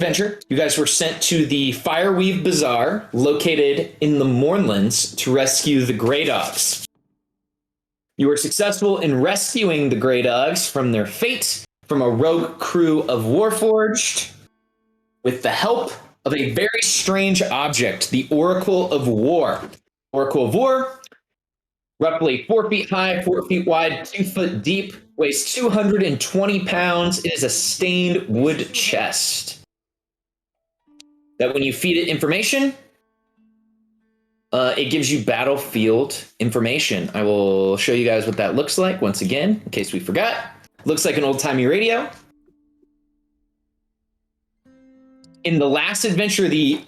adventure, you guys were sent to the Fireweave Bazaar, located in the Mournlands, to rescue the Grey Dogs. You were successful in rescuing the Grey Dogs from their fate from a rogue crew of Warforged with the help of a very strange object, the Oracle of War. Oracle of War, roughly 4 feet high, 4 feet wide, 2 foot deep, weighs 220 pounds. It is a stained wood chest that when you feed it information, it gives you battlefield information. I will show you guys what that looks like once again, in case we forgot. Looks like an old-timey radio. In the last adventure, the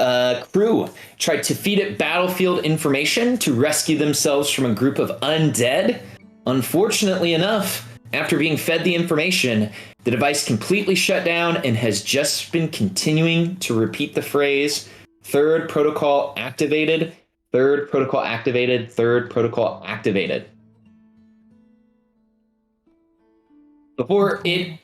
crew tried to feed it battlefield information to rescue themselves from a group of undead. Unfortunately enough, after being fed the information, the device completely shut down and has just been continuing to repeat the phrase, third protocol activated, third protocol activated, third protocol activated. Before it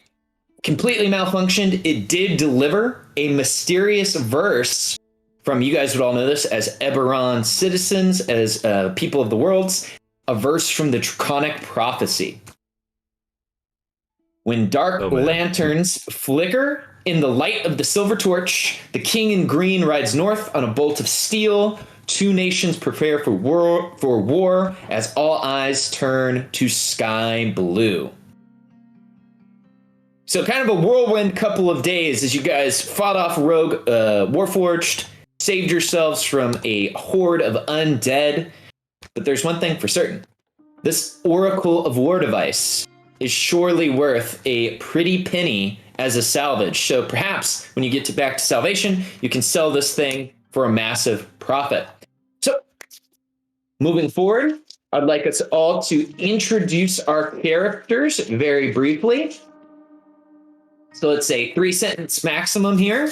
completely malfunctioned, it did deliver a mysterious verse from, you guys would all know this as Eberron citizens, as people of the worlds, a verse from the Draconic Prophecy. When dark lanterns flicker in the light of the silver torch, the king in green rides north on a bolt of steel. Two nations prepare for war as all eyes turn to sky blue. So kind of a whirlwind couple of days as you guys fought off rogue Warforged, saved yourselves from a horde of undead. But there's one thing for certain. This Oracle of War device is surely worth a pretty penny as a salvage. So perhaps when you get back to Salvation, you can sell this thing for a massive profit. So moving forward, I'd like us all to introduce our characters very briefly. So let's say 3-sentence maximum here.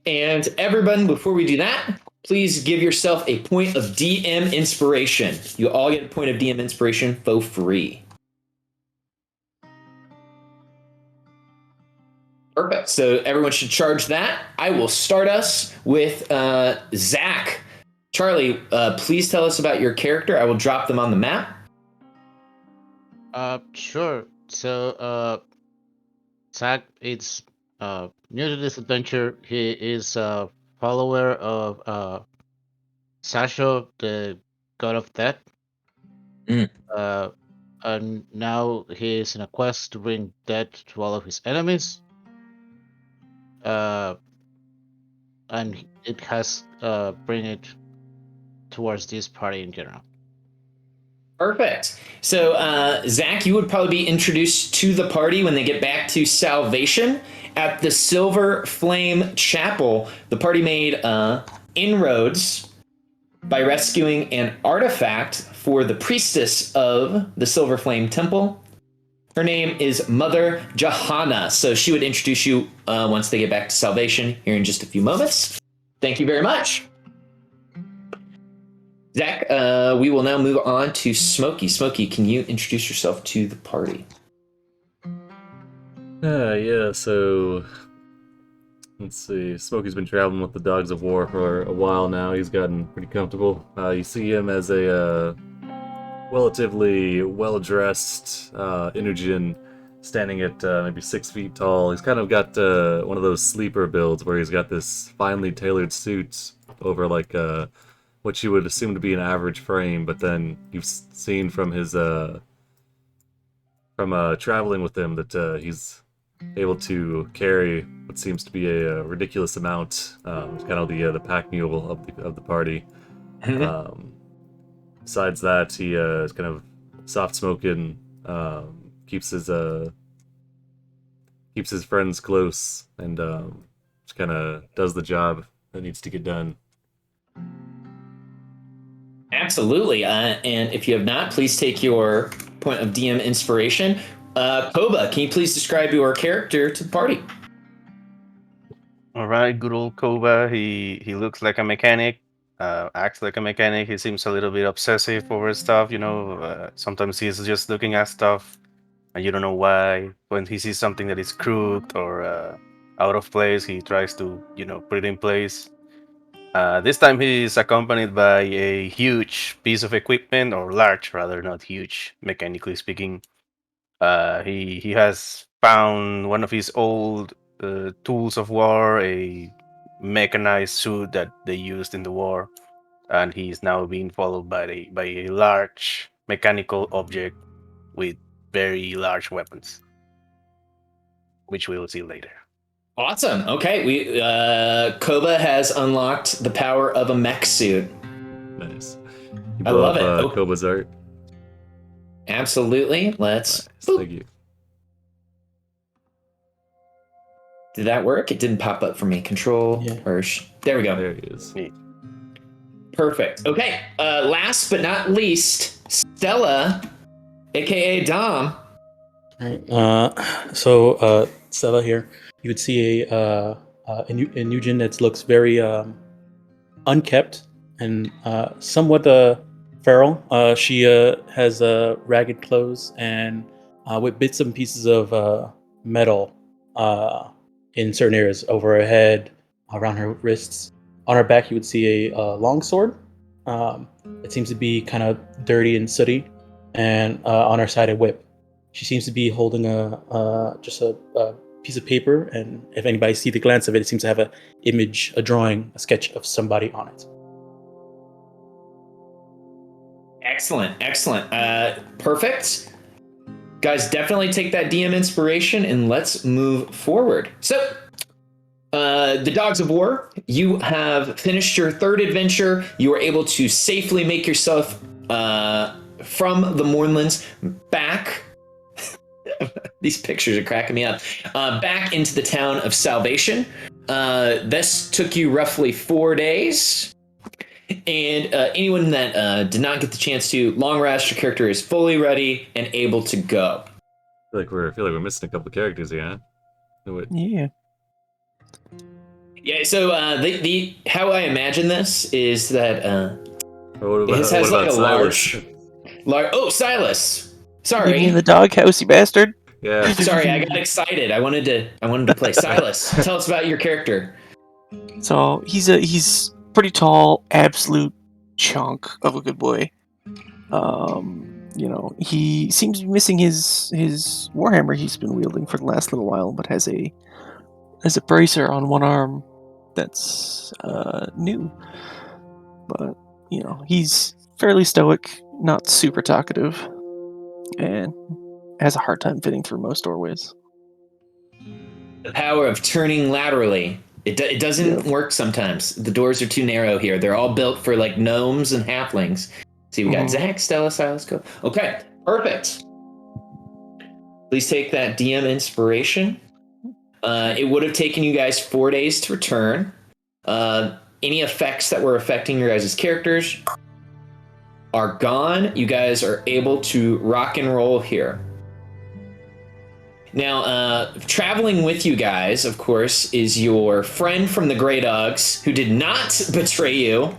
And everyone, before we do that, please give yourself a point of DM inspiration. You all get a point of DM inspiration for free. Perfect. So everyone should charge that. I will start us with Zach. Charlie, please tell us about your character. I will drop them on the map. Sure. So, Zach is new to this adventure. He is a follower of Sasho, the god of death. And now he is in a quest to bring death to all of his enemies. And it has bring it towards this party in general. Perfect. So, Zach, you would probably be introduced to the party when they get back to Salvation at the Silver Flame Chapel. The party made inroads by rescuing an artifact for the priestess of the Silver Flame Temple. Her name is Mother Johanna. So she would introduce you once they get back to Salvation here in just a few moments. Thank you very much. Zach, we will now move on to Smokey. Smokey, can you introduce yourself to the party? Yeah, so let's see. Smokey's been traveling with the Dogs of War for a while now. He's gotten pretty comfortable. You see him as a relatively well-dressed Inujin, standing at maybe 6 feet tall. He's kind of got one of those sleeper builds where he's got this finely tailored suit over like what you would assume to be an average frame, but then you've seen from his traveling with him that he's able to carry what seems to be a ridiculous amount. Kind of the pack mule of the party. Besides that, he is kind of soft smoking, keeps his friends close, and just kind of does the job that needs to get done. Absolutely. And if you have not, please take your point of DM inspiration. Koba, can you please describe your character to the party? All right, good old Koba. He looks like a mechanic, acts like a mechanic. He seems a little bit obsessive over stuff. Sometimes he's just looking at stuff, and you don't know why. When he sees something that is crooked or out of place. He tries to, put it in place. This time he's accompanied by a huge piece of equipment, or large rather, not huge, mechanically speaking. He has found one of his old tools of war, a mechanized suit that they used in the war, and he's now being followed by a large mechanical object with very large weapons, which we will see later. Awesome. Okay, we Koba has unlocked the power of a mech suit. Nice. You I blow love up, it. Oh. Koba's art. Absolutely. Let's. Nice. Thank you. Did that work? It didn't pop up for me. Control. Yeah. There we go. There he is. Perfect. Okay. Last but not least, Stella, aka Dom. All right. So Stella here, you would see a Nugent that looks very unkept and somewhat feral. She has ragged clothes and with bits and pieces of metal in certain areas over her head, around her wrists. On her back, you would see a long sword. It seems to be kind of dirty and sooty, and on her side, a whip. She seems to be holding just a piece of paper, and if anybody see the glance of it, it seems to have a image, a drawing, a sketch of somebody on it. Excellent. Perfect. Guys, definitely take that DM inspiration and let's move forward. So, the Dogs of War, you have finished your third adventure. You were able to safely make yourself from the Mournlands back. These pictures are cracking me up. Back into the town of Salvation. This took you roughly 4 days. And anyone that did not get the chance to, long rest, your character is fully ready and able to go. I feel like we're missing a couple of characters here, huh? Yeah. Yeah, so the how I imagine this is that What it has like a Silas? large. Oh, Silas. You Sorry. mean the doghouse, you bastard? Yeah. Sorry, I got excited. I wanted to play Silas. Tell us about your character. So he's pretty tall, absolute chunk of a good boy. He seems to be missing his warhammer he's been wielding for the last little while, but has a bracer on one arm that's new. But he's fairly stoic, not super talkative, and has a hard time fitting through most doorways. The power of turning laterally. It doesn't work sometimes. The doors are too narrow here. They're all built for like gnomes and halflings. See, we got Zach, Stella, Silas, go. Okay, perfect. Please take that DM inspiration. It would have taken you guys 4 days to return. Any effects that were affecting your guys' characters are gone. You guys are able to rock and roll here. Now, traveling with you guys, of course, is your friend from the Grey Dogs, who did not betray you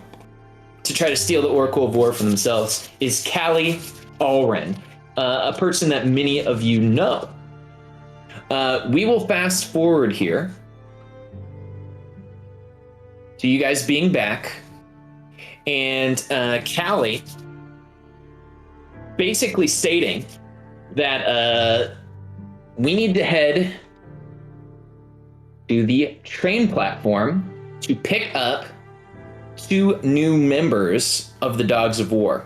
to try to steal the Oracle of War for themselves, is Callie Allren, a person that many of you know. We will fast forward here to you guys being back, and Callie basically stating that we need to head to the train platform to pick up 2 new members of the Dogs of War.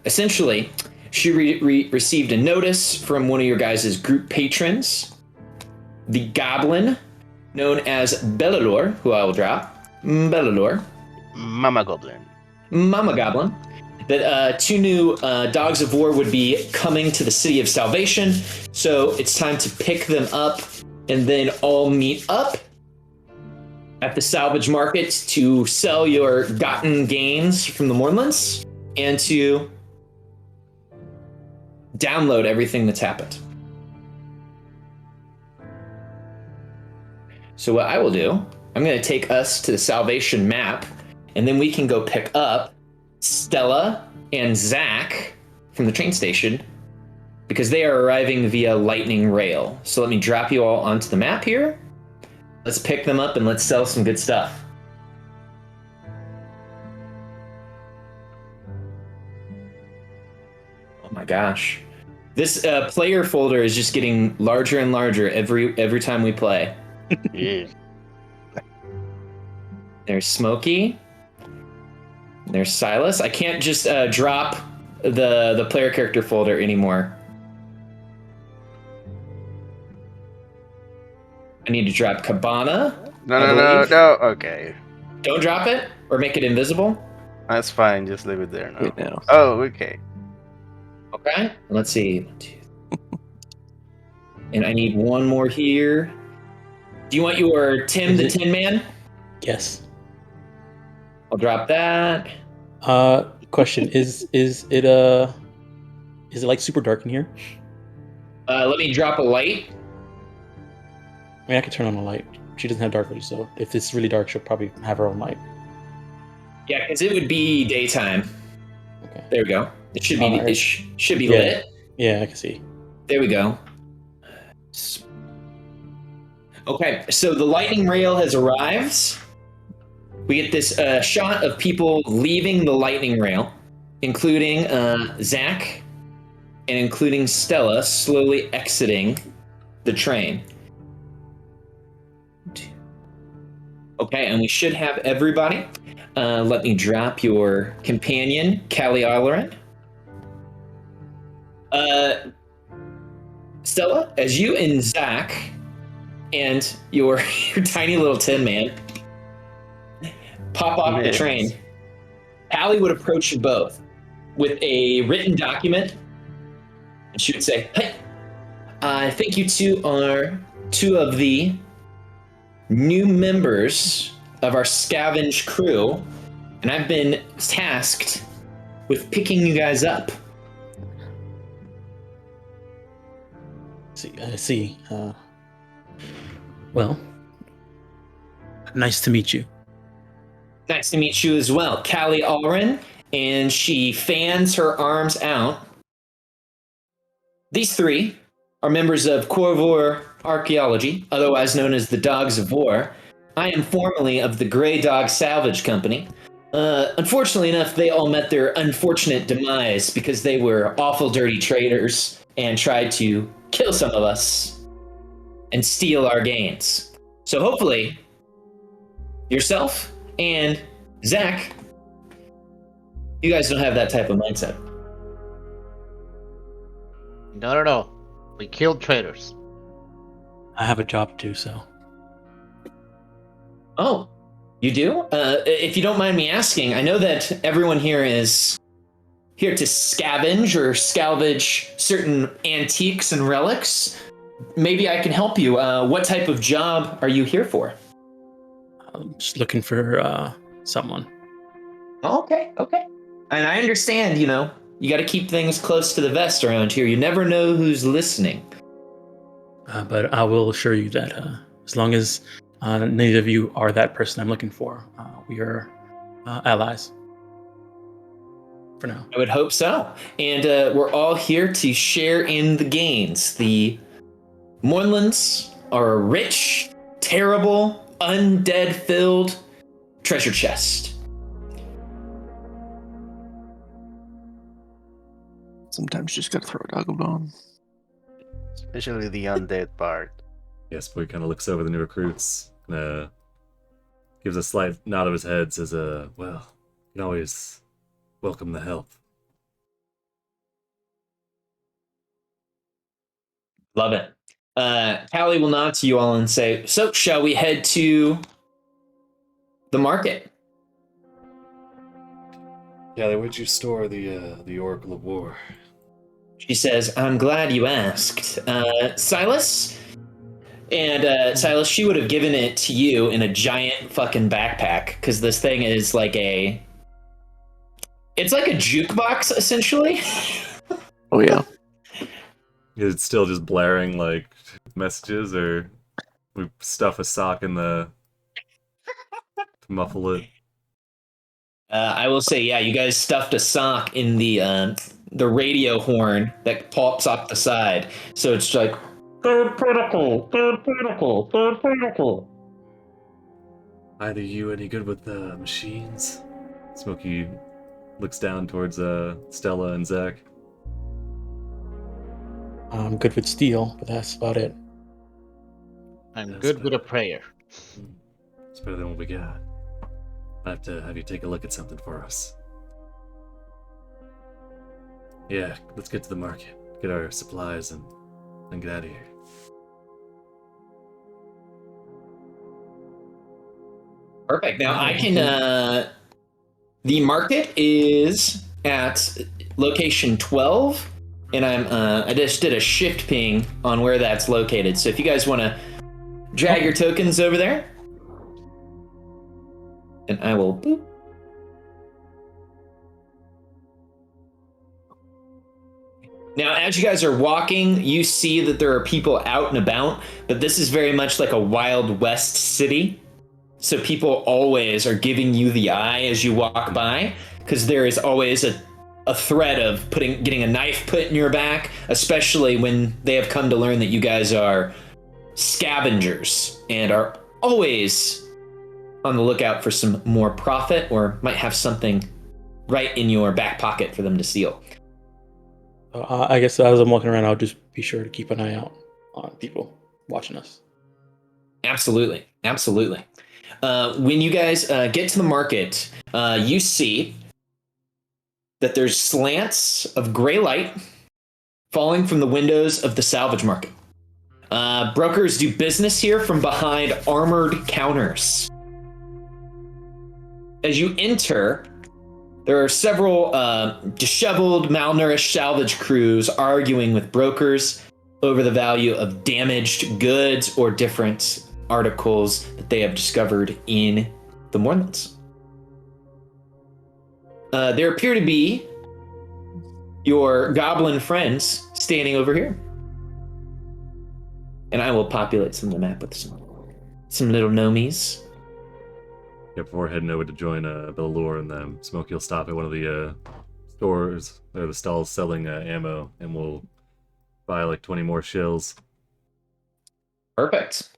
Essentially, she received a notice from one of your guys' group patrons, the Goblin, known as Bellalor, who I will drop. Bellalor. Mama Goblin. Mama Goblin. That 2 new Dogs of War would be coming to the City of Salvation, so it's time to pick them up and then all meet up at the salvage market to sell your gotten gains from the Mournlands and to download everything that's happened. So what I will do, I'm going to take us to the Salvation map, and then we can go pick up Stella and Zach from the train station because they are arriving via lightning rail. So let me drop you all onto the map here. Let's pick them up and let's sell some good stuff. Oh my gosh. This player folder is just getting larger and larger every time we play. Yeah. There's Smokey. There's Silas. I can't just drop the player character folder anymore. I need to drop Cabana. No. Okay, Don't drop it or make it invisible. that's fine. Just leave it there now. Wait now. Oh, okay. Okay. Let's see. 1, 2. And I need one more here. Do you want your Tim the Tin Man? Yes. I'll drop that. Question: Is it like super dark in here? Let me drop a light. I mean, I could turn on a light. She doesn't have dark vision, so if it's really dark, she'll probably have her own light. Yeah, because it would be daytime. Okay. There we go. It should be. Alright. It should be Yeah. lit. Yeah, I can see. There we go. Okay, so the lightning rail has arrived. We get this shot of people leaving the lightning rail, including Zach and including Stella slowly exiting the train. Okay, and we should have everybody. Let me drop your companion, Callie Allerin. Stella, as you and Zach and your tiny little tin man pop off the Yes. train, Callie would approach you both with a written document, and she would say, "Hey, I think you two are two of the new members of our scavenge crew, and I've been tasked with picking you guys up." I see. Well, nice to meet you. Nice to meet you as well, Callie Allren. And she fans her arms out. These three are members of Corvor Archaeology, otherwise known as the Dogs of War. I am formerly of the Grey Dog Salvage Company. Unfortunately enough, they all met their unfortunate demise because they were awful dirty traitors and tried to kill some of us and steal our gains. So hopefully, yourself and Zach, you guys don't have that type of mindset. Not at all. We killed traitors. I have a job to do, so. Oh, you do? If you don't mind me asking, I know that everyone here is here to scavenge or salvage certain antiques and relics. Maybe I can help you. What type of job are you here for? I'm just looking for someone. Okay. And I understand, you got to keep things close to the vest around here. You never know who's listening. But I will assure you that as long as neither of you are that person I'm looking for, we are allies. For now. I would hope so. And we're all here to share in the gains. The Mournlands are a rich, terrible, undead-filled treasure chest. Sometimes you just gotta throw a dog a bone. Especially the undead part. Yes, boy kind of looks over the new recruits, gives a slight nod of his head, says, well, you can always welcome the help. Love it. Callie will nod to you all and say, so shall we head to the market? Yeah, where'd you store the Oracle of War? She says, I'm glad you asked. Silas? And Silas, she would have given it to you in a giant fucking backpack, because this thing is like it's like a jukebox, essentially. Oh yeah. Is it still just blaring, like, messages, or we stuff a sock in the... to muffle it? I will say, yeah, you guys stuffed a sock in the radio horn that pops off the side, so it's like third particle, third particle, third particle. Either you any good with machines? Smokey looks down towards Stella and Zach. I'm good with steel, but that's about it. I'm That's good with a better. prayer. It's better than what we got. I have to have you take a look at something for us. Yeah, let's get to the market, get our supplies, and get out of here. Perfect. Now I can. The market is at location 12, and I just did a shift ping on where that's located. So if you guys want to drag your tokens over there, and I will. Boop. Now, as you guys are walking, you see that there are people out and about, but this is very much like a Wild West city. So people always are giving you the eye as you walk by, because there is always a threat of getting a knife put in your back, especially when they have come to learn that you guys are scavengers and are always on the lookout for some more profit, or might have something right in your back pocket for them to steal. I guess as I'm walking around, I'll just be sure to keep an eye out on people watching us. Absolutely. Absolutely. When you guys get to the market, you see that there's slants of gray light falling from the windows of the salvage market. Brokers do business here from behind armored counters. As you enter, there are several disheveled, malnourished salvage crews arguing with brokers over the value of damaged goods or different articles that they have discovered in the Mournlands. There appear to be your goblin friends standing over here. And I will populate some of the map with some little gnomies. Yeah, before heading over to join Belur and them, Smokey will stop at one of the stores or the stalls selling ammo, and we'll buy like 20 more shells. Perfect.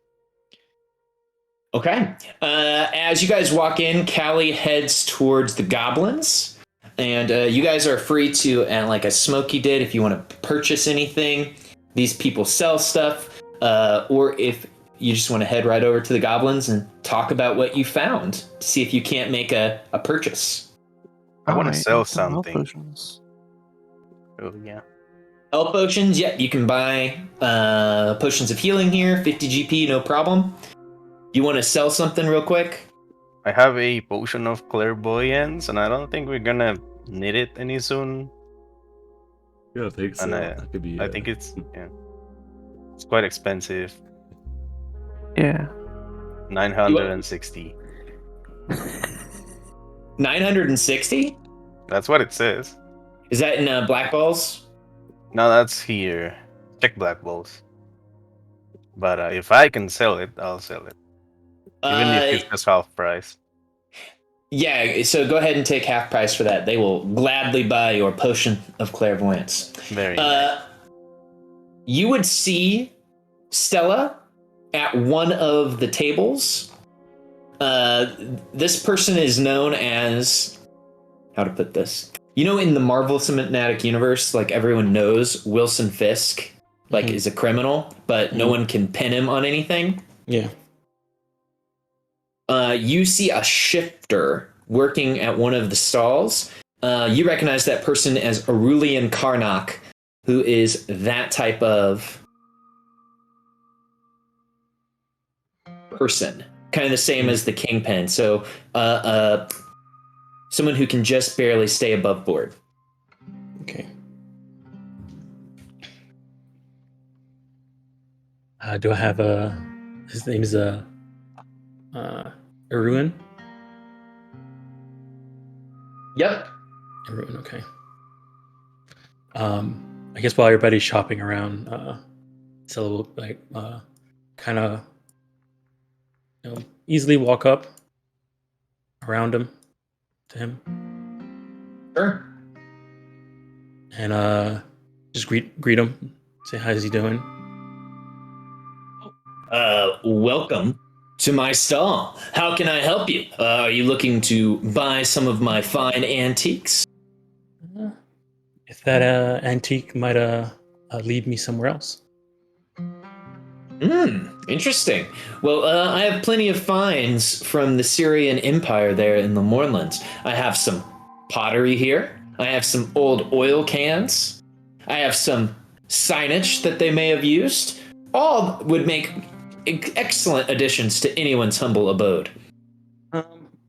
Okay. As you guys walk in, Callie heads towards the goblins, and you guys are free to, like as Smokey did, if you want to purchase anything. These people sell stuff, or if you just want to head right over to the goblins and talk about what you found to see if you can't make a purchase. I want to Alright, sell some health something. potions. Oh yeah. Health potions, yeah, you can buy potions of healing here, 50 GP, no problem. You want to sell something real quick? I have a potion of clairvoyance, and I don't think we're gonna need it any soon. Yeah, I think so. And That could be. I think it's quite expensive. Yeah. 960. 960? That's what it says. Is that in black balls? No, that's here. Check black balls. But if I can sell it, I'll sell it. Even if it's just half price. Yeah, so go ahead and take half price for that. They will gladly buy your potion of clairvoyance. Very nice. You would see Stella at one of the tables. This person is known as, how to put this? You know, in the Marvel Cinematic Universe, like everyone knows Wilson Fisk, like is a criminal, but no one can pin him on anything. Yeah. You see a shifter working at one of the stalls. You recognize that person as Aurelian Karnak, who is that type of person, kind of the same as the Kingpin. So, someone who can just barely stay above board. Okay. Do I have his name is Arun? Yep. Arun, okay. I guess while everybody's shopping around, Stella will like kind of easily walk up around him to him Sure. and just greet him. Say how's he doing. Welcome to my stall. How can I help you? Are you looking to buy some of my fine antiques? If that antique might lead me somewhere else. Interesting. Well, I have plenty of finds from the Syrian Empire there in the Mournlands. I have some pottery here. I have some old oil cans. I have some signage that they may have used. All would make excellent additions to anyone's humble abode. I'm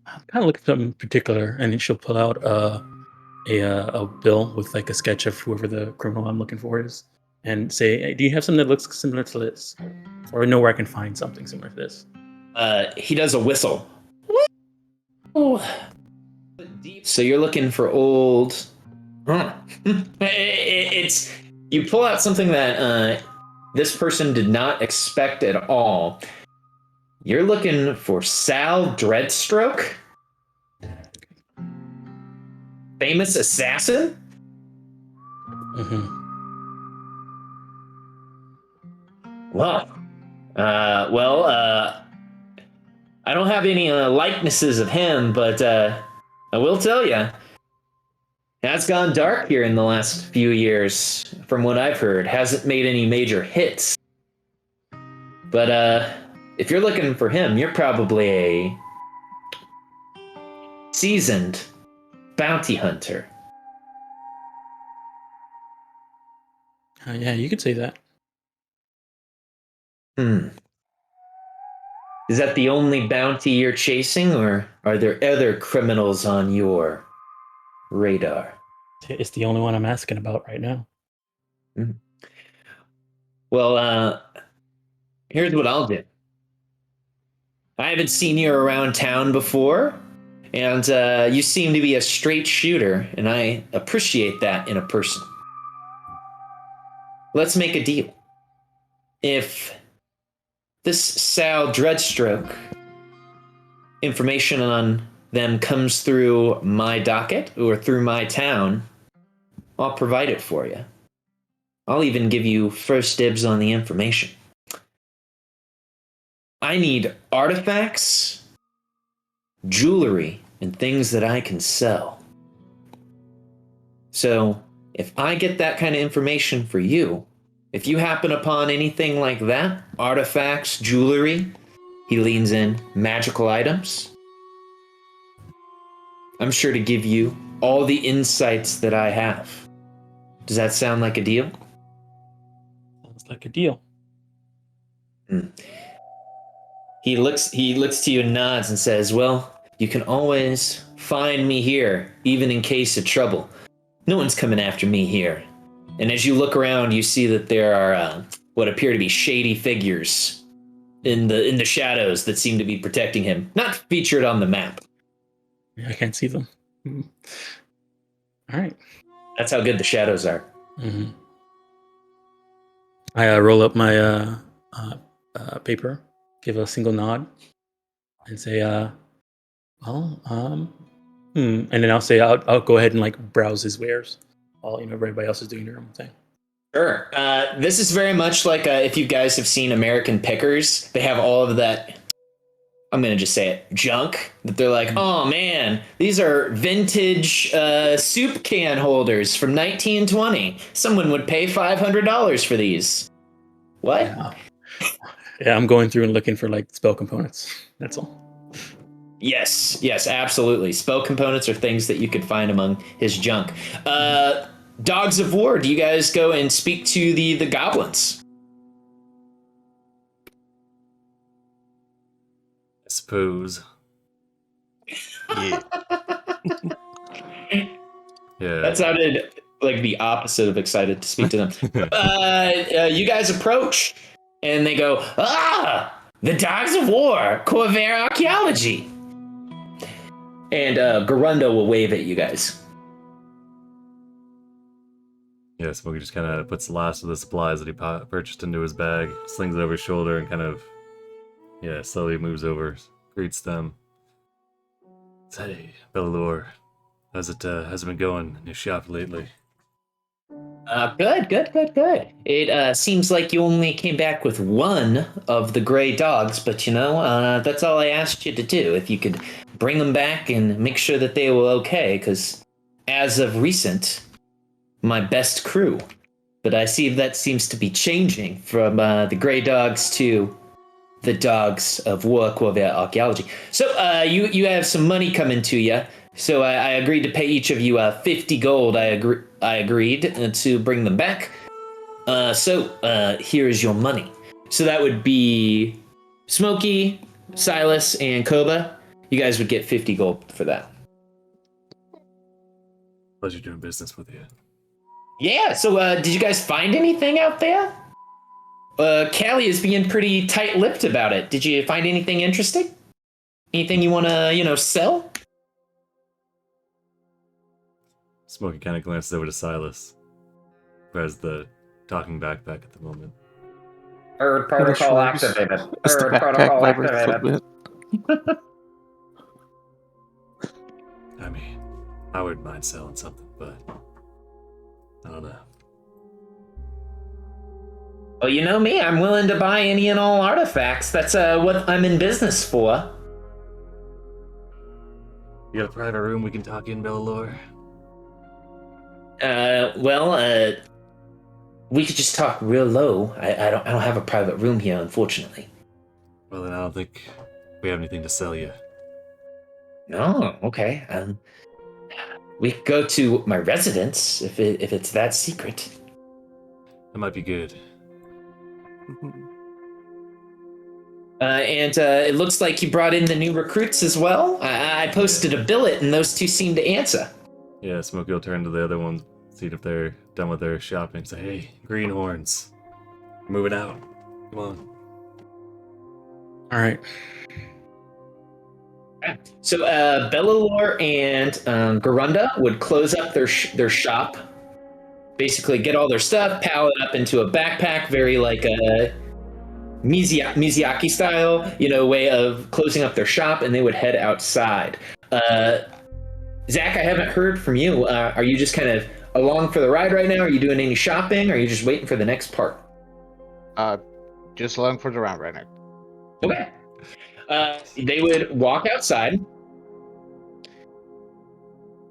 kind of looking for something in particular, and then she'll pull out a bill with like a sketch of whoever the criminal I'm looking for is, and say, hey, "Do you have something that looks similar to this, or know where I can find something similar to this?" He does a whistle. So you're looking for old. It's you pull out something that this person did not expect at all. You're looking for Sal Dreadstroke, famous assassin. Mm-hmm. I don't have any likenesses of him, but I will tell you, it has gone dark here in the last few years, from what I've heard. Hasn't made any major hits. But if you're looking for him, you're probably a seasoned bounty hunter. Yeah, you could say that. Is that the only bounty you're chasing, or are there other criminals on your radar? It's the only one I'm asking about right now. Well, here's what I'll do. I haven't seen you around town before, and you seem to be a straight shooter, and I appreciate that in a person. Let's make a deal. If this Sal Dreadstroke information on them comes through my docket or through my town, I'll provide it for you. I'll even give you first dibs on the information. I need artifacts, jewelry, and things that I can sell. So, if I get that kind of information for you, if you happen upon anything like that, artifacts, jewelry, he leans in, magical items, I'm sure to give you all the insights that I have. Does that sound like a deal? Sounds like a deal. He looks to you and nods and says, well, you can always find me here, even in case of trouble. No one's coming after me here. And as you look around, you see that there are what appear to be shady figures in the shadows that seem to be protecting him. Not featured on the map. I can't see them. All right. That's how good the shadows are. Mm-hmm. I roll up my paper, give a single nod, and say, and then I'll say I'll go ahead and like browse his wares while everybody else is doing their own thing. Sure. This is very much like if you guys have seen American Pickers, they have all of that, I'm going to just say it, junk, that they're like, oh man, these are vintage soup can holders from 1920. Someone would pay $500 for these. What? Yeah, I'm going through and looking for like spell components. That's all. Yes, absolutely. Spell components are things that you could find among his junk. Dogs of War, do you guys go and speak to the goblins? I suppose. Yeah. Yeah. That sounded like the opposite of excited to speak to them. You guys approach, and they go, the Dogs of War, Corvair Archaeology. And Garundo will wave at you guys. Yeah, Smokey just kind of puts the last of the supplies that he purchased into his bag, slings it over his shoulder, and kind of, slowly moves over, greets them. Hey, Bellalore, how's it been going in your shop lately? Good. It seems like you only came back with one of the gray dogs, but that's all I asked you to do. If you could bring them back and make sure that they were okay, because as of recent, my best crew. But I see that seems to be changing from the gray dogs to the dogs of war corvette archaeology. So you have some money coming to you. So I agreed to pay each of you 50 gold. I agreed to bring them back. So here is your money. So that would be Smokey, Silas, and Koba. You guys would get 50 gold for that. Pleasure doing business with you. Yeah, so did you guys find anything out there? Callie is being pretty tight-lipped about it. Did you find anything interesting? Anything you want to, sell? Smokey kind of glances over to Silas, who has the talking backpack at the moment. Protocol shrugs activated. as the backpack vibrates a little bit. I mean, I wouldn't mind selling something, but I don't know. Well, you know me. I'm willing to buy any and all artifacts. That's what I'm in business for. You got a private room we can talk in, Bellalore? We could just talk real low. I don't have a private room here, unfortunately. Well, then I don't think we have anything to sell you. No, okay. We could go to my residence if it's that secret. That might be good. And it looks like you brought in the new recruits as well. I posted a billet, and those two seem to answer. Yeah, Smokey will turn to the other ones, see if they're done with their shopping. Say, hey, greenhorns, moving out. Come on. All right. So Bellalore and Garunda would close up their shop, basically get all their stuff, pile it up into a backpack, very like a Miyazaki style, way of closing up their shop, and they would head outside. Zach, I haven't heard from you. Are you just kind of along for the ride right now? Are you doing any shopping? Or are you just waiting for the next part? Just along for the round right now. Okay. They would walk outside,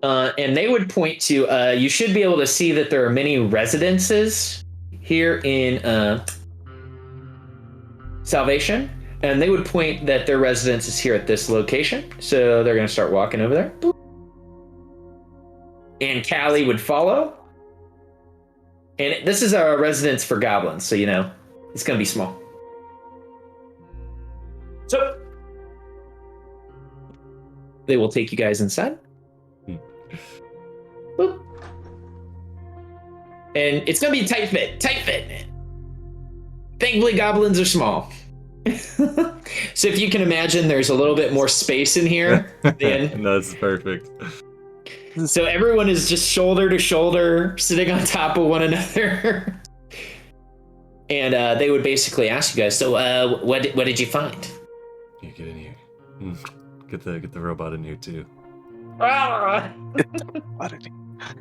and they would point to, you should be able to see that there are many residences here in Salvation, and they would point that their residence is here at this location. So they're going to start walking over there. Boop. And Callie would follow. And this is a residence for goblins, so it's going to be small. So they will take you guys inside. Boop. And it's going to be tight fit. Thankfully, goblins are small. So if you can imagine, there's a little bit more space in here. No, this is perfect. So everyone is just shoulder to shoulder, sitting on top of one another. And they would basically ask you guys, so what did you find? Yeah, get in here. Get the robot in here too.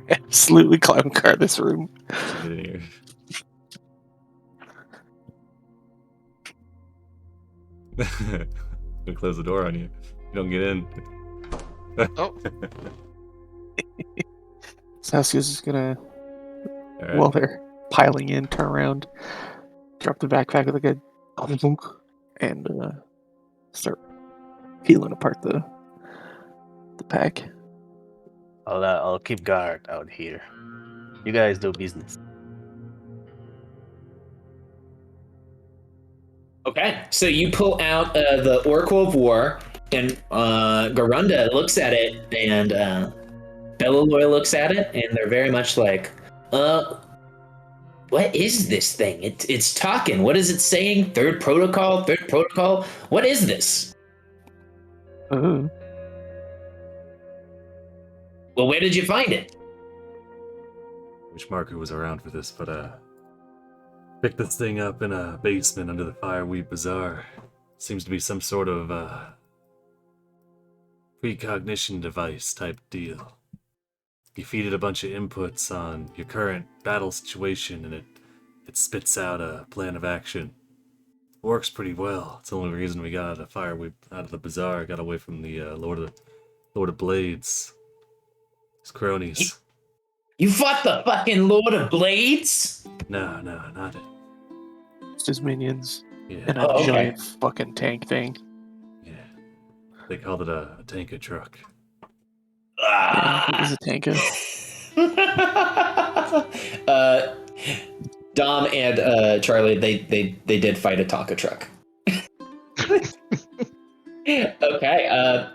Absolutely clown car this room. Get in here. Gonna close the door on you. You don't get in. Oh. Saskia's just gonna, Alright. while they're piling in, turn around, drop the backpack with a good thunk, and start peeling apart the pack. I'll keep guard out here. You guys do business. Okay, so you pull out the Oracle of War, and Garunda looks at it, and Bellalore looks at it, and they're very much like, what is this thing? It's talking. What is it saying? Third protocol? What is this? Oh. Well, where did you find it? Which marker was around for this, but picked this thing up in a basement under the Fireweed Bazaar. Seems to be some sort of precognition device type deal. You feed it a bunch of inputs on your current battle situation, and it spits out a plan of action. Works pretty well. It's the only reason we got out of out of the bazaar, got away from the Lord of Blades. His cronies. You fought the fucking Lord of Blades? No, not it. Just his minions Yeah, and a giant fucking tank thing. yeah. They called it a tanker truck. Yeah, it was a tanker. Dom and Charlie, they did fight a Tonka truck. Okay.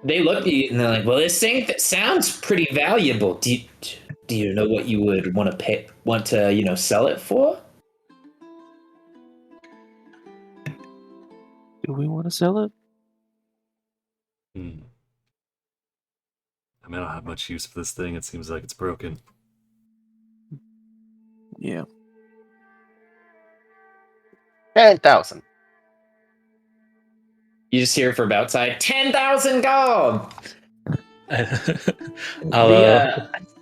They look at you and they're like, "Well, this thing sounds pretty valuable. Do you know what you would want to sell it for?" Do we want to sell it? I mean, I don't have much use for this thing. It seems like it's broken. Yeah. 10,000. You just hear from outside, 10,000 gold.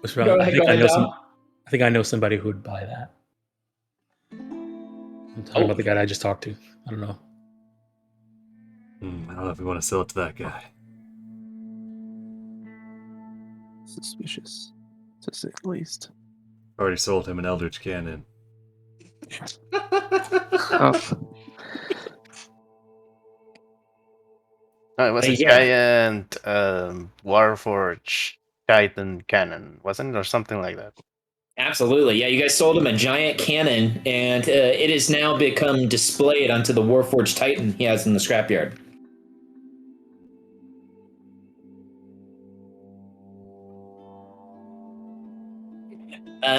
What's wrong? Go I ahead, think go I ahead, know Dom. I think I know somebody who would buy that. I'm talking about the guy I just talked to. I don't know. I don't know if we want to sell it to that guy. Suspicious, to say the least. Already sold him an Eldritch Cannon. Oh, No, it was a Yeah. giant Warforged Titan cannon, wasn't it? Or something like that. Absolutely. Yeah, you guys sold him a giant cannon, and it has now become displayed onto the Warforged Titan he has in the scrapyard.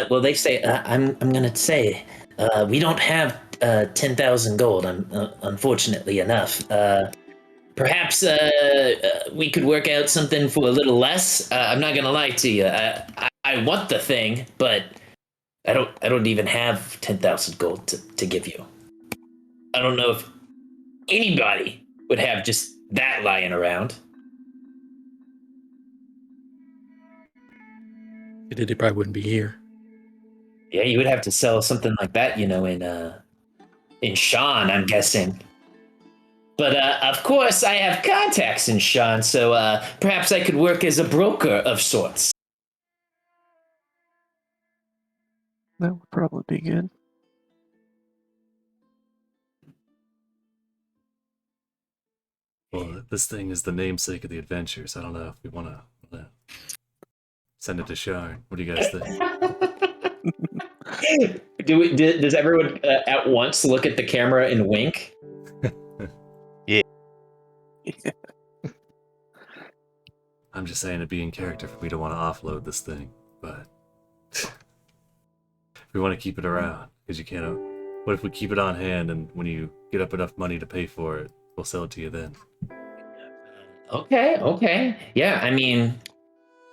Well, they say, I'm going to say, we don't have 10,000 gold, unfortunately enough. Perhaps we could work out something for a little less. I'm not going to lie to you. I want the thing, but I don't even have 10,000 gold to give you. I don't know if anybody would have just that lying around. If they did, they probably wouldn't be here. Yeah, you would have to sell something like that, in Sean, I'm guessing. But of course, I have contacts in Sean, so perhaps I could work as a broker of sorts. that would probably be good. Well, this thing is the namesake of the adventures. I don't know if we want to send it to Sharn. What do you guys think? Does everyone at once look at the camera and wink? Yeah. I'm just saying it'd be in character for me to want to offload this thing, but we want to keep it around because you can't. What if we keep it on hand, and when you get up enough money to pay for it, we'll sell it to you then? Okay. Yeah, I mean,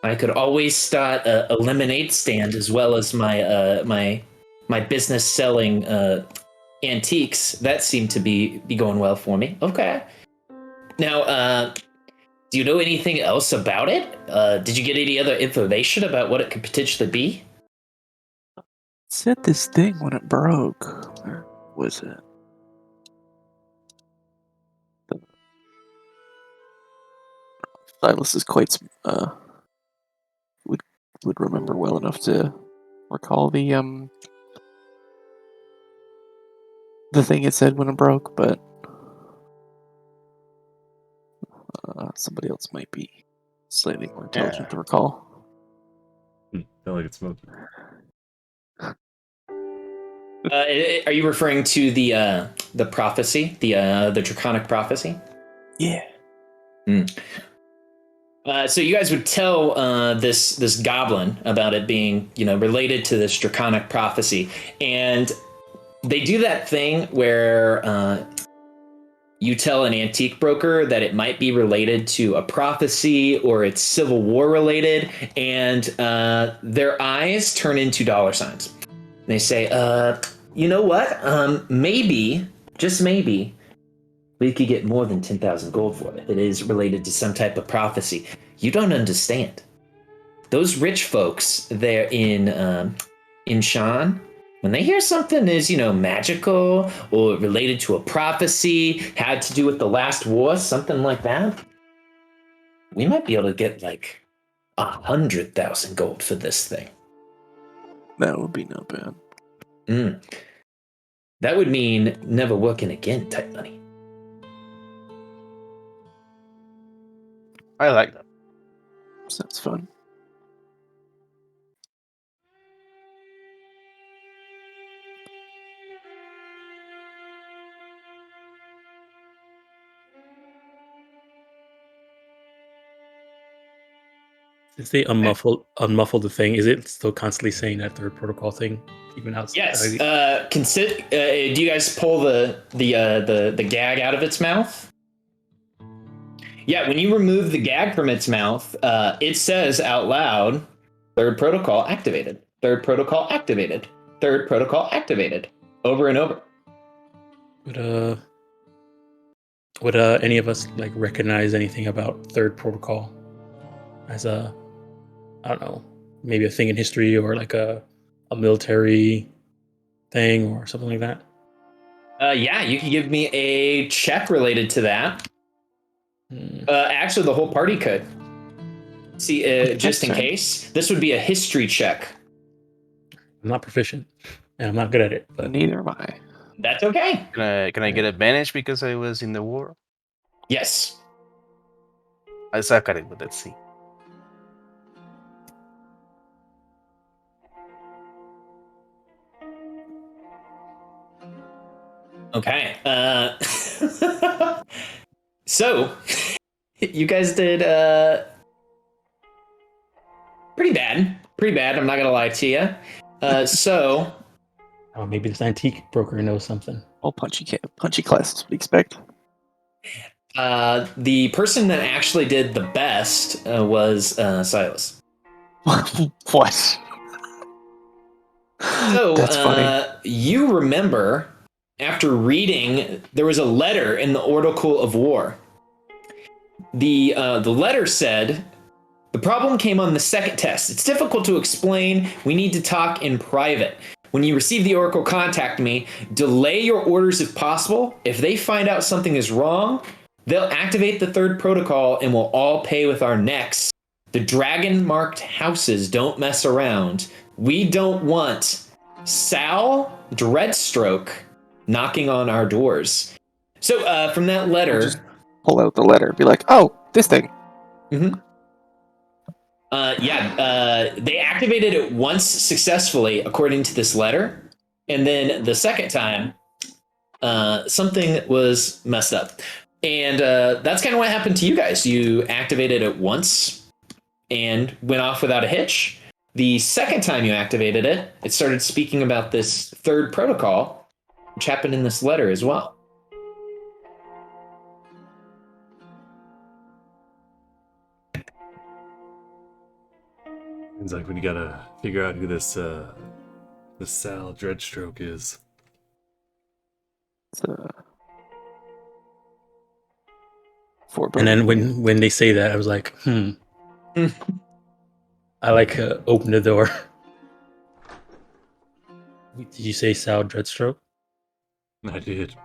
I could always start a lemonade stand as well as my business selling antiques. That seemed to be going well for me. Okay. Now, do you know anything else about it? Did you get any other information about what it could potentially be? Said this thing when it broke. Where was it? Silas is quite would remember well enough to recall the thing it said when it broke, but somebody else might be slightly more intelligent to recall. Felt like it's smoking. Are you referring to the prophecy, the draconic prophecy? Yeah. So you guys would tell this goblin about it being, related to this draconic prophecy, and they do that thing where you tell an antique broker that it might be related to a prophecy or it's Civil War related, and their eyes turn into dollar signs. They say, you know what? Maybe, just maybe, We could get more than 10,000 gold for it. It is related to some type of prophecy. You don't understand. Those rich folks there in Shan, when they hear something is, magical or related to a prophecy, had to do with the last war, something like that, we might be able to get like 100,000 gold for this thing. That would be not bad. That would mean never working again type money. I like that. Sounds fun. Since they unmuffled the thing, is it still constantly saying that third protocol thing, even outside? Yes. Do you guys pull the gag out of its mouth? Yeah. When you remove the gag from its mouth, it says out loud, "Third protocol activated. Third protocol activated. Third protocol activated." Over and over. Would any of us like recognize anything about third protocol as a, I don't know, maybe a thing in history or like a military thing or something like that? Yeah, you can give me a check related to that. Actually, the whole party could. See, just in case, this would be a history check. I'm not proficient, and I'm not good at it. But Neither am I. That's okay. Can I get advantage because I was in the war? Yes. I suck at it, but let's see. Okay. So, you guys did pretty bad. Pretty bad. I'm not gonna lie to you. So. Oh, maybe this antique broker knows something. All punchy classes would expect. The person that actually did the best was Silas. What? So, That's funny. you remember, after reading, there was a letter in the Oracle of War. The letter said, "The problem came on the second test. It's difficult to explain. We need to talk in private. When you receive the Oracle, contact me. Delay your orders if possible. If they find out something is wrong, they'll activate the third protocol and we'll all pay with our necks. The dragon-marked houses don't mess around. We don't want Sal Dreadstroke knocking on our doors." So from that letter... Just pull out the letter. Be like, oh, this thing. Mm-hmm. They activated it once successfully, according to this letter. And then the second time, something was messed up. And that's kind of what happened to you guys. You activated it once and went off without a hitch. The second time you activated it, it started speaking about this third protocol, which happened in this letter as well. Seems like we gotta figure out who this Sal Dreadstroke is. It's and then when they say that, I was like, I like open the door. Did you say Sal Dreadstroke? I did.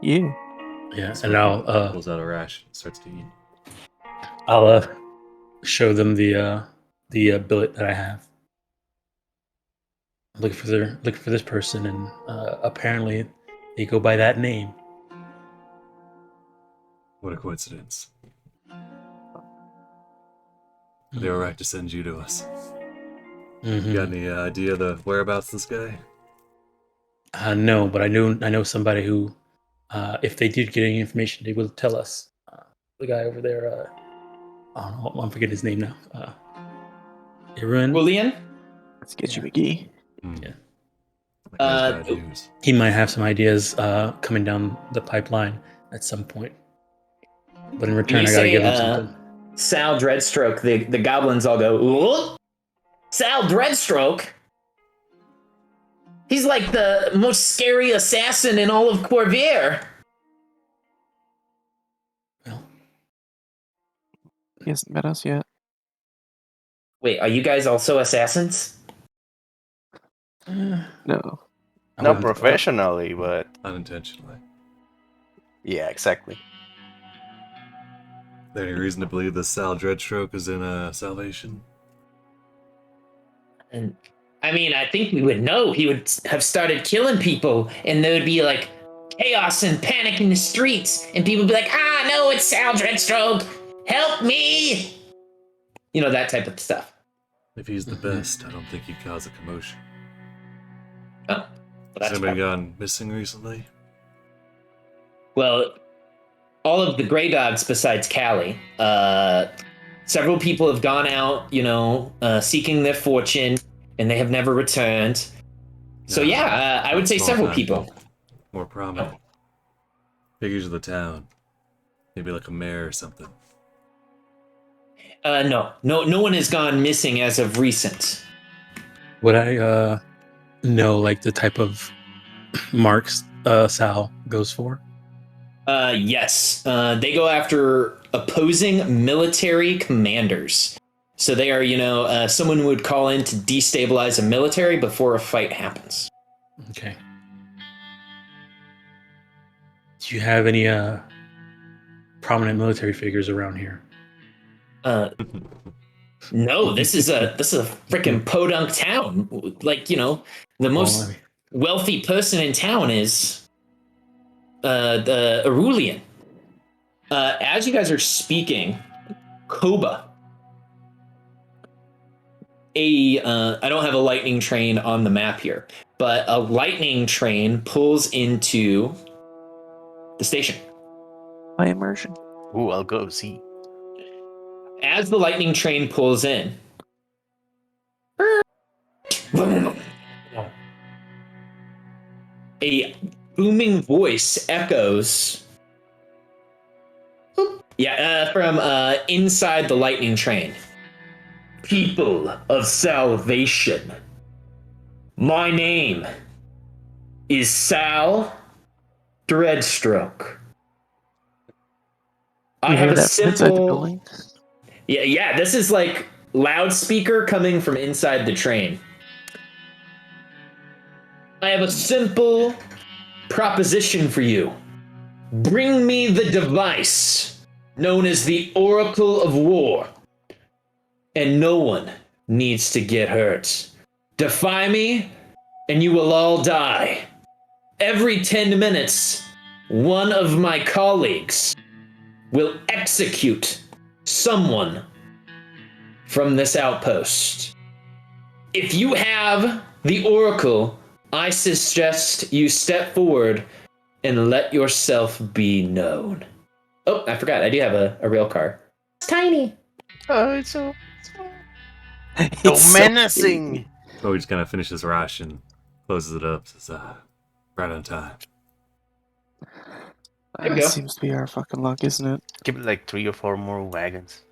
Yeah. Yeah, That's and when I'll he pulls out a rash, and starts to eat. I'll show them the billet that I have. I'm looking for this person, and apparently they go by that name. What a coincidence. They were right to send you to us. Mm-hmm. You got any idea of the whereabouts of this guy? No, but I know somebody who, if they did get any information, they will tell us. The guy over there, I'm forgetting his name now. Irwin? Julian? Let's get you, McGee. Yeah. That guy's bad news. He might have some ideas coming down the pipeline at some point. But in return, I gotta give him something. Sal Dreadstroke, the goblins all go, "Whoa! Sal Dreadstroke? He's like the most scary assassin in all of Corvair." He hasn't met us yet. Wait, are you guys also assassins? No. I Not wouldn't- professionally, but Unintentionally. yeah, exactly. Is there any reason to believe the Sal Dreadstroke is in Salvation? And I mean, I think we would know. He would have started killing people, and there would be like chaos and panic in the streets, and people would be like, no, it's Sal Dreadstroke! Help me! You know, that type of stuff. If he's the best, I don't think he'd cause a commotion. Oh, well, Has that's anybody probably- gone missing recently? Well, all of the gray dogs besides Callie. Several people have gone out, seeking their fortune, and they have never returned. So No, I would not say several small-time people. More prominent. Figures of the town. Maybe like a mayor or something. No one has gone missing as of recent. Would I know like the type of marks Sal goes for? Yes, they go after opposing military commanders. So they are, someone would call in to destabilize a military before a fight happens. Okay. Do you have any prominent military figures around here? No, this is a freaking podunk town. Like, the most wealthy person in town is the Arulian. As you guys are speaking, Koba, I don't have a lightning train on the map here, but a lightning train pulls into the station. My immersion. Ooh, I'll go see. As the lightning train pulls in, a booming voice echoes. From inside the lightning train. People of salvation, my name is Sal Dreadstroke. I You have hear a that from inside the simple. building? Yeah, this is like loudspeaker coming from inside the train. I have a simple proposition for you. Bring me the device known as the Oracle of War, and no one needs to get hurt. Defy me, and you will all die. Every 10 minutes, one of my colleagues will execute someone from this outpost. If you have the Oracle, I suggest you step forward and let yourself be known. Oh, I forgot. I do have a rail car. It's tiny. Oh, it's so It's so menacing. big. Oh, he just kind of finishes ration, closes it up, says, right on time. There you That go. seems to be our fucking luck, isn't it? Give it like 3 or 4 more wagons.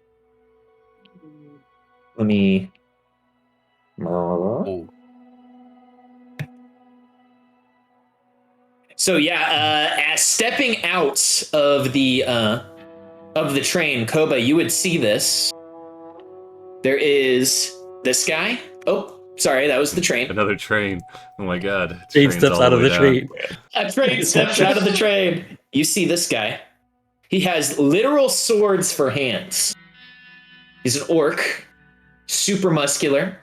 Let me. Oh, So as stepping out of the train, Koba, you would see this. There is this guy. Oh, sorry, that was the train. Another train. Oh my god. Jade Train's steps all out of way the down. train. A train steps out of the train. You see this guy. He has literal swords for hands. He's an orc, super muscular.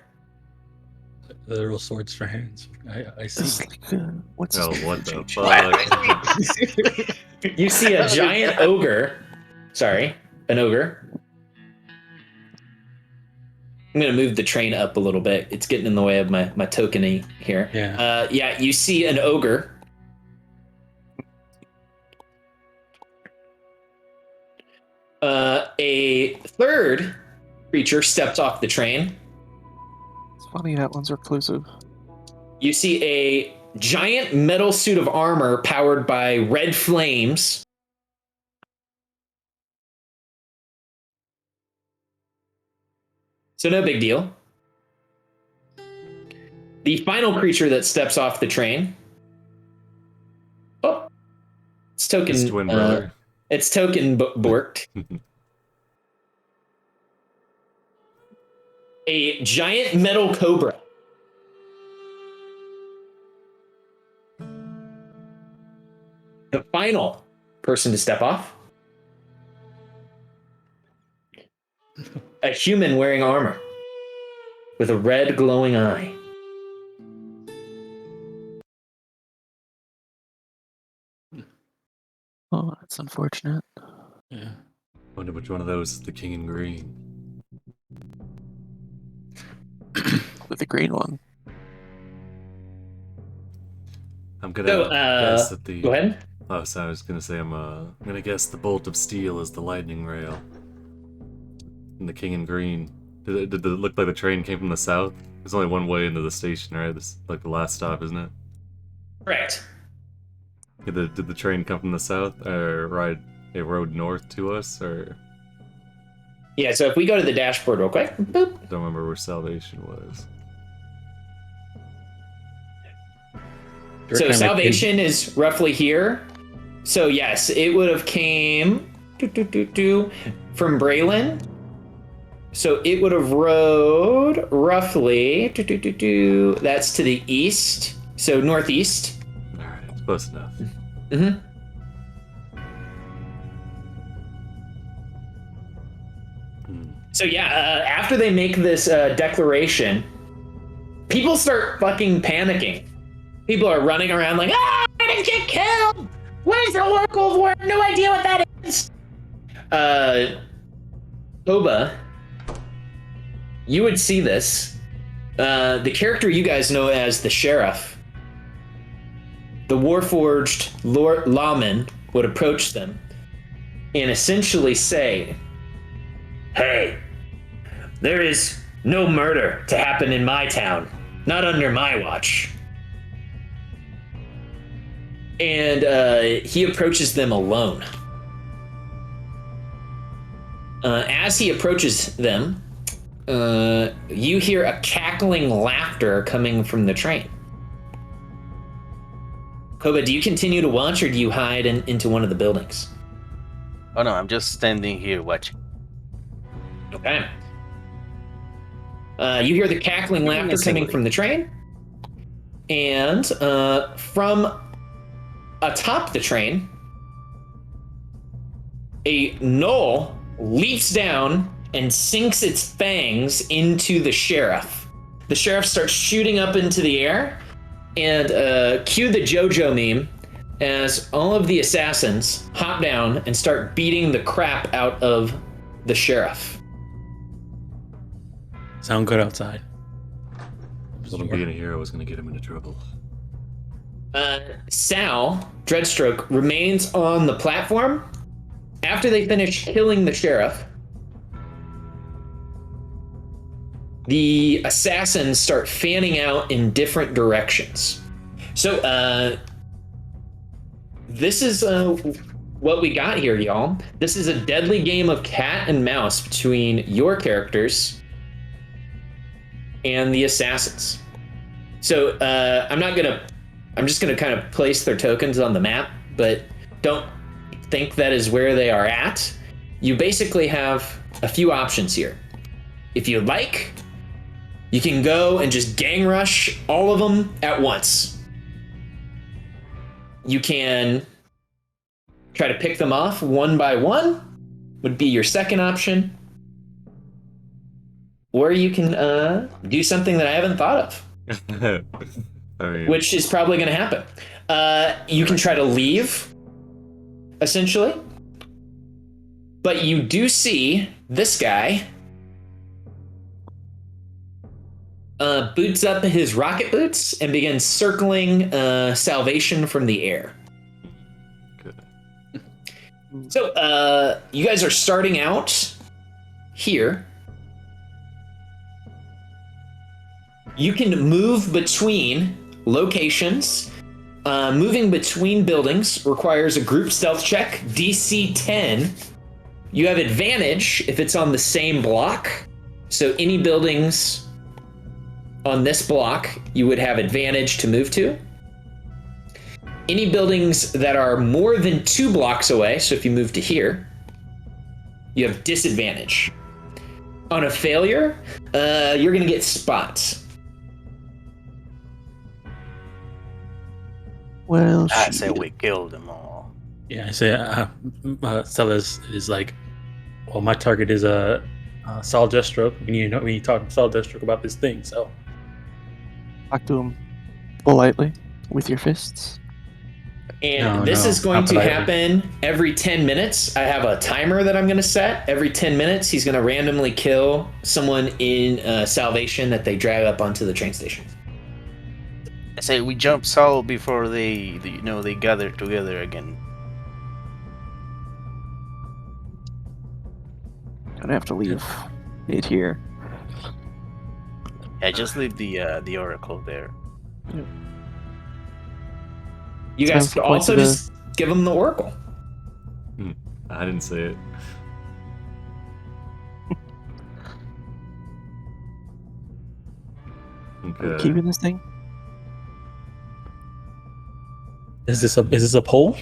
Literal swords for hands. I This see. is like, what's Oh, his what name? the fuck? You see a giant ogre. Sorry, an ogre. I'm gonna move the train up a little bit. It's getting in the way of my tokeny here. Yeah. You see an ogre. A third creature stepped off the train. It's funny that one's reclusive. You see a giant metal suit of armor powered by red flames. So no big deal. The final creature that steps off the train. Oh, it's token. His twin brother. It's token borked. A giant metal cobra. The final person to step off. A human wearing armor with a red glowing eye. Oh, that's unfortunate. Yeah. Wonder which one of those is the king in green. With the green one. I'm gonna So, guess that the. go ahead. Oh, so I was gonna say I'm gonna guess the bolt of steel is the lightning rail. And the king in green. Did it look like the train came from the south? There's only one way into the station, right? This is like the last stop, isn't it? Correct. Did the train come from the south, or ride a road north to us, or Yeah, so if we go to the dashboard real quick. Boop. don't remember where Salvation was. So Salvation is roughly here. So yes, it would have came from Braylon. So it would have rode roughly, that's to the east, so northeast. Alright, close enough. Mm-hmm. So yeah, after they make this declaration, people start fucking panicking. People are running around like, ah, I didn't get killed! What is the Oracle of War? No idea what that is! Koba, you would see this. The character you guys know as the Sheriff, the Warforged lawman, would approach them and essentially say, hey, there is no murder to happen in my town, not under my watch. And he approaches them alone. As he approaches them, you hear a cackling laughter coming from the train. Koba, do you continue to watch or do you hide into one of the buildings? Oh no, I'm just standing here watching. Okay. You hear the cackling laughter coming from the train, and from atop the train, a gnoll leaps down and sinks its fangs into the sheriff. The sheriff starts shooting up into the air, and cue the JoJo meme as all of the assassins hop down and start beating the crap out of the sheriff. Sound good outside. Let him being a hero was gonna get him into trouble. Sal, Dreadstroke, remains on the platform. After they finish killing the sheriff, the assassins start fanning out in different directions. So, this is what we got here, y'all. This is a deadly game of cat and mouse between your characters and the assassins. So, I'm just gonna kind of place their tokens on the map, but don't think that is where they are at. You basically have a few options here. If you like, you can go and just gang rush all of them at once. You can try to pick them off one by one, would be your second option. Or you can do something that I haven't thought of. I mean, Which is probably going to happen. You can try to leave, essentially. But you do see this guy boots up his rocket boots and begins circling Salvation from the air. good. So you guys are starting out here. You can move between locations. Moving between buildings requires a group stealth check, DC 10. You have advantage if it's on the same block. So any buildings on this block, you would have advantage to move to. Any buildings that are more than 2 blocks away, so if you move to here, you have disadvantage. On a failure, you're gonna get spots. Well, I shit. say we kill them all. Yeah, I say Stella is like, well, my target is Sol Deathstroke. We need to talk to Sol Deathstroke about this thing. So Talk to him politely with your fists. And this is going not to politely. happen every 10 minutes. I have a timer that I'm going to set. Every 10 minutes, he's going to randomly kill someone in Salvation that they drag up onto the train station. I say we jump Saul before they gather together again. Gonna have to leave it here. Yeah, just leave the oracle there. You Time guys for could point also to the- just give him the Oracle. I didn't say it. Are we Okay. keeping this thing? is this a poll?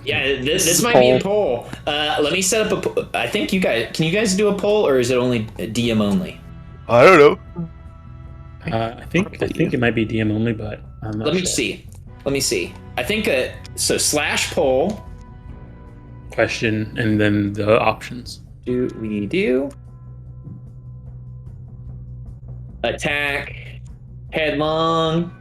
Yeah, this is a might be a poll. poll. Let me set up I think you guys... Can you guys do a poll, or is it only DM only? I don't know. I think it might be DM only, but I'm not Let me sure. see. I think so /poll. Question and then the options. Do we do attack, headlong,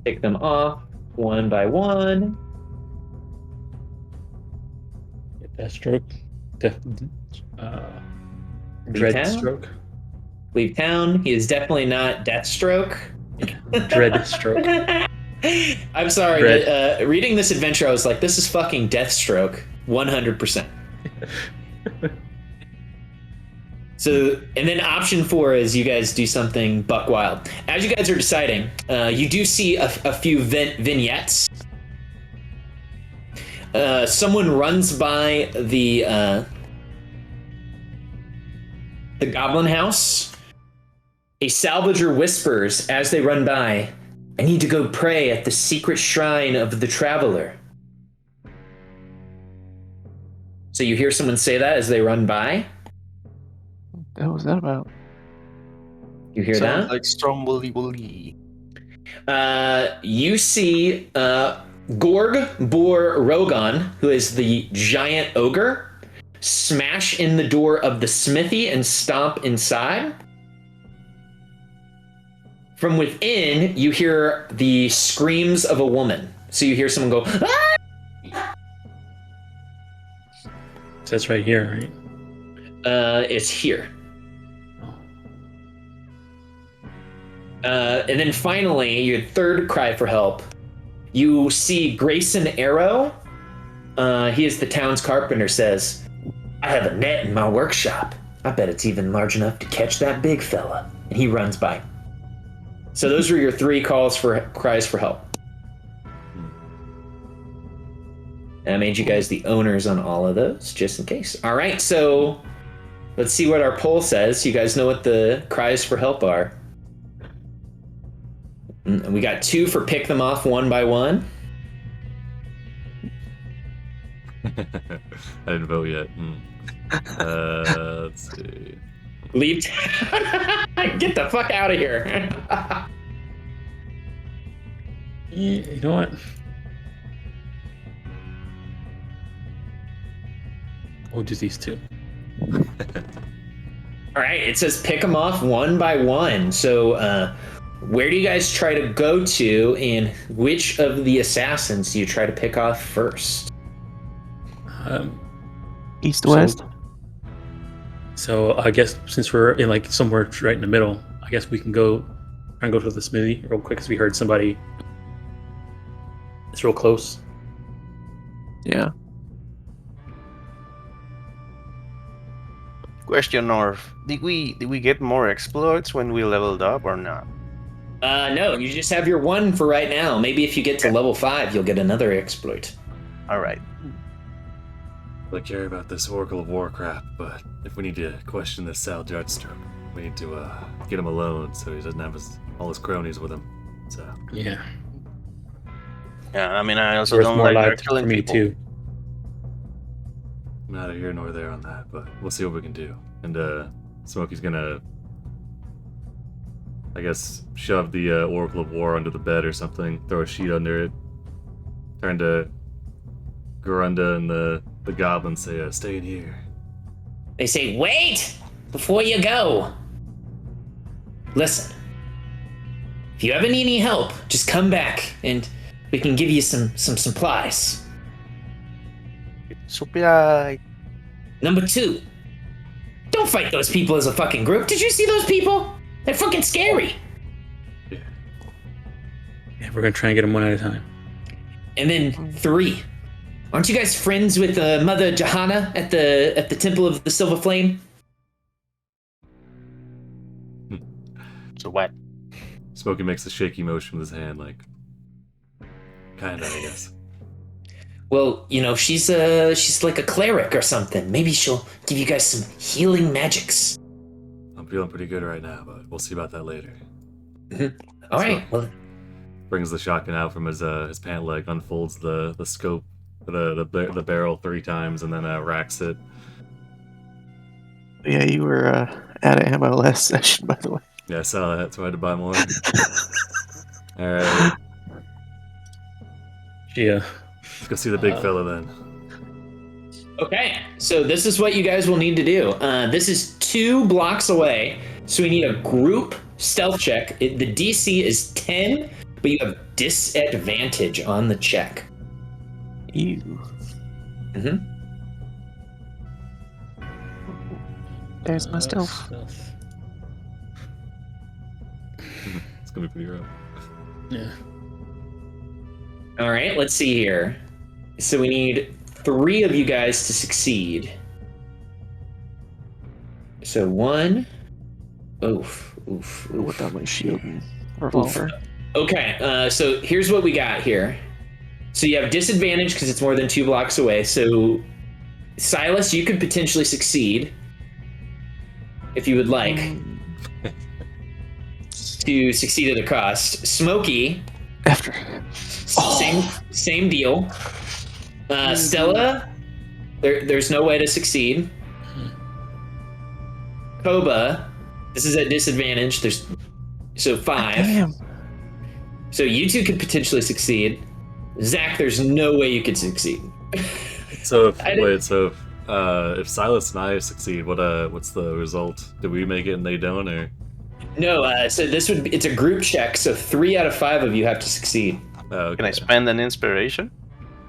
pick them off one by one, Deathstroke, Leave town? Dreadstroke, leave town? He is definitely not Deathstroke. Dreadstroke. I'm sorry. Dread. Reading this adventure, I was like, this is fucking Deathstroke, 100%. So, and then option 4 is you guys do something buck wild. As you guys are deciding, you do see a few vignettes. Someone runs by the Goblin House. A salvager whispers as they run by, "I need to go pray at the secret shrine of the Traveler." So you hear someone say that as they run by? What was that about? You hear Sounds that? like Stromboli Woolly. You see Gorg Bor Rogon, who is the giant ogre, smash in the door of the smithy and stomp inside. From within, you hear the screams of a woman. So you hear someone go, "Ah!" So that's right here, right? It's here. And then finally, your third cry for help. You see Grayson Arrow. He is the town's carpenter, says, "I have a net in my workshop. I bet it's even large enough to catch that big fella." And he runs by. So those were your 3 cries for help. And I made you guys the owners on all of those, just in case. All right, so let's see what our poll says. You guys know what the cries for help are. And we got 2 for pick them off one by one. I didn't vote yet. Let's see. Leave town. Get the fuck out of here. You know what? We'll do these 2. All right, it says pick them off one by one. So where do you guys try to go to, and which of the assassins do you try to pick off first? East So- west. So I guess since we're in like somewhere right in the middle, I guess we can try and go to the smithy real quick because we heard somebody. It's real close. Yeah. Question, North. Did we get more exploits when we leveled up or not? No, you just have your 1 for right now. Maybe if you get to level 5, you'll get another exploit. All right. I care about this Oracle of War crap, but if we need to question this Sal Deathstroke, we need to get him alone so he doesn't have all his cronies with him. So Yeah. Yeah, I mean, I also Worth don't more like alive her for killing me people. too. Neither here nor there on that, but we'll see what we can do. And Smokey's gonna, I guess, shove the Oracle of War under the bed or something, throw a sheet under it, turn to Garunda and the goblin, say, stay in here. They say, wait! Before you go. Listen. If you ever need any help, just come back and we can give you some supplies. Supply. Number 2. Don't fight those people as a fucking group. Did you see those people? They're fucking scary. Yeah, we're gonna try and get them one at a time. And then 3. Aren't you guys friends with Mother Johanna at the Temple of the Silver Flame? So what? Smokey makes a shaky motion with his hand, like, kinda, I guess. Well, you know, she's like a cleric or something. Maybe she'll give you guys some healing magics. I'm feeling pretty good right now, but we'll see about that later. All right. Well, brings the shotgun out from his pant leg, unfolds the scope, the barrel 3 times, and then racks it. Yeah, you were out of ammo last session, by the way. Yeah, I saw that, so I had to buy more. Alright. Yeah. Let's go see the big fella then. okay. So this is what you guys will need to do. This is 2 blocks away, so we need a group stealth check. The DC is 10, but you have disadvantage on the check. Ew. Mm-hmm. There's my stealth. It's gonna be pretty rough. Yeah. All right. Let's see here. So we need 3 of you guys to succeed. So 1. Oof. Without my shield and revolver. Okay, so here's what we got here. So you have disadvantage because it's more than 2 blocks away. So Silas, you could potentially succeed if you would like to succeed at a cost. Smokey, After. same deal. Stella, there's no way to succeed. Koba, this is at disadvantage. There's 5. Damn. So you 2 could potentially succeed. Zach, there's no way you could succeed. So if Silas and I succeed, what's the result? Do we make it and they don't, or? No, so it's a group check, so 3 out of 5 of you have to succeed. Okay. Can I spend an inspiration?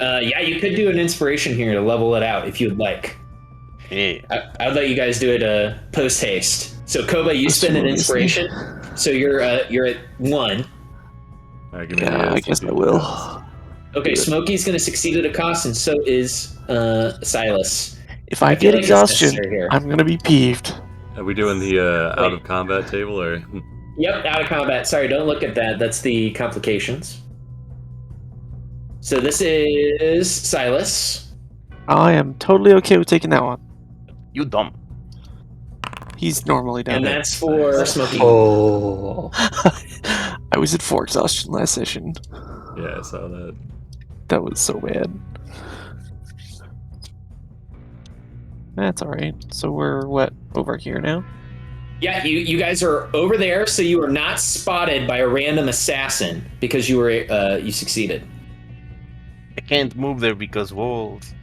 Yeah, you could do an inspiration here to level it out if you'd like. Yeah. I'd let you guys do it post haste. So Koba, you spend an inspiration, so you're at 1. All right, give me Yeah, the I guess I will. Okay, Smokey's gonna succeed at a cost, and so is Silas. If I feel get like it's exhaustion, necessary here. I'm gonna be peeved. Are we doing the out of combat table, or? Yep, out of combat. Sorry, don't look at that. That's the complications. So this is Silas. I am totally okay with taking that one. You dumb. He's normally down And there. that's for Smokey. Oh. I was at 4 exhaustion last session. Yeah, I saw that. That was so bad. That's alright. So we're, over here now? Yeah, you guys are over there, so you are not spotted by a random assassin because you succeeded. I can't move there because walls.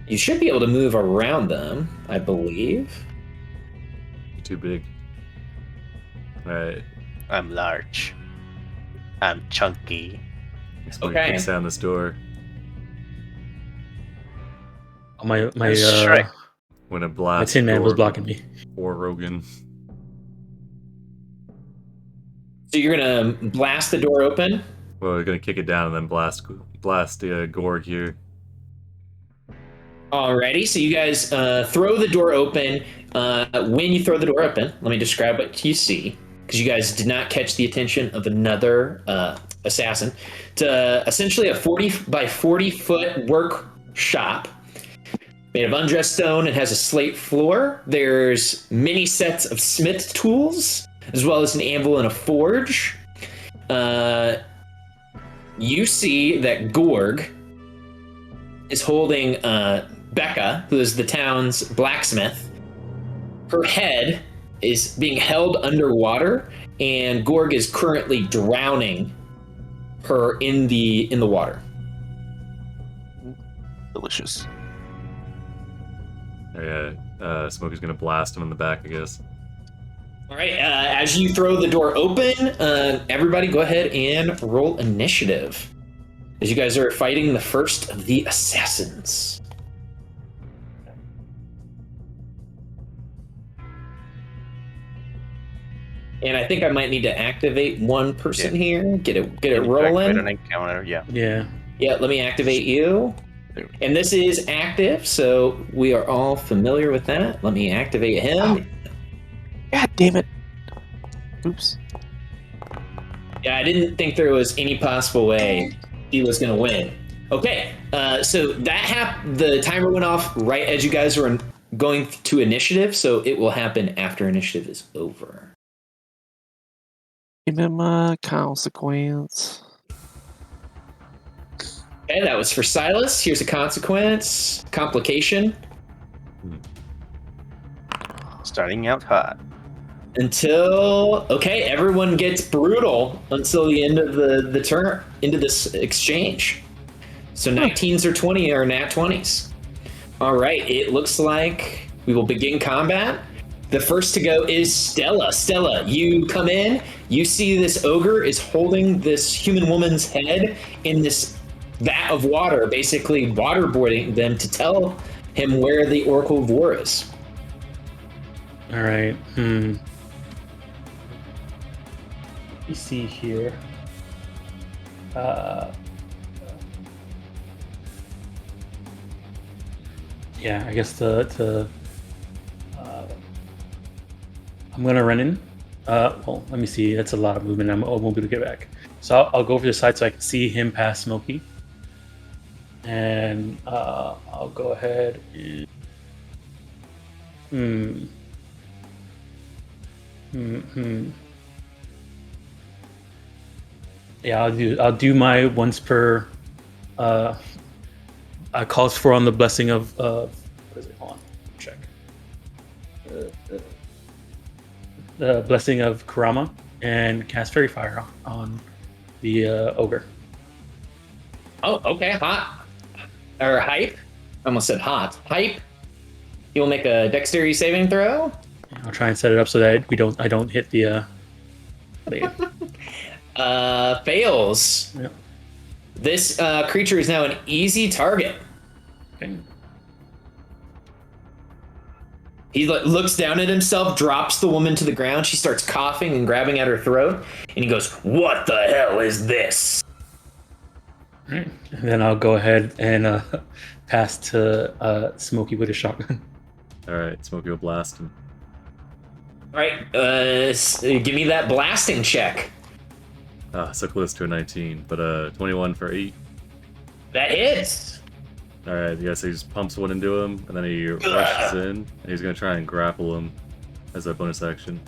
You should be able to move around them, I believe. Too big. All right. I'm large. I'm chunky. Smokey Okay. kicks down this door. My Shrek. When a my blast. tin man was door blocking me. for Rogan. So you're gonna blast the door open. Well, we're gonna kick it down and then blast Gorg here. Alrighty, so you guys throw the door open. When you throw the door open, let me describe what you see, because you guys did not catch the attention of another assassin. It's essentially a 40 by 40 foot workshop made of undressed stone. It has a slate floor. There's many sets of smith tools, as well as an anvil and a forge. You see that Gorg is holding Becca, who is the town's blacksmith. Her head is being held underwater, and Gorg is currently drowning her in the water. Delicious. Yeah, Smokey's gonna blast him in the back, I guess. All right, as you throw the door open, everybody go ahead and roll initiative. As you guys are fighting the first of the assassins. And I think I might need to activate one person here. Get it Activate rolling. an encounter, yeah. Yeah. Yeah, let me activate you. And this is active, so we are all familiar with that. Let me activate him. Oh. God damn it. Oops. Yeah, I didn't think there was any possible way he was going to win. Okay, so the timer went off right as you guys were going to initiative, so it will happen after initiative is over. Give him a consequence. Okay, that was for Silas. Here's a consequence. Complication. Starting out hot. Okay, everyone gets brutal until the end of the turn, into this exchange. So 19s or 20 are nat 20s. All right, it looks like we will begin combat. The first to go is Stella. Stella, you come in, you see this ogre is holding this human woman's head in this vat of water, basically waterboarding them to tell him where the Oracle of War is. All right. Let me see here. Yeah, I guess I'm gonna run in. Well, let me see. That's a lot of movement. I won't be able to get back. So I'll go over to the side so I can see him past Smokey. And I'll go ahead and... Yeah, I'll do my once per calls for on the blessing of what is it? Hold on, check. The blessing of Kurama and cast fairy fire on the ogre. Oh, okay, hot. Or hype. I almost said hot. Hype. You will make a dexterity saving throw. I'll try and set it up so that I don't hit the Fails. Yep. This creature is now an easy target. Okay. He looks down at himself, drops the woman to the ground. She starts coughing and grabbing at her throat, and he goes, "What the hell is this?" All right. And then I'll go ahead and pass to Smokey with a shotgun. All right, Smokey will blast him. All right, give me that blasting check. So close to a 19, but 21 for 8. That hits. All right, yeah, so he just pumps one into him, and then he rushes in, and he's gonna try and grapple him as a bonus action.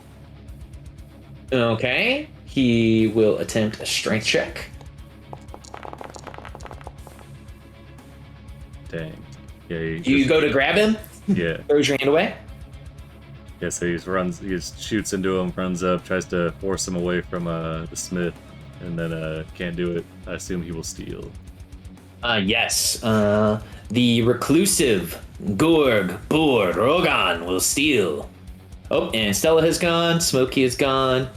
Okay, he will attempt a strength check. Dang. Yeah. You go to grab him, Yeah. throws your hand away. Yeah. So he just shoots into him, runs up, tries to force him away from the smith, and then can't do it. I assume he will steal. Yes. The reclusive Gorg, Board, Rogan will steal. Oh, and Stella has gone. Smokey is gone.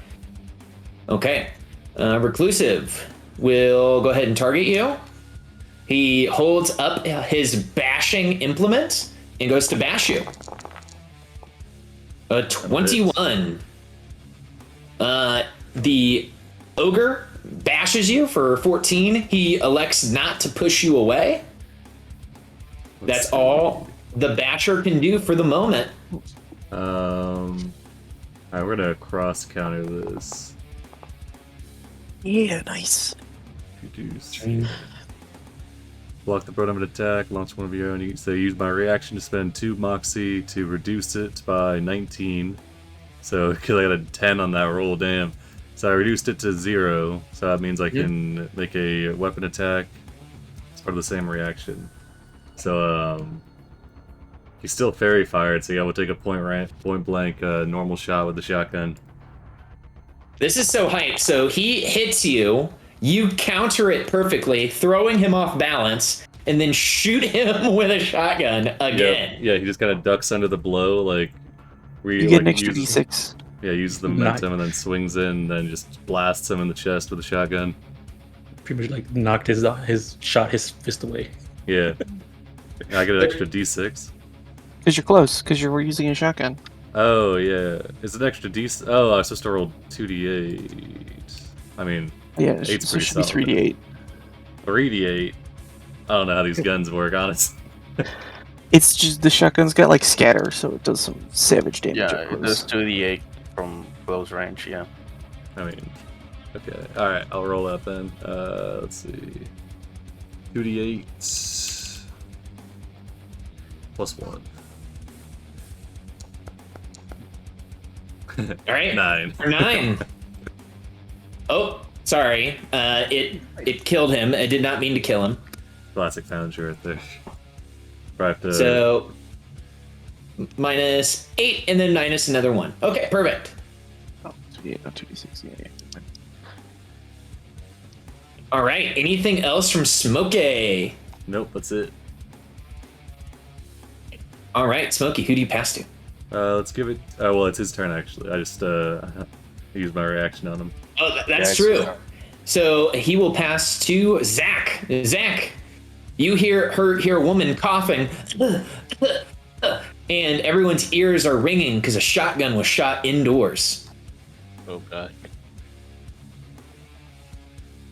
Okay. Reclusive will go ahead and target you. He holds up his bashing implement and goes to bash you. A 21. The ogre bashes you for 14. He elects not to push you away. That's all the basher can do for the moment. Alright, we're gonna cross counter this. Yeah, nice. Reduce. Block the proton attack, launch one of your own. So use my reaction to spend 2 Moxie to reduce it by 19. So, because I got a 10 on that roll, damn. So I reduced it to 0, so that means I can make a weapon attack. It's part of the same reaction. So, He's still fairy fired, so yeah, we'll take a point blank normal shot with the shotgun. This is so hype. So he hits you, you counter it perfectly, throwing him off balance, and then shoot him with a shotgun again. Yeah, he just kind of ducks under the blow, like You get an extra d6. Yeah, uses the momentum and then swings in, then just blasts him in the chest with a shotgun. Pretty much like knocked his fist away. Yeah, I get an extra d6. Because you're close, because you're using a shotgun. Oh yeah, is it extra d6? Oh, I was supposed to roll 2d8. I mean, Yeah, 8's so it pretty should be solid. 3d8. 3d8. I don't know how these guns work, honestly. It's just the shotgun's got like scatter, so it does some savage damage. Yeah, up it close. does 2d8 from close range, yeah. I mean, okay. Alright, I'll roll that then. Let's see. 2d8 plus 1. All right. 9. 9. Oh, sorry. It killed him. I did not mean to kill him. Classic Foundry right there. Right, So -8 and then minus another 1. Okay, perfect. Oh, 2d8, not 2d6. Yeah. All right. Anything else from Smokey? Nope, that's it. All right, Smokey. Who do you pass to? Let's give it. Oh well, it's his turn actually. I just used my reaction on him. Oh, that's Yeah, true. So he will pass to Zach. Zach, you hear a woman coughing, and everyone's ears are ringing because a shotgun was shot indoors. Oh god.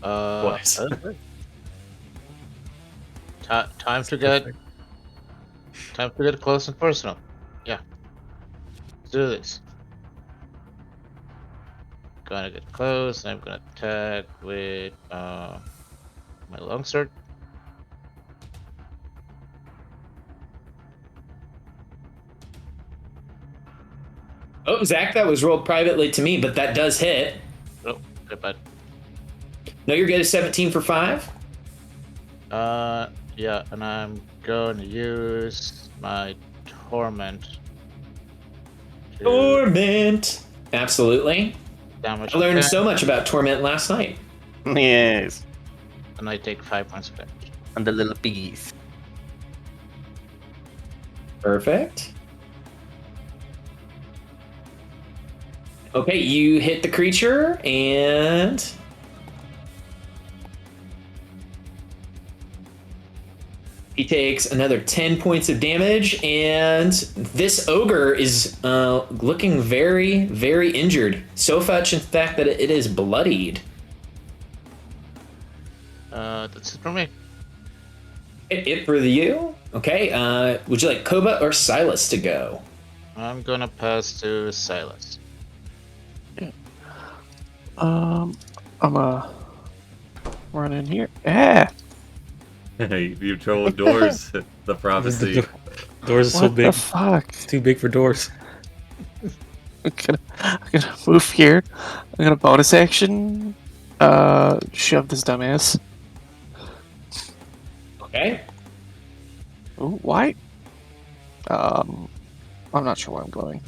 Twice. Time to get close and personal. Yeah. Let's do this. Gonna get close. I'm gonna attack with my longsword. Oh, Zach, that was rolled privately to me, but that does hit. Oh, okay, but No, you're good. 17 for 5. yeah, and I'm going to use my torment. to Torment. Absolutely. damage. I learned attack, so much about Torment last night. Yes. and I take 5 points of damage. And the little piggies. Perfect. Okay, you hit the creature, and he takes another 10 points of damage, and this ogre is looking very, very injured. So much, in fact, that it is bloodied. That's it for me. It for you? Okay, would you like Koba or Silas to go? I'm gonna pass to Silas. I'm run in here. Ah! Hey, you have trouble with doors. The prophecy. Doors are so What big. the fuck? It's too big for doors. I'm gonna move here. I'm gonna bonus action. Shove this dumbass. Okay. Ooh, why? I'm not sure why I'm glowing.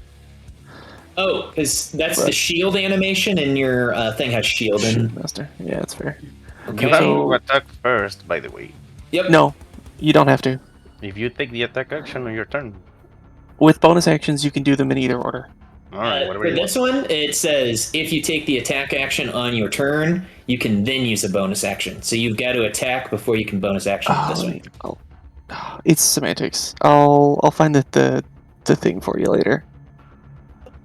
Oh, because that's Right. the shield animation, and your thing has shield in. Shield master. Yeah, that's fair. Okay. You have to attack first, by the way. Yep. No, you don't have to. If you take the attack action on your turn. With bonus actions, you can do them in either order. Alright, whatever For you want. this one, it says if you take the attack action on your turn, you can then use a bonus action. So you've got to attack before you can bonus action with this one. It's semantics. I'll find the thing for you later.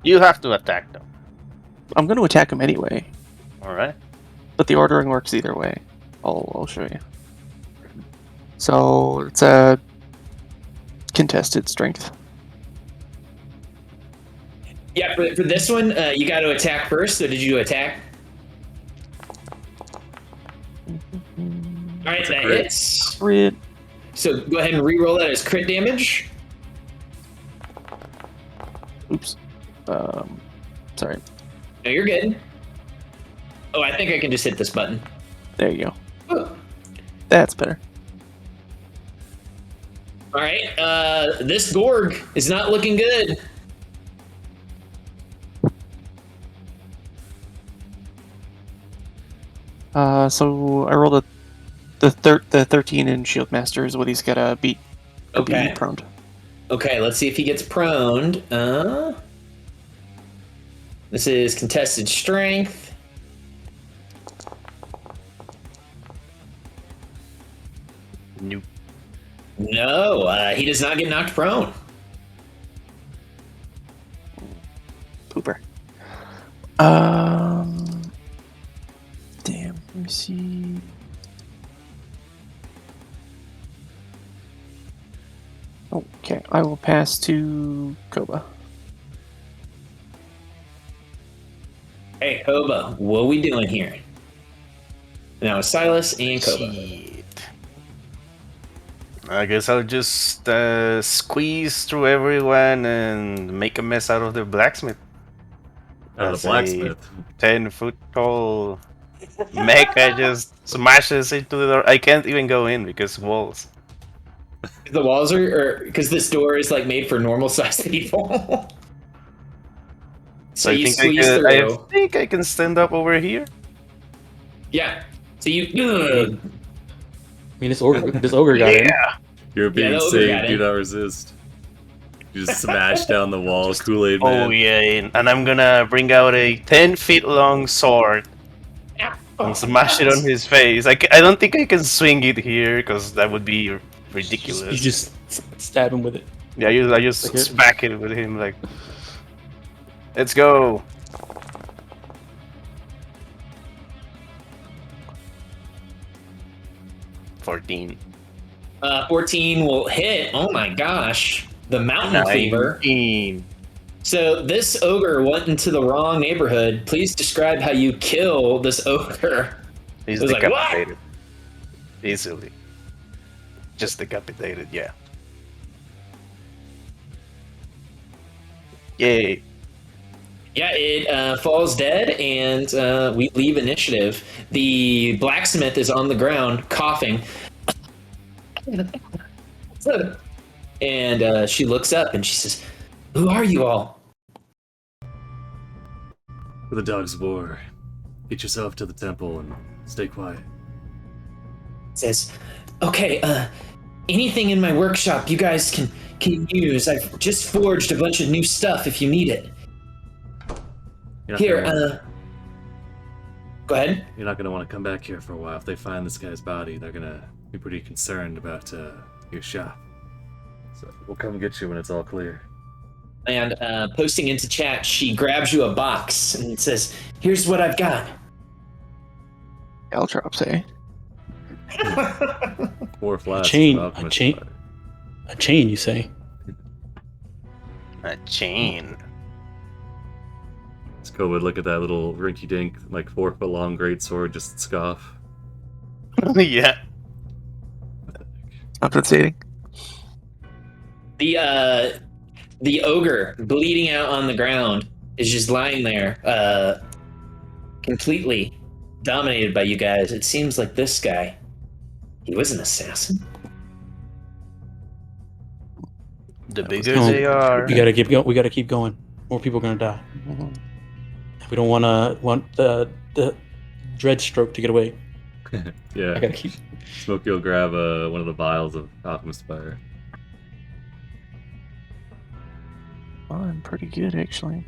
You have to attack them. I'm going to attack him anyway, Alright. but the ordering works either way. I'll show you. So it's a contested strength. Yeah, for this one, you got to attack first. So did you attack? All right, that crit. hits. Crit. So go ahead and re-roll that as crit damage. Oops. Sorry. No, you're good. Oh, I think I can just hit this button. There you go. Oh. That's better. All right. This Gorg is not looking good. So I rolled the 13 in Shield Master is what he's got to beat. To Okay. be prone. Okay, let's see if he gets proned. This is contested strength. Nope. No, he does not get knocked prone. Pooper. Damn. Let me see. Okay, I will pass to Koba. Hey, Koba, what are we doing here? Now, Silas and Koba. Shit. I guess I'll just squeeze through everyone and make a mess out of the blacksmith. Out of As the a blacksmith. 10-foot tall mecha just smashes into the door. I can't even go in because walls. The walls are, because this door is like made for normal sized people. So you squeeze through. I think I can stand up over here. Yeah. So you. I mean, this ogre got in. You're being the ogre got saved. Do in. not resist. You just smash down the wall, Kool-Aid Oh man. yeah, and I'm gonna bring out a 10-feet long sword and smash it on his face. I don't think I can swing it here because that would be ridiculous. You just stab him with it. Yeah, I just Like here? smack it with him like. Let's go. $14. 14 will hit. Oh my gosh. The mountain cleaver. 19. So this ogre went into the wrong neighborhood. Please describe how you kill this ogre. He's It was like, what? decapitated. Easily. Just decapitated, yeah. Yay. Yeah, it falls dead, and we leave initiative. The blacksmith is on the ground, coughing. And she looks up and she says, "Who are you all?" For the dogs of war. Get yourself to the temple and stay quiet. Says, "Okay, anything in my workshop you guys can use. I've just forged a bunch of new stuff if you need it. You're not Here, gonna wanna- go ahead." You're not gonna want to come back here for a while. If they find this guy's body, they're gonna be pretty concerned about your shop. So we'll come get you when it's all clear. And posting into chat, she grabs you a box and says, "Here's what I've got." Caltrops, eh? 4 flasks. chain- of a alchemist chain- fire. A chain, you say? A chain. Sko would look at that little rinky-dink, like 4-foot long greatsword, just scoff. Yeah. Compensating. The ogre, bleeding out on the ground, is just lying there, completely dominated by you guys. It seems like this guy, he was an assassin. The was bigger going- they are. We gotta keep going. We gotta keep going. More people are gonna die. We don't want the dread stroke to get away. I Yeah. gotta keep. Smokey will grab one of the vials of alchemist fire. Well, I'm pretty good, actually.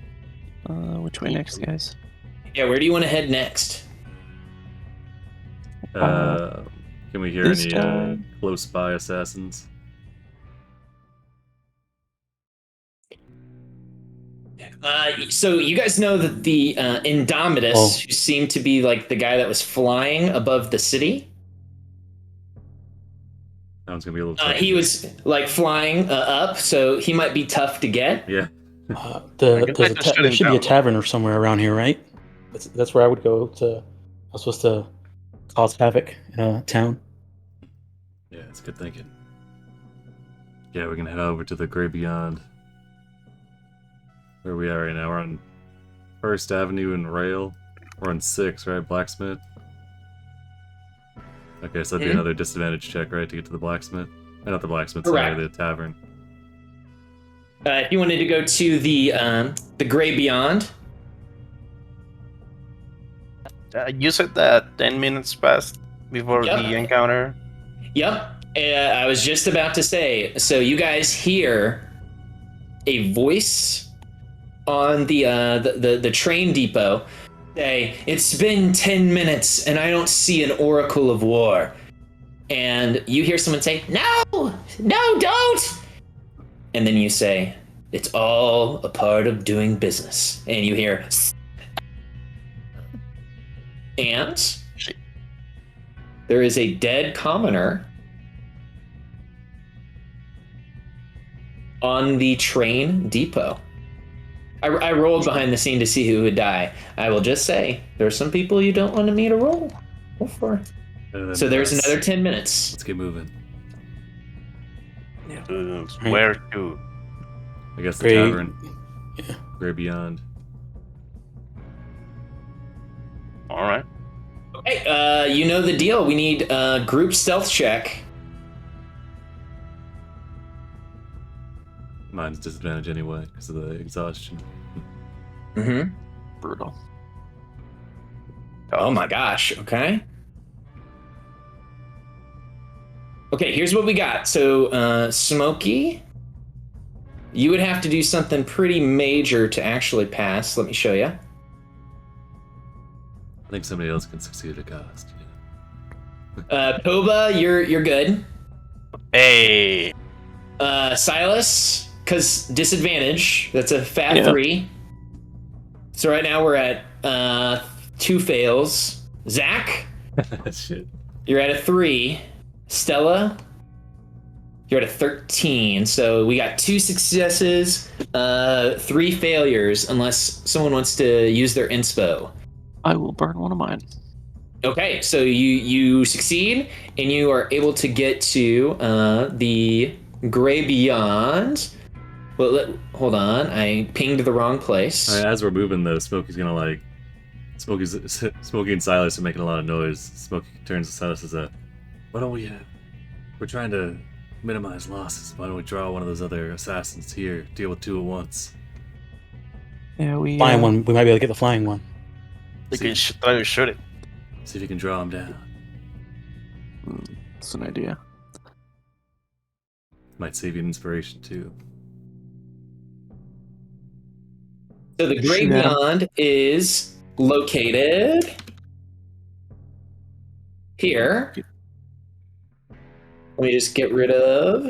Which way next, guys? Yeah, where do you want to head next? Can we hear this any guy- close by assassins? So you guys know that the Indomitus, Oh. who seemed to be like the guy that was flying above the city, That one's gonna be a little tough. he was like flying up, so he might be tough to get. Yeah. There just shut there him should be a down. tavern or somewhere around here, right? That's where I would go to. I'm supposed to cause havoc in a town. Yeah, it's good thinking. Yeah, we're gonna head over to the Grey Beyond. Where we are right now, we're on 1st Avenue and Rail. We're on 6, right? Blacksmith. Okay, so that'd be Mhm. another disadvantage check, right, to get to the blacksmith? Not the blacksmith, Correct. sorry, the tavern. If you wanted to go to the Gray Beyond, You said that 10 minutes passed before Yep. the encounter. Yep. I was just about to say. So you guys hear a voice on the train depot say, "It's been 10 minutes and I don't see an Oracle of War." And you hear someone say, "No, don't." And then you say, "It's all a part of doing business." And you hear, and there is a dead commoner on the train depot. I rolled behind the scene to see who would die. I will just say, there are some people you don't want me to roll for. So there's another 10 minutes. Let's get moving. Where to? I guess the Gray- tavern. Yeah. Gray Beyond. All right. Okay, you know the deal. We need a group stealth check. Mine's disadvantage anyway, because of the exhaustion. Mm-hmm. Brutal. Oh my gosh, okay. Okay, here's what we got. So, Smokey, you would have to do something pretty major to actually pass. Let me show you. I think somebody else can succeed at cost. Toba, you're good. Hey. Silas, because disadvantage, that's a fat Yeah. 3. So right now we're at 2 fails. Zach, Shit. you're at a 3. Stella, you're at a 13. So we got 2 successes, 3 failures, unless someone wants to use their inspo. I will burn one of mine. Okay, so you succeed, and you are able to get to the Gray Beyond. Well, hold on, I pinged the wrong place. As we're moving though, Smokey and Silas are making a lot of noise. Smokey turns to Silas and says, "Why don't we? We're trying to minimize losses. Why don't we draw one of those other assassins here? Deal with 2 at once." Yeah, we Flying one. We might be able to get the flying one. You can try to shoot it. See if you can draw him down. It's an idea. Might save you an inspiration too. So the Gray Shoot at 'em. Beyond is located here. Let me just get rid of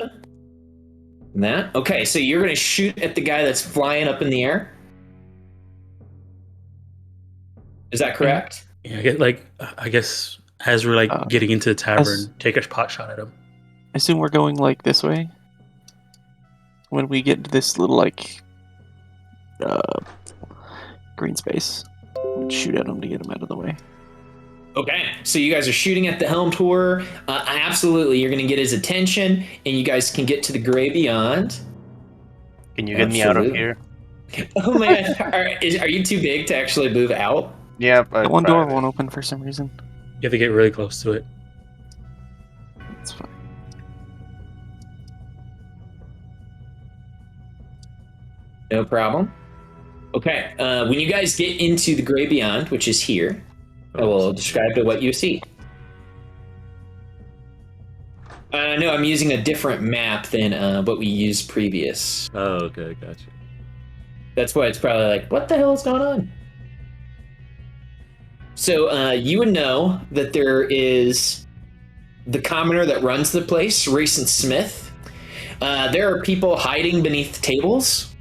that. Okay, so you're going to shoot at the guy that's flying up in the air? Is that correct? Yeah, I guess as we're getting into the tavern, take a pot shot at him. I assume we're going like this way. When we get to this little green space, we'll shoot at him to get him out of the way. Okay, so you guys are shooting at the Helm Tour. Absolutely, you're going to get his attention, and you guys can get to the Gray Beyond. Can you get me out of here? Oh man, are you too big to actually move out? Yeah, but The one door won't open for some reason. You have to get really close to it. It's fine. No problem. Okay, when you guys get into the Gray Beyond, which is here, I will describe to what you see. No, I'm using a different map than what we used previous. Oh, okay, gotcha. That's why it's probably like, what the hell is going on? So you would know that there is the commoner that runs the place, Rayson Smith. There are people hiding beneath tables.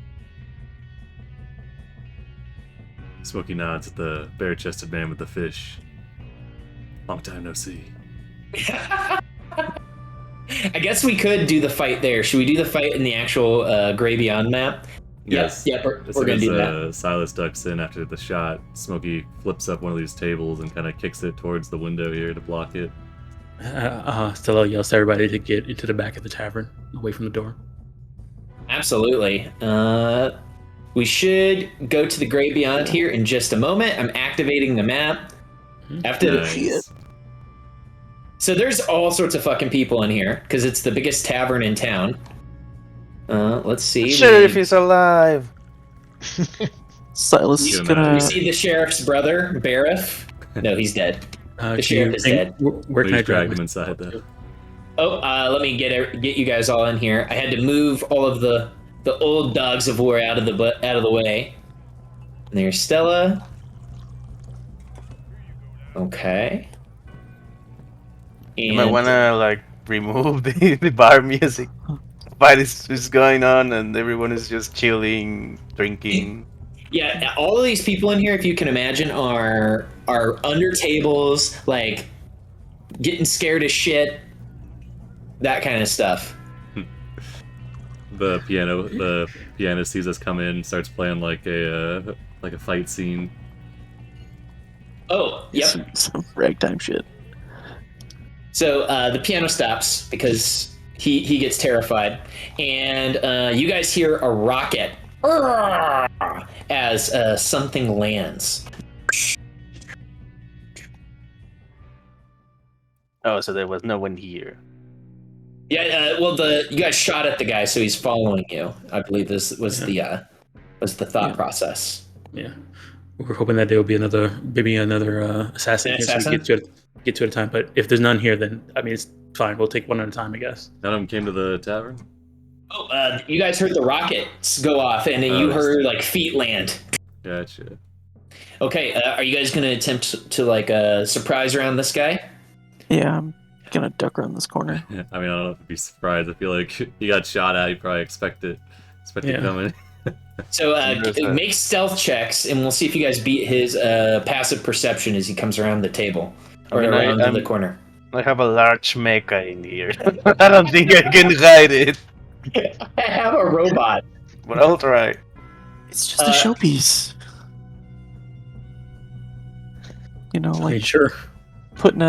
Smokey nods at the bare-chested man with the fish. Long time no see. I guess we could do the fight there. Should we do the fight in the actual Gray Beyond map? Yes. Yep, we're As going to soon do as that. Silas ducks in after the shot, Smokey flips up one of these tables and kind of kicks it towards the window here to block it. Stella yells to everybody to get into the back of the tavern, away from the door. Absolutely. We should go to the Gray Beyond here in just a moment. I'm activating the map. After Nice. So there's all sorts of fucking people in here because it's the biggest tavern in town. Let's see. Sheriff is alive. Silas is You gonna. We see the sheriff's brother, Barif. No, he's dead. The sheriff is dead. Where can I Please drag drag him inside though. Oh, let me get you guys all in here. I had to move all of the old dogs of war out of the way. And there's Stella. Okay. You might wanna like remove the bar music. Fight is going on, and everyone is just chilling, drinking. Yeah, all of these people in here, if you can imagine, are under tables, like getting scared as shit, that kind of stuff. The pianist sees us come in, starts playing like a fight scene. Oh, yep. Some ragtime shit. So the piano stops because he gets terrified, and you guys hear a rocket as something lands. Oh, so there was no one here. Yeah, well, you guys shot at the guy, so he's following you. I believe this was the thought process. Yeah, we're hoping that there will be maybe another assassin An here, so we get to it at a time. But if there's none here, then I mean it's fine. We'll take one at a time, I guess. None of them came to the tavern. Oh, you guys heard the rockets go off, and then you heard like feet land. Gotcha. Okay, are you guys gonna attempt to like surprise around this guy? Yeah, I'm gonna duck around this corner. Yeah, I mean, I don't know if you'd be surprised. I feel like he got shot at. You probably expect it coming. So make stealth checks, and we'll see if you guys beat his passive perception as he comes around the table or around the corner. I have a large mecha in here. I don't think I can hide it, I have a robot. but I'll try. It's just a showpiece. You know, I mean, like sure. putting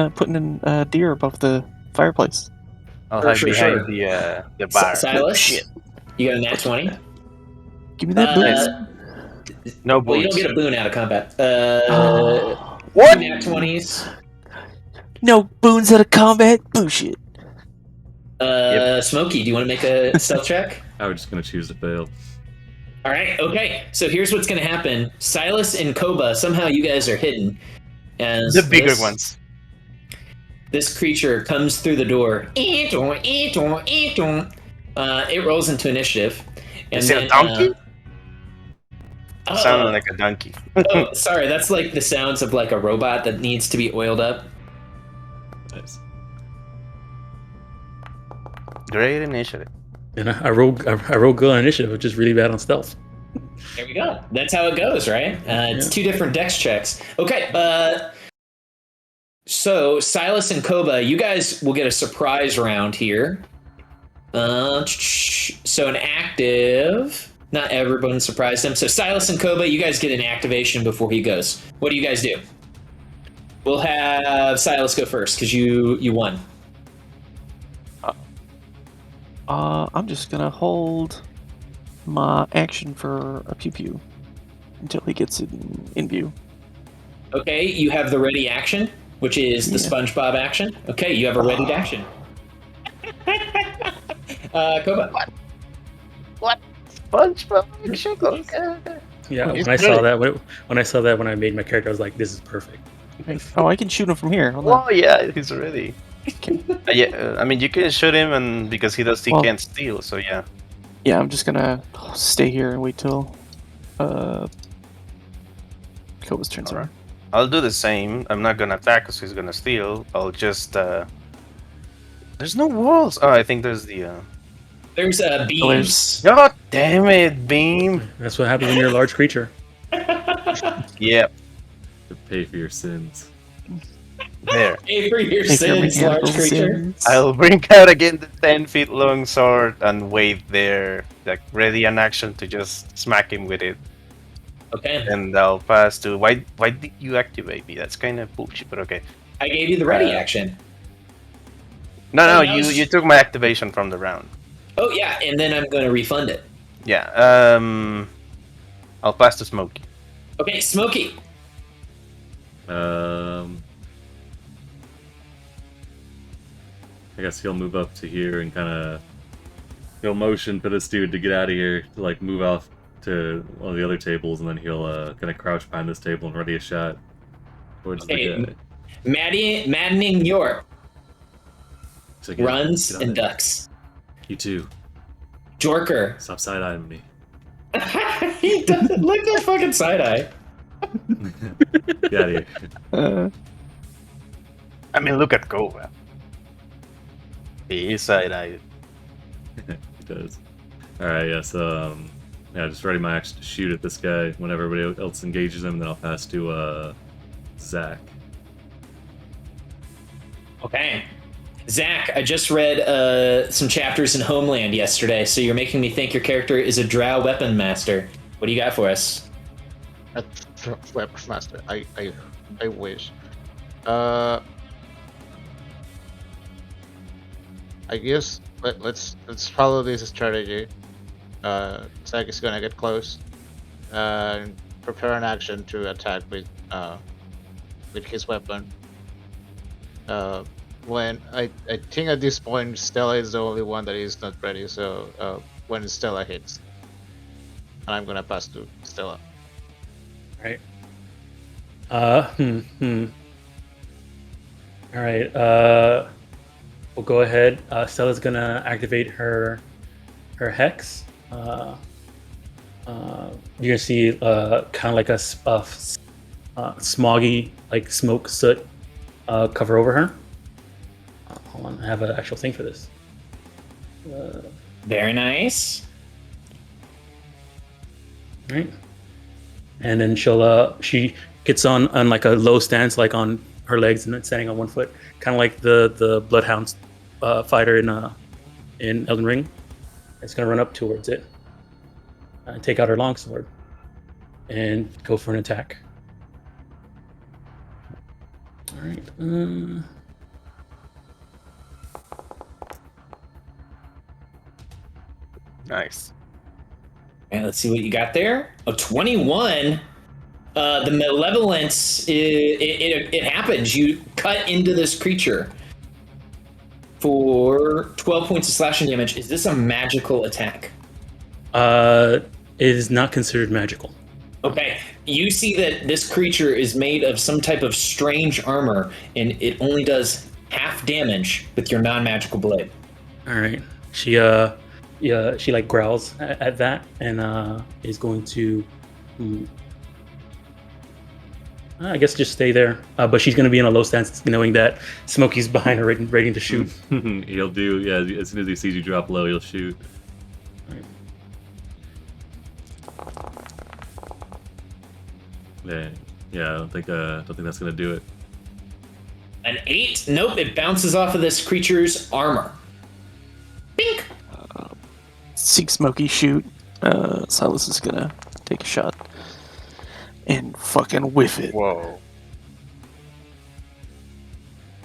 a deer above the fireplace. I'll For hide sure, behind sure. the bar. Silas, Shit. you got a nat 20? Give me that boost. No Well, you don't boots. get a boon out of combat. What? Nat 20s. No boons out of combat. Bullshit. Smokey, do you want to make a stealth check? I was just gonna choose to fail. All right, okay. So here's what's going to happen. Silas and Koba, somehow you guys are hidden. As The bigger ones. This creature comes through the door. It rolls into initiative. And Is it a donkey? Oh, Sounded like a donkey. oh, sorry, that's like the sounds of like a robot that needs to be oiled up. Nice. Great initiative. And I roll good on initiative, which is really bad on stealth. There we go. That's how it goes, right? It's two different dex checks. Okay, so Silas and Koba, you guys will get a surprise round here. So an active. Not everyone surprised him. So Silas and Koba, you guys get an activation before he goes. What do you guys do? We'll have Silas go first because you won. I'm just gonna hold my action for a pew pew until he gets in view. Okay, you have the ready action, which is the SpongeBob action. Okay, you have a ready action. Koba. What? SpongeBob action? Okay. Yeah, It's when I saw that when I made my character, I was like, this is perfect. Oh, I can shoot him from here. Hold on. Oh yeah, he's ready. I mean, you can shoot him, and because he can't steal, so yeah. Yeah, I'm just gonna stay here and wait till Koba's turns around. I'll do the same. I'm not gonna attack because he's gonna steal. I'll just There's no walls. Oh, I think there's the There's beams. God damn it, beam. That's what happens when you're a large creature. Yep. To pay for your sins. There. Pay for your Take your sins, large mechanical creature. sins. I'll bring out again the 10-feet long sword and wait there, like ready in action to just smack him with it. Okay. And I'll pass to why did you activate me? That's kind of bullshit, but okay. I gave you the ready action. No, Oh, you took my activation from the round. Oh yeah, and then I'm going to refund it. Yeah. I'll pass to Smokey. Okay, Smokey. I guess he'll move up to here and kind of he'll motion for this dude to get out of here to like move off to one of the other tables, and then he'll kind of crouch behind this table and ready a shot towards the guy. Maddening York So runs get on and it. ducks. You too. Jorker. Stop side-eyeing me. He doesn't look that fucking side eye. Get out of here. I mean, look at Go, man. He is side-eyed. He does. Alright, yeah, so, yeah, just ready my action to shoot at this guy whenever everybody else engages him, then I'll pass to, Zach. Okay. Zach, I just read some chapters in Homeland yesterday, so you're making me think your character is a drow weapon master. What do you got for us? Weapon master. I wish. I guess let's follow this strategy. Zach is gonna get close and prepare an action to attack with his weapon. When I think at this point Stella is the only one that is not ready. So when Stella hits, and I'm gonna pass to Stella. Right. All right. We'll go ahead. Stella's gonna activate her hex. You're gonna see kind of like a smoggy, like smoke soot cover over her. Hold on, I have an actual thing for this. Very nice. Right. And then she gets on like a low stance, like on her legs, and then standing on one foot, kind of like the Bloodhound fighter in Elden Ring. It's gonna run up towards it and take out her longsword and go for an attack. All right. Nice. And let's see what you got there. A 21. The malevolence, it happens. You cut into this creature for 12 points of slashing damage. Is this a magical attack? It is not considered magical. Okay. You see that this creature is made of some type of strange armor, and it only does half damage with your non-magical blade. All right. She like growls at that and is going to I guess just stay there, but she's going to be in a low stance, knowing that Smokey's behind her, ready to shoot. He'll do, yeah, as soon as he sees you drop low, he'll shoot. Right. Yeah, I don't think that's going to do it. An 8? Nope, it bounces off of this creature's armor. Bink! See Smokey shoot. Silas is gonna take a shot and fucking whiff it. Whoa.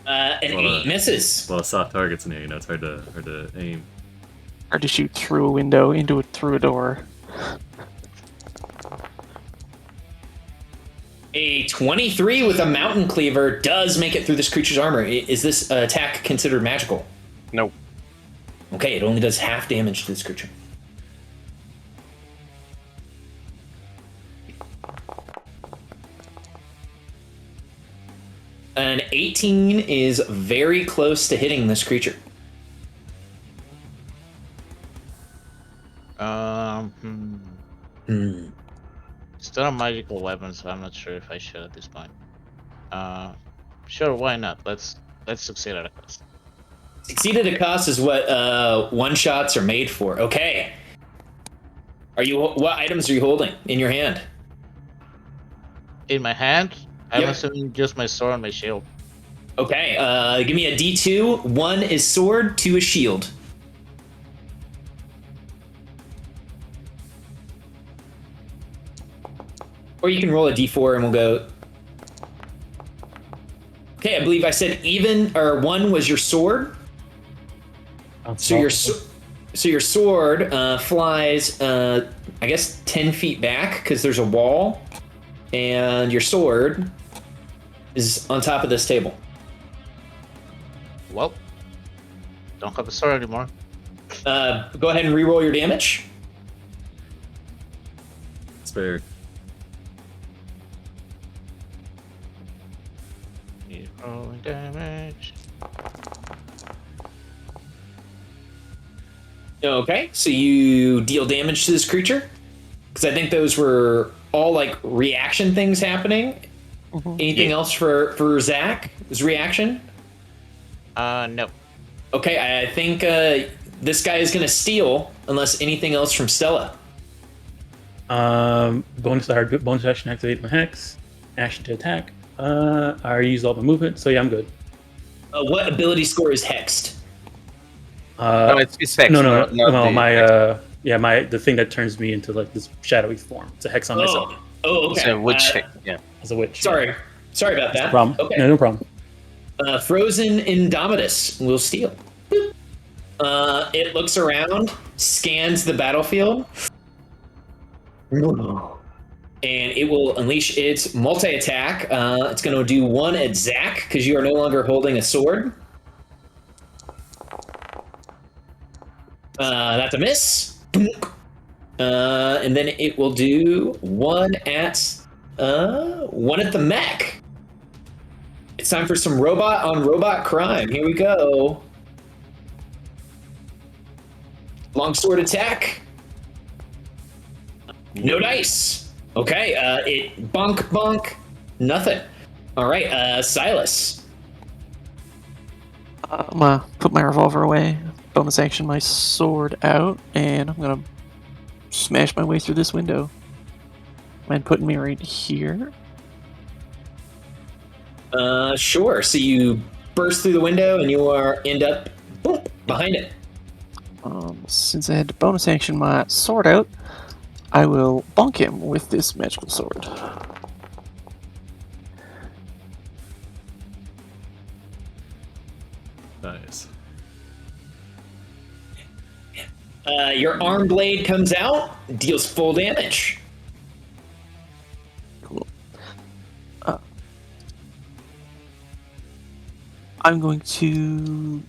An 8 misses. A lot of soft targets in here, it's hard to aim. Hard to shoot through a window, through a door. A 23 with a mountain cleaver does make it through this creature's armor. Is this attack considered magical? Nope. Okay, it only does half damage to this creature. An 18 is very close to hitting this creature. Still a magical weapon, so I'm not sure if I should at this point. Sure, why not? Let's succeed at a cost. Succeed at a cost is what one-shots are made for. Okay. What items are you holding in your hand? In my hand, I'm Yep. assuming just my sword and my shield. Okay, give me a D2. 1 is sword, 2 is shield. Or you can roll a D4 and we'll go. Okay, I believe I said even, or 1 was your sword. So your sword flies, I guess, 10 feet back because there's a wall, and your sword is on top of this table. Well, don't have a sword anymore. Go ahead and re-roll your damage. It's fair. Rolling damage. Okay, so you deal damage to this creature? Because I think those were all like reaction things happening. Anything else for Zach? His reaction? No. Okay, I think this guy is going to steal unless anything else from Stella. Bonus action, activate my hex. Action to attack. I already used all my movement, so yeah, I'm good. What ability score is hexed? No, it's hex. No, not the hex. the thing that turns me into like this shadowy form. It's a hex on myself Okay. It's a witch hex. Yeah. as a witch. Sorry about that. No problem. Okay. No problem. Frozen Indomitus will steal. It looks around, scans the battlefield, and it will unleash its multi-attack. It's going to do one at Zach, because you are no longer holding a sword. That's a miss. And then it will do one at the mech. It's time for some robot on robot crime. Here we go. Longsword attack. No dice. Okay, it bonk, nothing. All right, Silas. I'm gonna put my revolver away, bonus action my sword out, and I'm gonna smash my way through this window. Mind putting me right here? Sure. So you burst through the window and you end up boop, behind it. Since I had to bonus action my sword out, I will bonk him with this magical sword. Nice. Your arm blade comes out, deals full damage. Cool. I'm going to...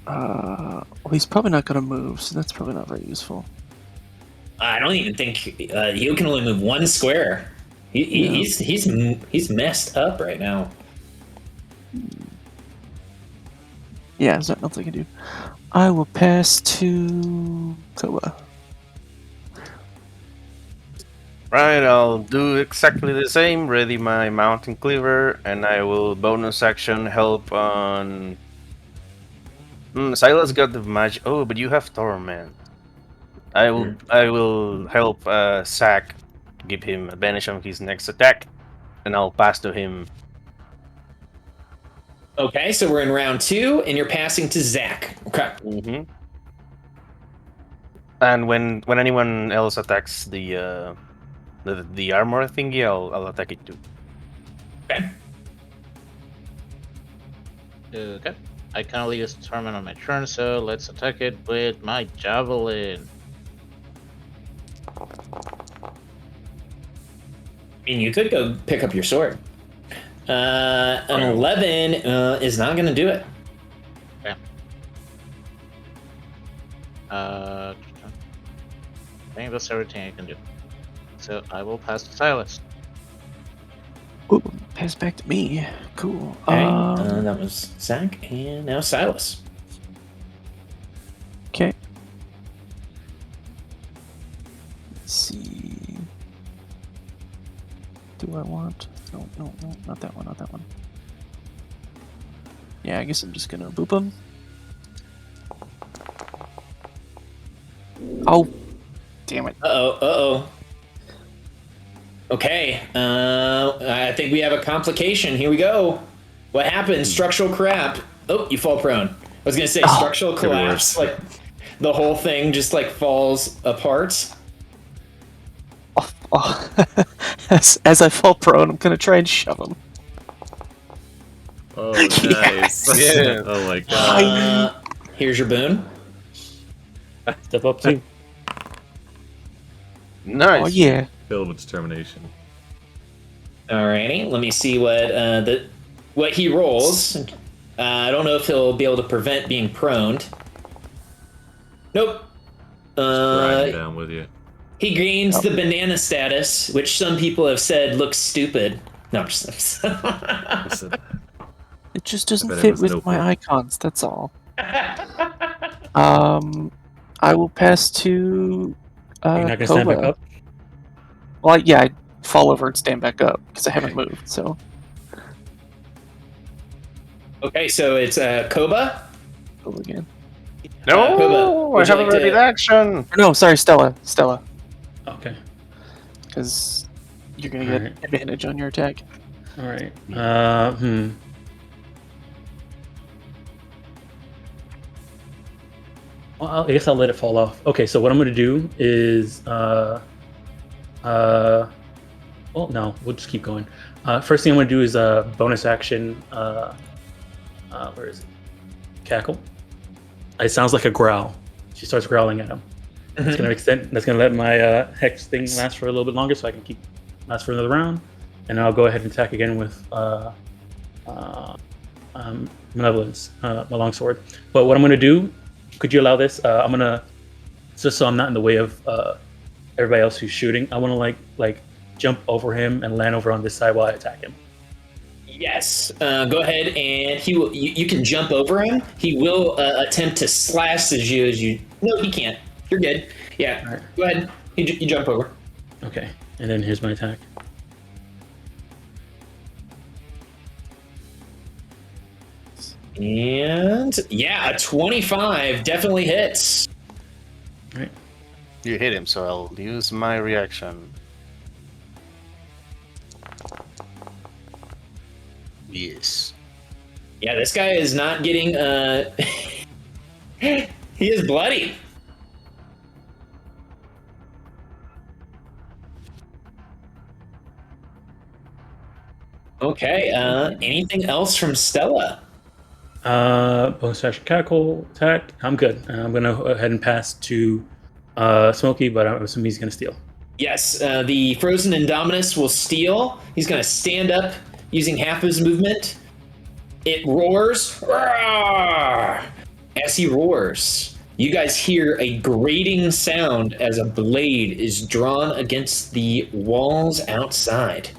well, he's probably not going to move, so that's probably not very useful. I don't even think you can only move one square. He's messed up right now. Yeah, there's nothing else I can do. I will pass to Koa. Right, I'll do exactly the same. Ready my mountain cleaver, and I will bonus action help on. Silas got the magic. Oh, but you have torment. I will help Zack, give him advantage on his next attack, and I'll pass to him. Okay, so we're in round 2, and you're passing to Zach. Okay. Mm-hmm. And when anyone else attacks the armor thingy, I'll attack it too. Okay. Okay. I can only use torment on my turn, so let's attack it with my javelin. I mean, you could go pick up your sword. An 11 is not going to do it. Okay. I think that's everything I can do. So I will pass to Silas. Ooh, pass back to me. Cool. Okay, that was Zach, and now Silas. Okay. Let's see. Do I want? No, not that one, not that one. Yeah, I guess I'm just gonna boop him. Oh, damn it. Uh-oh. Okay, I think we have a complication. Here we go. What happened? Structural crap. Oh, you fall prone. I was gonna say structural collapse. Like the whole thing just like falls apart. Oh. As I fall prone, I'm gonna try and shove him. Oh, nice. Yeah. Oh my god. Here's your boon. Step up too. Nice. Oh yeah. Filled with determination. Alrighty, let me see what what he rolls. I don't know if he'll be able to prevent being proned. Nope. Riding down with you. He gains the banana status, which some people have said looks stupid. No, I'm just... Listen, It just doesn't bet it fit was with no my fun. icons, that's all. I will pass to You're not gonna stand back Koba. up? Well, yeah, I'd fall over and stand back up because I haven't moved. So Okay, so it's Koba. Koba again. No, Koba, would I you have a like ready to- action. Or no, sorry, Stella, Okay. because you're gonna get Alright. advantage on your attack. All right. Well, I guess I'll let it fall off. Okay, so what I'm gonna do is, well, no, we'll just keep going. First thing I'm gonna do is a bonus action. Where is it? Cackle. It sounds like a growl. She starts growling at him. That's gonna extend. That's gonna let my hex thing last for a little bit longer, so I can last for another round. And then I'll go ahead and attack again with malevolence, my longsword. But what I'm gonna do? Could you allow this? I'm gonna, just so I'm not in the way of everybody else who's shooting. I want to like jump over him and land over on this side while I attack him. Yes. Go ahead, and he will. You can jump over him. He will attempt to slash as you. No, he can't. You're good. Yeah. All right. Go ahead. You jump over. Okay, and then here's my attack. And yeah, a 25 definitely hits. All right. You hit him, so I'll use my reaction. Yes. Yeah, this guy is not getting. He is bloody. Okay. Anything else from Stella? Bonus action cackle attack. I'm good. I'm gonna go ahead and pass to Smokey, but I'm assuming he's gonna steal. Yes, the Frozen Indominus will steal. He's going to stand up using half his movement. It roars. Roar! As he roars, you guys hear a grating sound as a blade is drawn against the walls outside.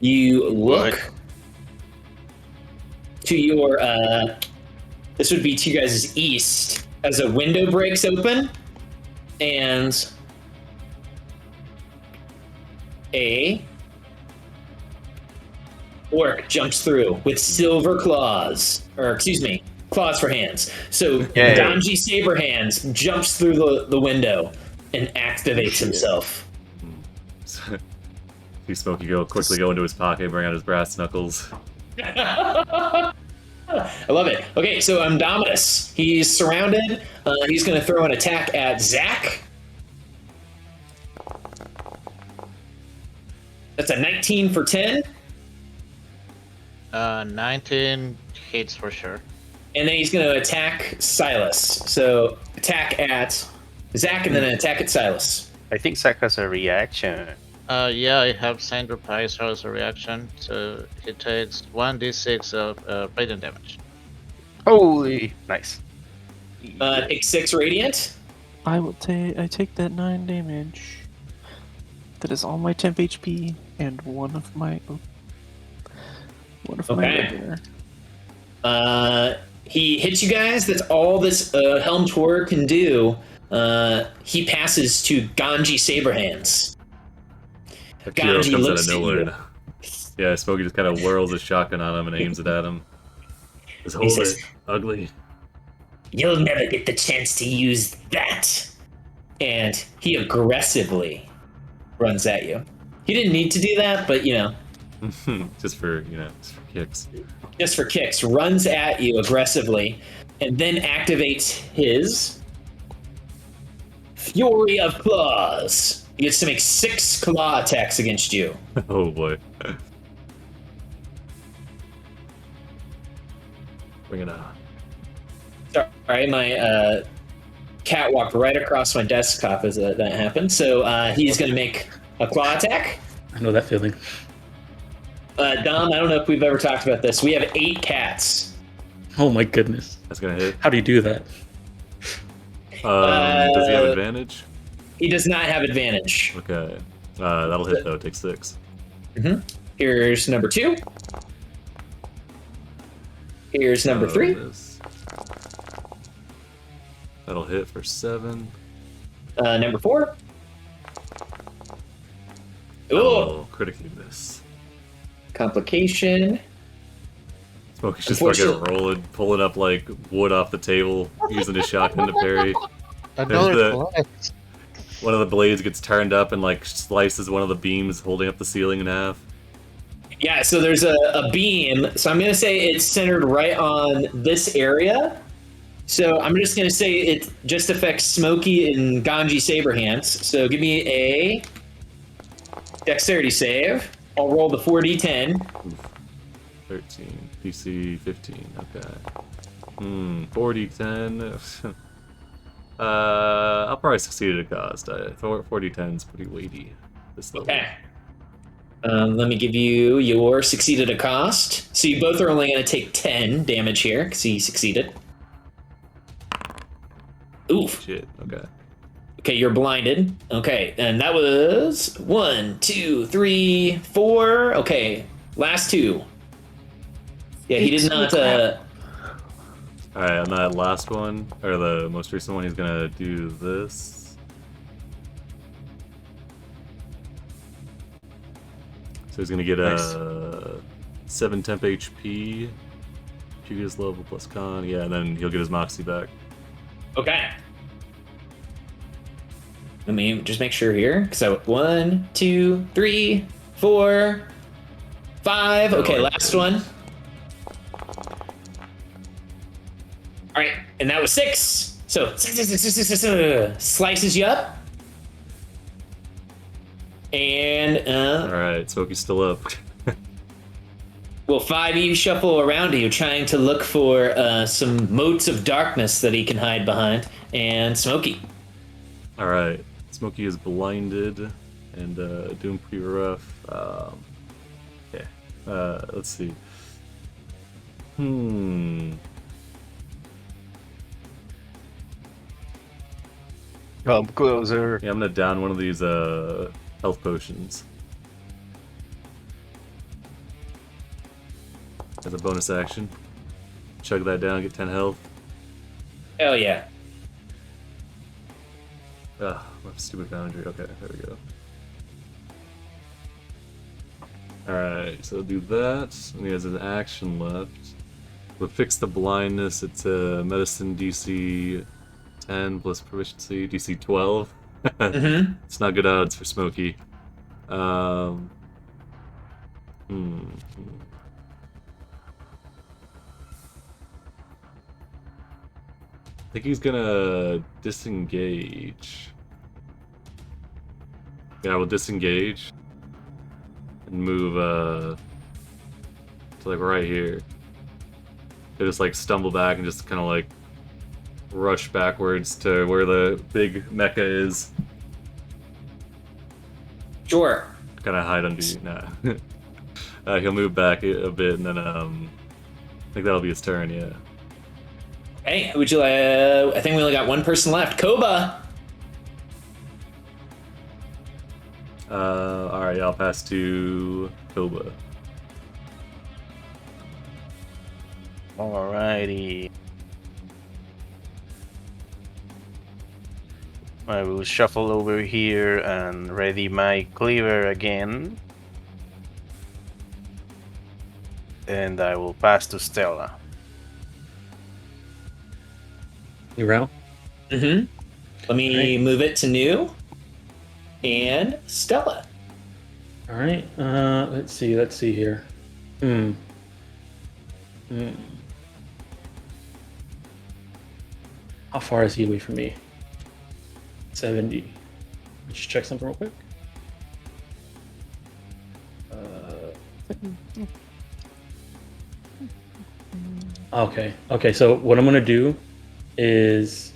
You look to your, this would be to you guys' east, as a window breaks open and a orc jumps through with silver claws, or excuse me, claws for hands. So Yay. Donji Saber Hands jumps through the window and activates himself. See Smokey quickly go into his pocket, bring out his brass knuckles. I love it. Okay, so Indominus, he's surrounded. He's going to throw an attack at Zach. That's a 19 for 10. 19 hits for sure. And then he's going to attack Silas. So attack at Zach and then an attack at Silas. I think Zach has a reaction. Yeah, I have Sandra Price as a reaction, so he takes 1d6 of radiant damage. Holy, nice. Take 6 radiant. I take that 9 damage. That is all my temp HP and one of my regular. He hits you guys. That's all this helmed horror can do. He passes to Ganji Saberhands. That hero Ganji comes out looks of at nowhere. you. Yeah, Smokey just kind of whirls his shotgun on him and aims it at him. Just hold says- it, ugly. You'll never get the chance to use that. And he aggressively runs at you. He didn't need to do that, but just for kicks. just for kicks, runs at you aggressively, and then activates his Fury of Claws. He gets to make 6 claw attacks against you. Oh boy. Bring it on. Sorry, my cat walked right across my desktop as that happened. So he's going to make a claw attack. I know that feeling. Dom, I don't know if we've ever talked about this. We have 8 cats. Oh my goodness. That's gonna hit. How do you do that? Does he have advantage? He does not have advantage. Okay. That'll hit though. Take 6. Here's number 2. Here's number 3. Miss. That'll hit for 7. Number 4. Ooh, Oh, critically miss. complication. Smokey's just fucking Unfortunately- rolling, pulling up like wood off the table, using his shotgun to parry. Another the- collect. One of the blades gets turned up and like slices one of the beams holding up the ceiling in half. Yeah, so there's a beam. So I'm going to say it's centered right on this area. So I'm just going to say it just affects Smokey and Ganji Saberhands. So give me a dexterity save. I'll roll the 4d10. 13, PC 15. Okay. 4d10. I'll probably succeed at a cost. 4d10 is pretty weighty. This level. Okay. Let me give you your succeed at a cost. So you both are only going to take 10 damage here because he succeeded. Oof. Shit. Okay. Okay, you're blinded. Okay, and that was 1, 2, 3, 4. Okay, last 2. Yeah, he did not. All right, on that last one, or the most recent one, he's gonna do this. So he's gonna get a 7 temp HP, previous level plus con, yeah, and then he'll get his moxie back. Okay. Let me just make sure here. So 1, 2, 3, 4, 5. Okay, last one. All right, and that was 6. So slices you up. And All right, Smokey's still up. will 5e shuffle around you, trying to look for some motes of darkness that he can hide behind. And Smokey. All right, Smokey is blinded and doing pretty rough. Okay, let's see. Come closer. Yeah, I'm gonna down one of these health potions as a bonus action. Chug that down, get 10 health. Hell yeah. Ah, my stupid Foundry. Okay, there we go. Alright, so do that. And he has an action left. We'll fix the blindness. It's a medicine DC 10 plus proficiency, DC 12. It's not good odds for Smokey. I think he's gonna disengage. Yeah, we'll disengage and move to like right here. He'll just like stumble back and just kind of like rush backwards to where the big mecha is. Sure. Kind of hide under you. Nah. He'll move back a bit and then I think that'll be his turn. Yeah. Hey, would you? I think we only got one person left. Koba. All right. I'll pass to Koba. Alrighty. I will shuffle over here and ready my cleaver again. And I will pass to Stella. You round? Let me move it to new. And Stella. All right. Let's see here. How far is he away from me? 70. Let's just check something real quick. Okay, so what I'm gonna do is,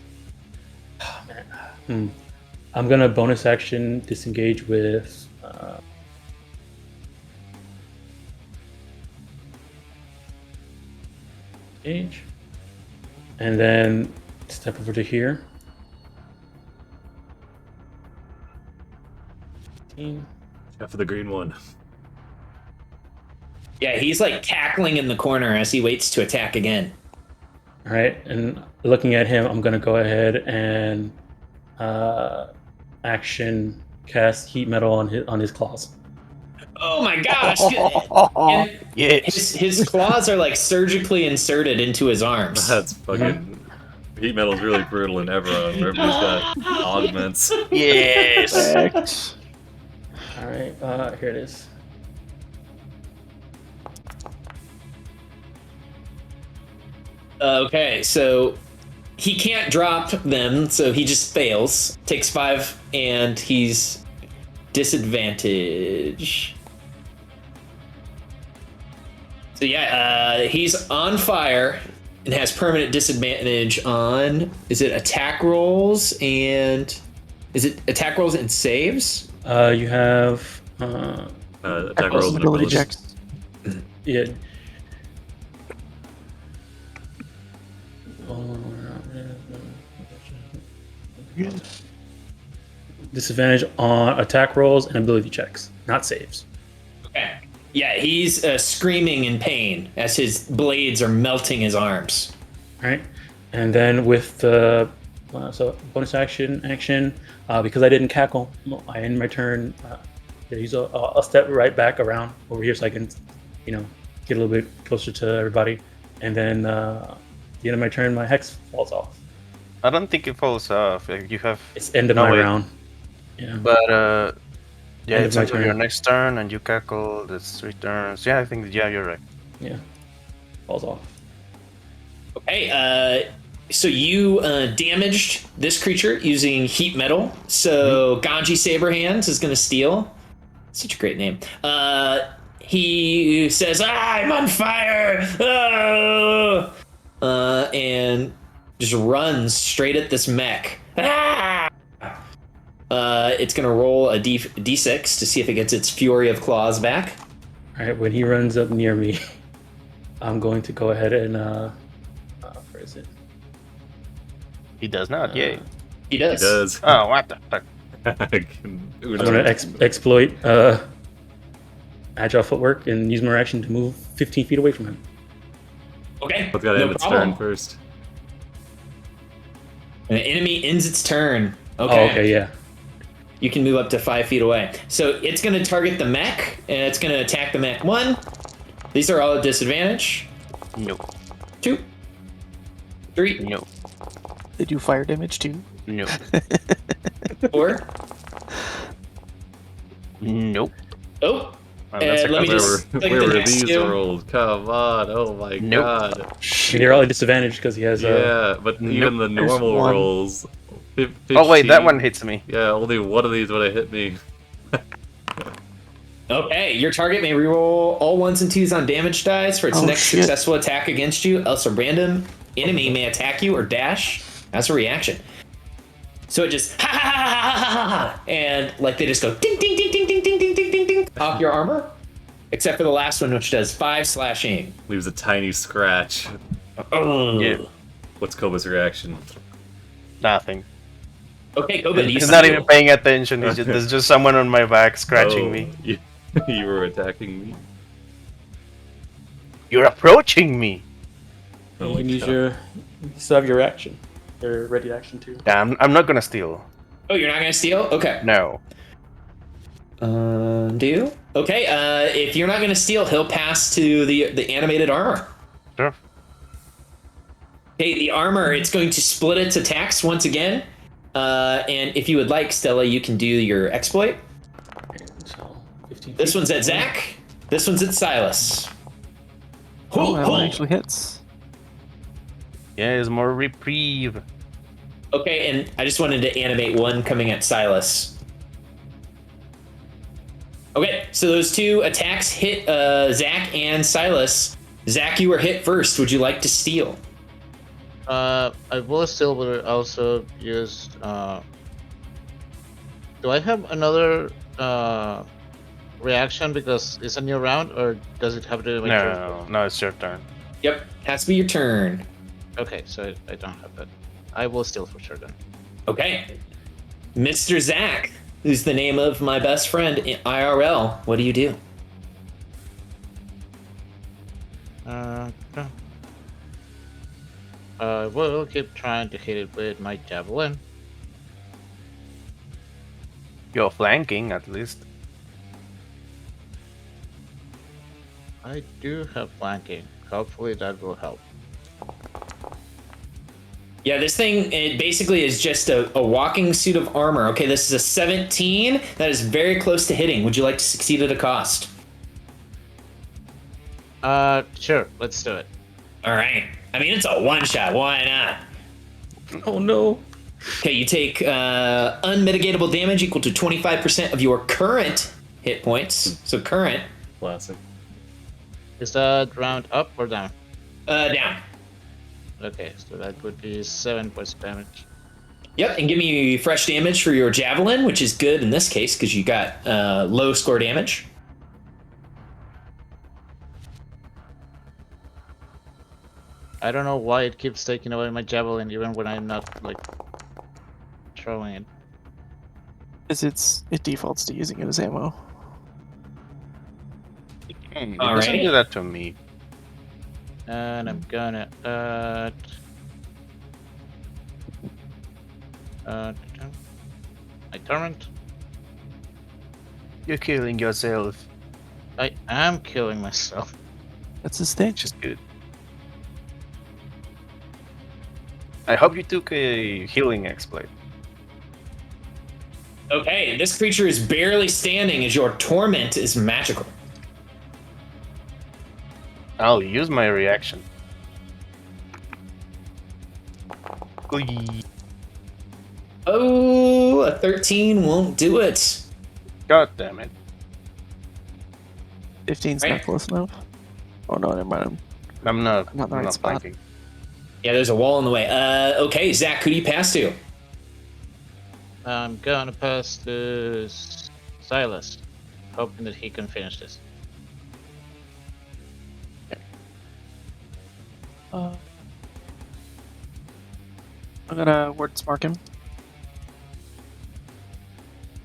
I'm gonna bonus action disengage with page. And then step over to here. 15. After the green one. Yeah, he's like cackling in the corner as he waits to attack again. All right, and looking at him, I'm gonna go ahead and action cast heat metal on his claws. Oh my gosh! And Yes. his claws are like surgically inserted into his arms. That's fucking. Heat metal's really brutal in Everon. Everybody's got augments. Yes. Correct. All right, here it is. Okay, so he can't drop them, so he just fails. Takes 5, and he's disadvantage. So yeah, he's on fire and has permanent disadvantage on. Is it attack rolls and? Is it attack rolls and saves? You have Attack rolls and ability abilities. checks. yeah. Disadvantage on attack rolls and ability checks, not saves. Okay. Yeah, he's screaming in pain as his blades are melting his arms. All right, and then with the so bonus action, because I didn't cackle, I end my turn. I'll step right back around over here so I can, get a little bit closer to everybody, and then at the end of my turn, my hex falls off. I don't think it falls off. You have, It's end of No, my wait. round. Yeah. but yeah, End of it's my until turn. your next turn, and you cackle. That's 3 turns. Yeah, I think you're right. Yeah, falls off. Okay, so you damaged this creature using heat metal. So Ganji Saberhands is going to steal. Such a great name. He says, I'm on fire! And just runs straight at this mech. It's going to roll a D6 to see if it gets its Fury of Claws back. All right, when he runs up near me, I'm going to go ahead and where is it? He does not. Yay. He He does. does. Oh, what the fuck? I'm going to exploit agile footwork and use my action to move 15 feet away from him. Okay, But gotta no end its problem. turn first. An enemy ends its turn. Okay. Oh, okay, yeah. You can move up to 5 feet away. So it's going to target the mech, and it's going to attack the mech. 1. These are all at disadvantage. Nope. 2. 3. Nope. They do fire damage too. Nope. 4. Nope. Oh. That's Let me a just click Where the were next these two. rolls? Come on! Oh my Nope. god! I mean, they're all at disadvantage because he has Yeah, but even the There's normal one. rolls. Oh wait, that 15. one hits me. Yeah, only one of these would have hit me. Okay, your target may reroll all 1s and 2s on damage dice for its Oh, next shit. successful attack against you. Else a random enemy may attack you or dash as a reaction. So it just ha ha ha ha ha ha ha, and like they just go ding ding ding ding ding ding ding ding ding ding off your armor, except for the last one, which does 5 slashing. Leaves a tiny scratch. Oh. Yeah. What's Koba's reaction? Nothing. Okay, go, but He's not even paying attention. There's just someone on my back scratching Oh, me. You were attacking me. You're approaching me. you can use you still have your action. Your ready action too. Yeah, I'm not gonna steal. Oh, you're not gonna steal? Okay. No. Do? Okay, if you're not gonna steal, he'll pass to the animated armor. Sure. Okay, the armor, it's going to split its attacks once again. And if you would like, Stella, you can do your exploit. So 15 This feet. one's at Zach. This one's at Silas. Oh, that one Ho, ho. actually hits. Yeah, it's more reprieve. Okay, and I just wanted to animate one coming at Silas. Okay, so those 2 attacks hit Zach and Silas. Zach, you were hit first. Would you like to steal? I will still, but also use. Do I have another reaction because it's a new round, or does it have to do with my turn? No, it's your turn. Yep, has to be your turn. Okay, so I don't have that. I will steal for sure then. Okay. Mr. Zach, who's the name of my best friend in IRL, what do you do? Okay. We'll keep trying to hit it with my javelin. You're flanking, at least. I do have flanking. Hopefully that will help. Yeah, this thing, it basically is just a walking suit of armor. Okay, this is a 17. That is very close to hitting. Would you like to succeed at a cost? Sure, let's do it. All right. I mean, it's a one-shot. Why not? Oh no. Okay, you take unmitigatable damage equal to 25% of your current hit points. So current. Classic. Is that round up or down? Down. Okay, so that would be 7 points of damage. Yep, and give me fresh damage for your javelin, which is good in this case because you got low score damage. I don't know why it keeps taking away my javelin even when I'm not like throwing it. Because it defaults to using it as ammo. It All doesn't right. do that to me. And I'm gonna my torment. You're killing yourself. I am killing myself. That's his thing. Which is good. I hope you took a healing exploit. Okay, this creature is barely standing as your torment is magical. I'll use my reaction. Glee. Oh, a 13 won't do it. God damn it. 15's Right. not close enough. Oh no, never mind. I'm not Not in the right spot. flanking. Yeah, there's a wall in the way. Okay, Zach, who do you pass to? I'm gonna pass to Silas, hoping that he can finish this. I'm gonna word spark him.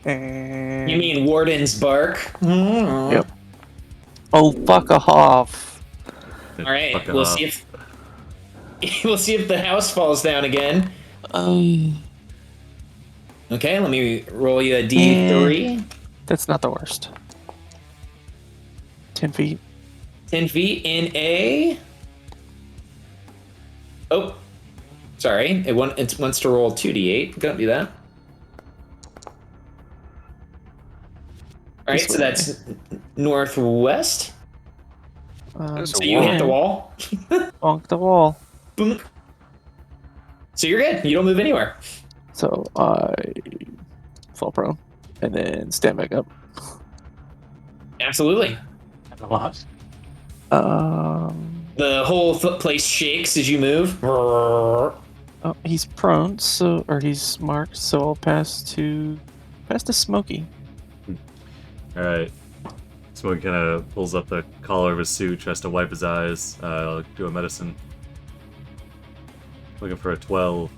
And You mean Warden's Bark? Yep. Oh, fuck off! All right, Fuck we'll off. see if we'll see if the house falls down again. Okay, let me roll you a d3. That's not the worst. 10 feet. 10 feet in a. Oh, sorry. It wants to roll 2d8. Don't do that. All right, This so way. that's northwest. There's a So you hit wall. the wall. Bonk the wall. Boom. So you're good. You don't move anywhere. So I fall prone and then stand back up. Absolutely. A lot. The whole place shakes as you move. Oh, he's prone, so or he's marked, so I'll pass to Smokey. All right. Smokey kind of pulls up the collar of his suit, tries to wipe his eyes. Do a medicine. Looking for a 12.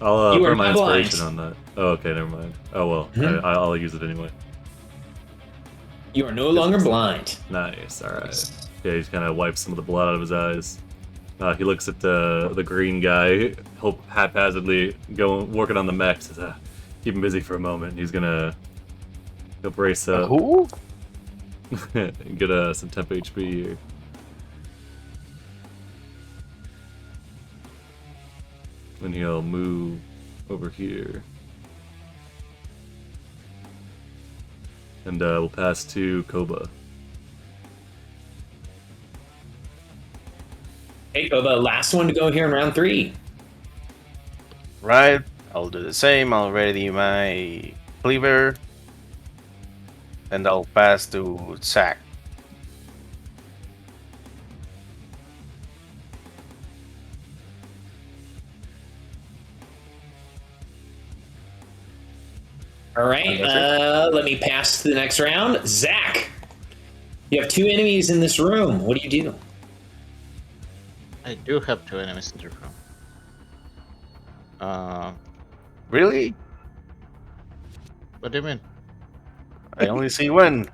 I'll You are put my not blind. inspiration on that. Oh, okay, never mind. Oh well, Mhm. I'll use it anyway. You are no longer blind. Nice. All right. Yeah, he's kind of wipes some of the blood out of his eyes. He looks at the green guy, haphazardly working on the mech. Says, "Keep him busy for a moment." He's gonna go brace up. Who? And get some temp HP here. And he'll move over here. And we'll pass to Koba. Hey, Koba, last one to go here in round 3. Right. I'll do the same. I'll ready my cleaver. And I'll pass to Sack. All right, That's let me pass to the next round. Zach, You have 2 enemies in this room. What do you do? I do have 2 enemies in the room. Really? What do you mean? I only see one.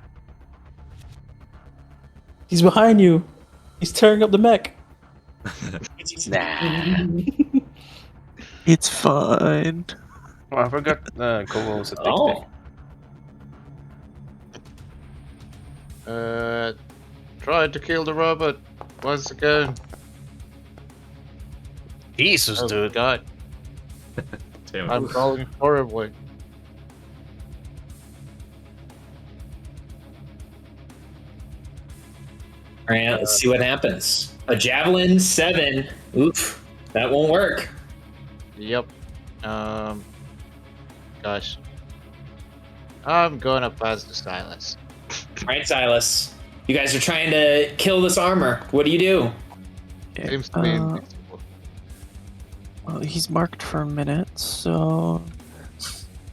He's behind you. He's tearing up the mech. Nah. It's fine. Oh, I forgot Kobold's a Oh. Tried to kill the robot once again. Jesus, Oh dude. God, Damn it. I'm rolling horribly. All right, let's see what happens. A javelin 7. Oof, that won't work. Yep. Gosh. I'm gonna pass the silence. All right, Silas. You guys are trying to kill this armor. What do you do? Yeah, Seems to be invincible. well, he's marked for a minute, so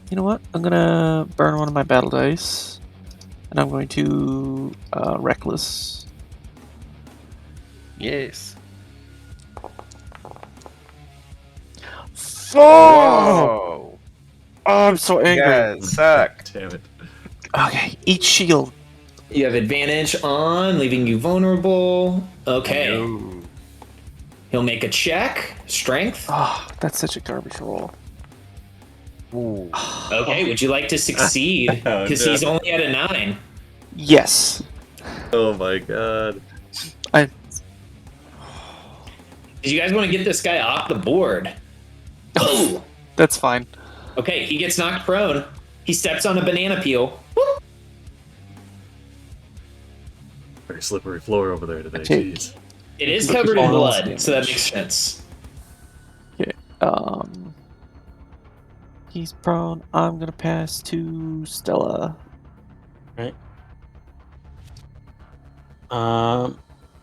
you know what? I'm gonna burn one of my battle dice, and I'm going to reckless. Yes. Oh! Whoa. Oh, I'm so angry. Yeah, suck. Damn it. Okay, eat shield. You have advantage on, leaving you vulnerable. Okay. No. He'll make a check. Strength. Oh, that's such a garbage roll. Ooh. Okay, would you like to succeed? Oh, Because no. he's only at a 9. Yes. Oh my god. I. Did you guys want to get this guy off the board? Oh! That's fine. Okay, he gets knocked prone. He steps on a banana peel. Whoop. Very slippery floor over there today. Take- Jeez. It is Look at covered in all blood, this so that damage. makes sense. He's prone. I'm gonna pass to Stella. Right.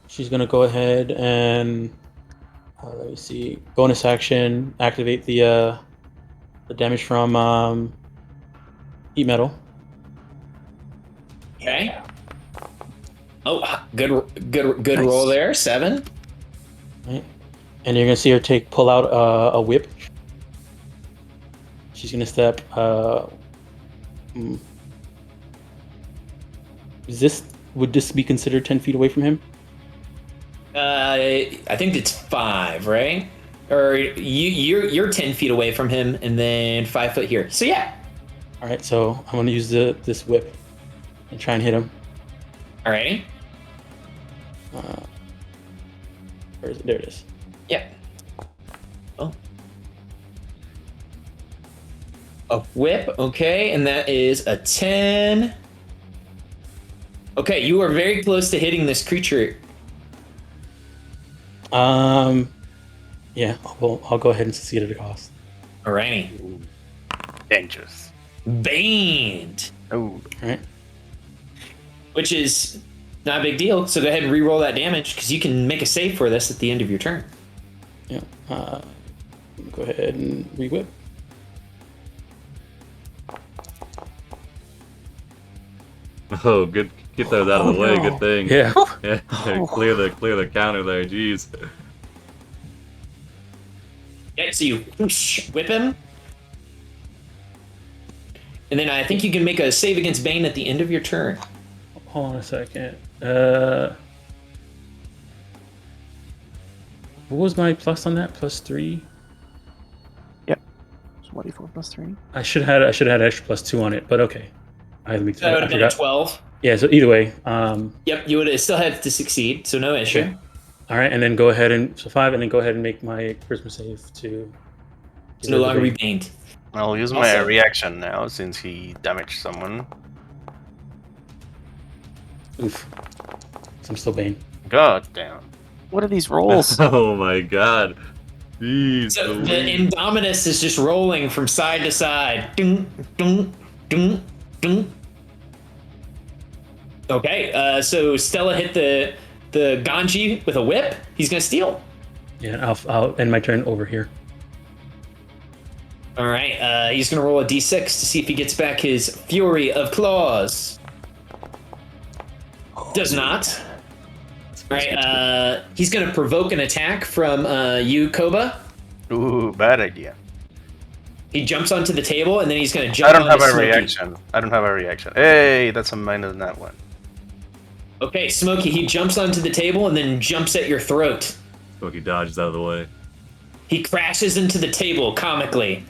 She's gonna go ahead and let me see. Bonus action. Activate the damage from heat metal. Okay. Oh, good Nice. roll there. 7. Right. And you're gonna see her pull out a whip. She's gonna step. Would this be considered 10 feet away from him? I think it's 5, right? Or you're 10 feet away from him, and then 5 foot here. So yeah. All right. So I'm gonna use this whip and try and hit him. Alrighty. Where is it? There it is. Yeah. Oh. A whip, okay, and that is a 10. Okay, you are very close to hitting this creature. Yeah. I'll go ahead and succeed at a cost. Alrighty. Ooh. Dangerous. Banned. Oh. All right. Which is not a big deal, so go ahead and re-roll that damage, because you can make a save for this at the end of your turn. Yeah. Go ahead and re-whip. Oh, good. Get those out of the way. Good thing. Yeah. Yeah. Clear the counter there. Jeez. Yeah, so you whoosh, whip him. And then I think you can make a save against Bane at the end of your turn. Hold on a second. What was my plus on that? +3. So 1d4 plus 3. I should have had extra +2 on it, but okay. I That would have been a 12. Yeah. So either way. Yep, you would have still had to succeed, so no issue. Okay. All right, and then go ahead and 5, and then go ahead and make my charisma save to. It's no longer be baned. I'll use my Also- reaction now since he damaged someone. Oof. I'm still Bane. God damn. What are these rolls? Oh my god. Jeez. So the Louise. Indominus is just rolling from side to side. Dun, dun, dun, dun. Okay, so Stella hit the Ganji with a whip. He's gonna steal. Yeah, I'll end my turn over here. All right, he's gonna roll a d6 to see if he gets back his fury of claws. Does not. All right, he's going to provoke an attack from you, Koba. Ooh, bad idea. He jumps onto the table, and then he's going to jump I don't have onto a Smokey. reaction. I don't have a reaction. Hey, that's a minus that one. Okay, Smokey, he jumps onto the table and then jumps at your throat. Smokey dodges out of the way. He crashes into the table comically.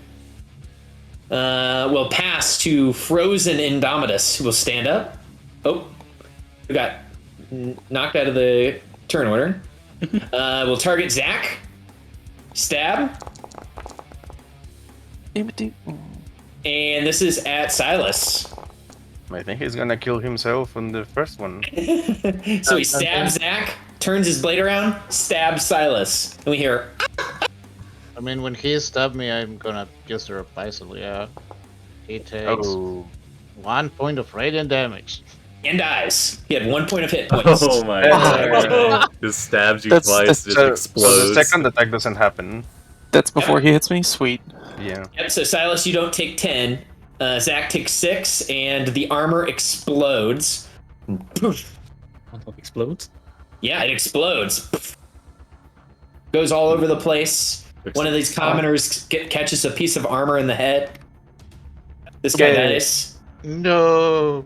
We'll pass to Frozen Indomitus, who will stand up. Oh, we got knocked out of the turn order. We'll target Zach. Stab. And this is at Silas. I think he's gonna kill himself on the first one. So he stabs Zach, turns his blade around, stabs Silas. And we hear... I mean, when he stabbed me, I'm gonna kiss the reprisal, yeah. He takes 1 point of radiant damage. And dies. He had 1 point of hit points. Oh my god. Just stabs you twice, just So explodes. the second attack doesn't happen. That's before he hits me? Sweet. Yeah. Yep, so Silas, you don't take 10. Zach takes 6, and the armor explodes. Poof. Explodes? Yeah, it explodes. Poof. Goes all over the place. One of these commoners catches a piece of armor in the head. This guy Okay. dies. No!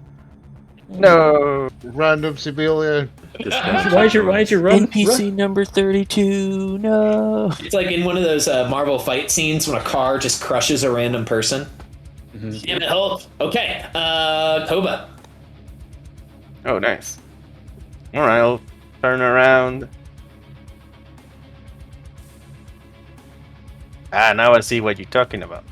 No. Random civilian. Why is your run? NPC number 32. No. It's like in one of those Marvel fight scenes when a car just crushes a random person. Mhm. Damn it, Hulk. Okay, Koba. Oh, nice. All right, I'll turn around. Now I see what you're talking about.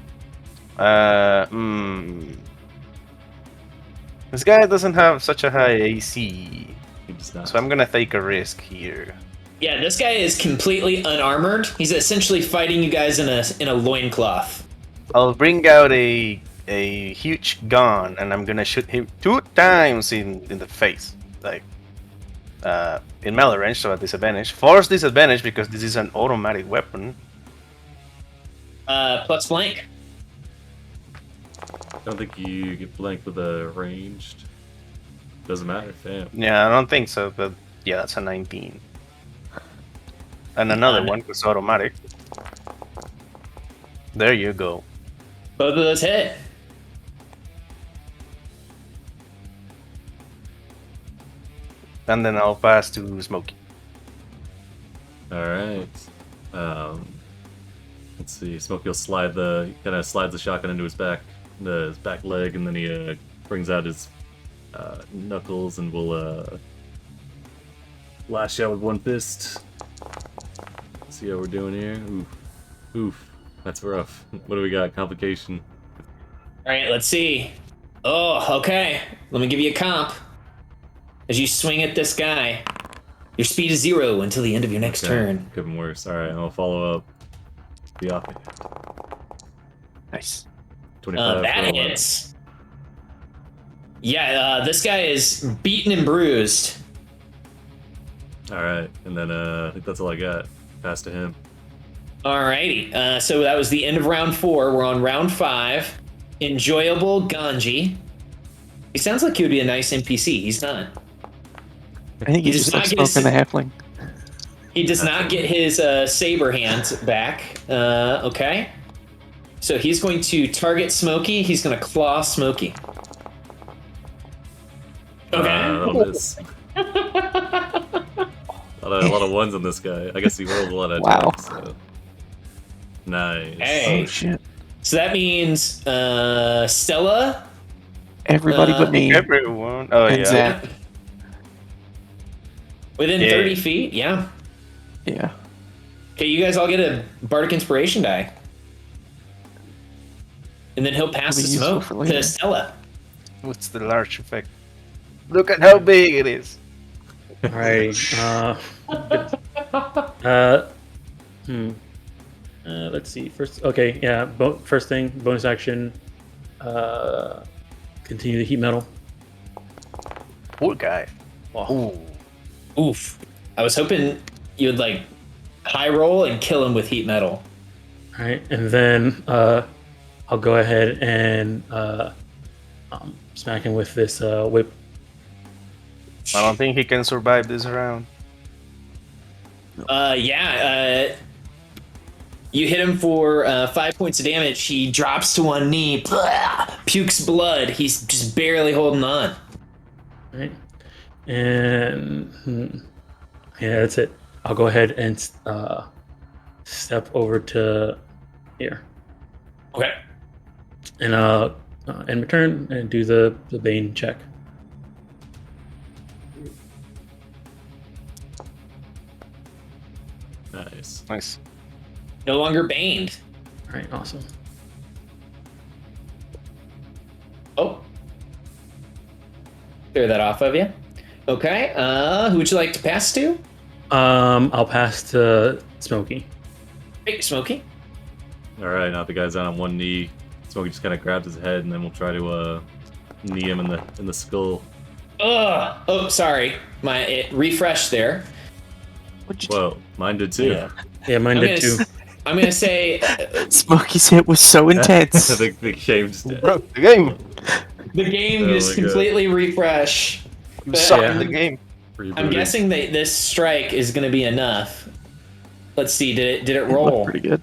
This guy doesn't have such a high AC, He does not. so I'm gonna take a risk here. Yeah, this guy is completely unarmored. He's essentially fighting you guys in a loincloth. I'll bring out a huge gun and I'm gonna shoot him 2 times in the face, like in melee range, so at disadvantage. Force disadvantage because this is an automatic weapon. Plus flank. I don't think you get blanked with a ranged. Doesn't matter, damn. Yeah, I don't think so, but yeah, that's a 19. And another one was automatic. There you go. Both of those hit. And then I'll pass to Smokey. Alright. Let's see. Smokey will slide kind of slides the shotgun into his back leg, and then he brings out his knuckles and will lash out with one fist. See how we're doing here. Oof. Oof. That's rough. What do we got? Complication. All right, let's see. Oh, okay. Let me give you a comp. As you swing at this guy, your speed is 0 until the end of your next turn. Could be worse. Alright, I'll follow up. Be off. Nice. 25. That for a hits. Yeah, this guy is beaten and bruised. Alright, and then I think that's all I got. Pass to him. Alrighty, so that was the end of round 4. We're on round 5. Enjoyable Ganji. He sounds like he would be a nice NPC. He's not. I think he He just does looks not get smoking the halfling. He does not get his saber hand back. Okay. So he's going to target Smokey. He's going to claw Smokey. Okay. That'll miss. a lot of ones on this guy. I guess he rolled a lot of Wow. attacks. So. Nice. Hey. Oh shit. So that means Stella. Everybody but me. Everyone. Oh, And yeah. Zach. Within Yeah. 30 feet, yeah. Yeah. Okay, you guys all get a Bardic Inspiration die. And then he'll pass It'll the be useful smoke for later. to Stella. What's the large effect? Look at how big it is. Alright. Let's see. First, okay, yeah. First thing, bonus action. Continue the heat metal. Poor guy. Ooh. Oof. I was hoping you'd like high roll and kill him with heat metal. All right, and then I'll go ahead and smack him with this whip. I don't think he can survive this round. You hit him for 5 points of damage. He drops to one knee, pukes blood. He's just barely holding on. Right. And yeah, that's it. I'll go ahead and step over to here. Okay. And end my turn and do the Bane check. Nice. Nice. No longer baned. All right, awesome. Oh. Clear that off of you. Okay. Who would you like to pass to? I'll pass to Smokey. Hey, Smokey. All right, now the guy's down on one knee. Smokey just kind of grabs his head, and then we'll try to knee him in the skull. Ugh. Oh, sorry. It refreshed there. Well, mine did too. Yeah, mine did too. I'm gonna say Smokey's hit was so intense. the game just did. Broke the game. the game Oh just my God. completely refresh. You But suck yeah. in the game. I'm Rebooting. guessing that this strike is gonna be enough. Let's see. Did it It looked roll? pretty good.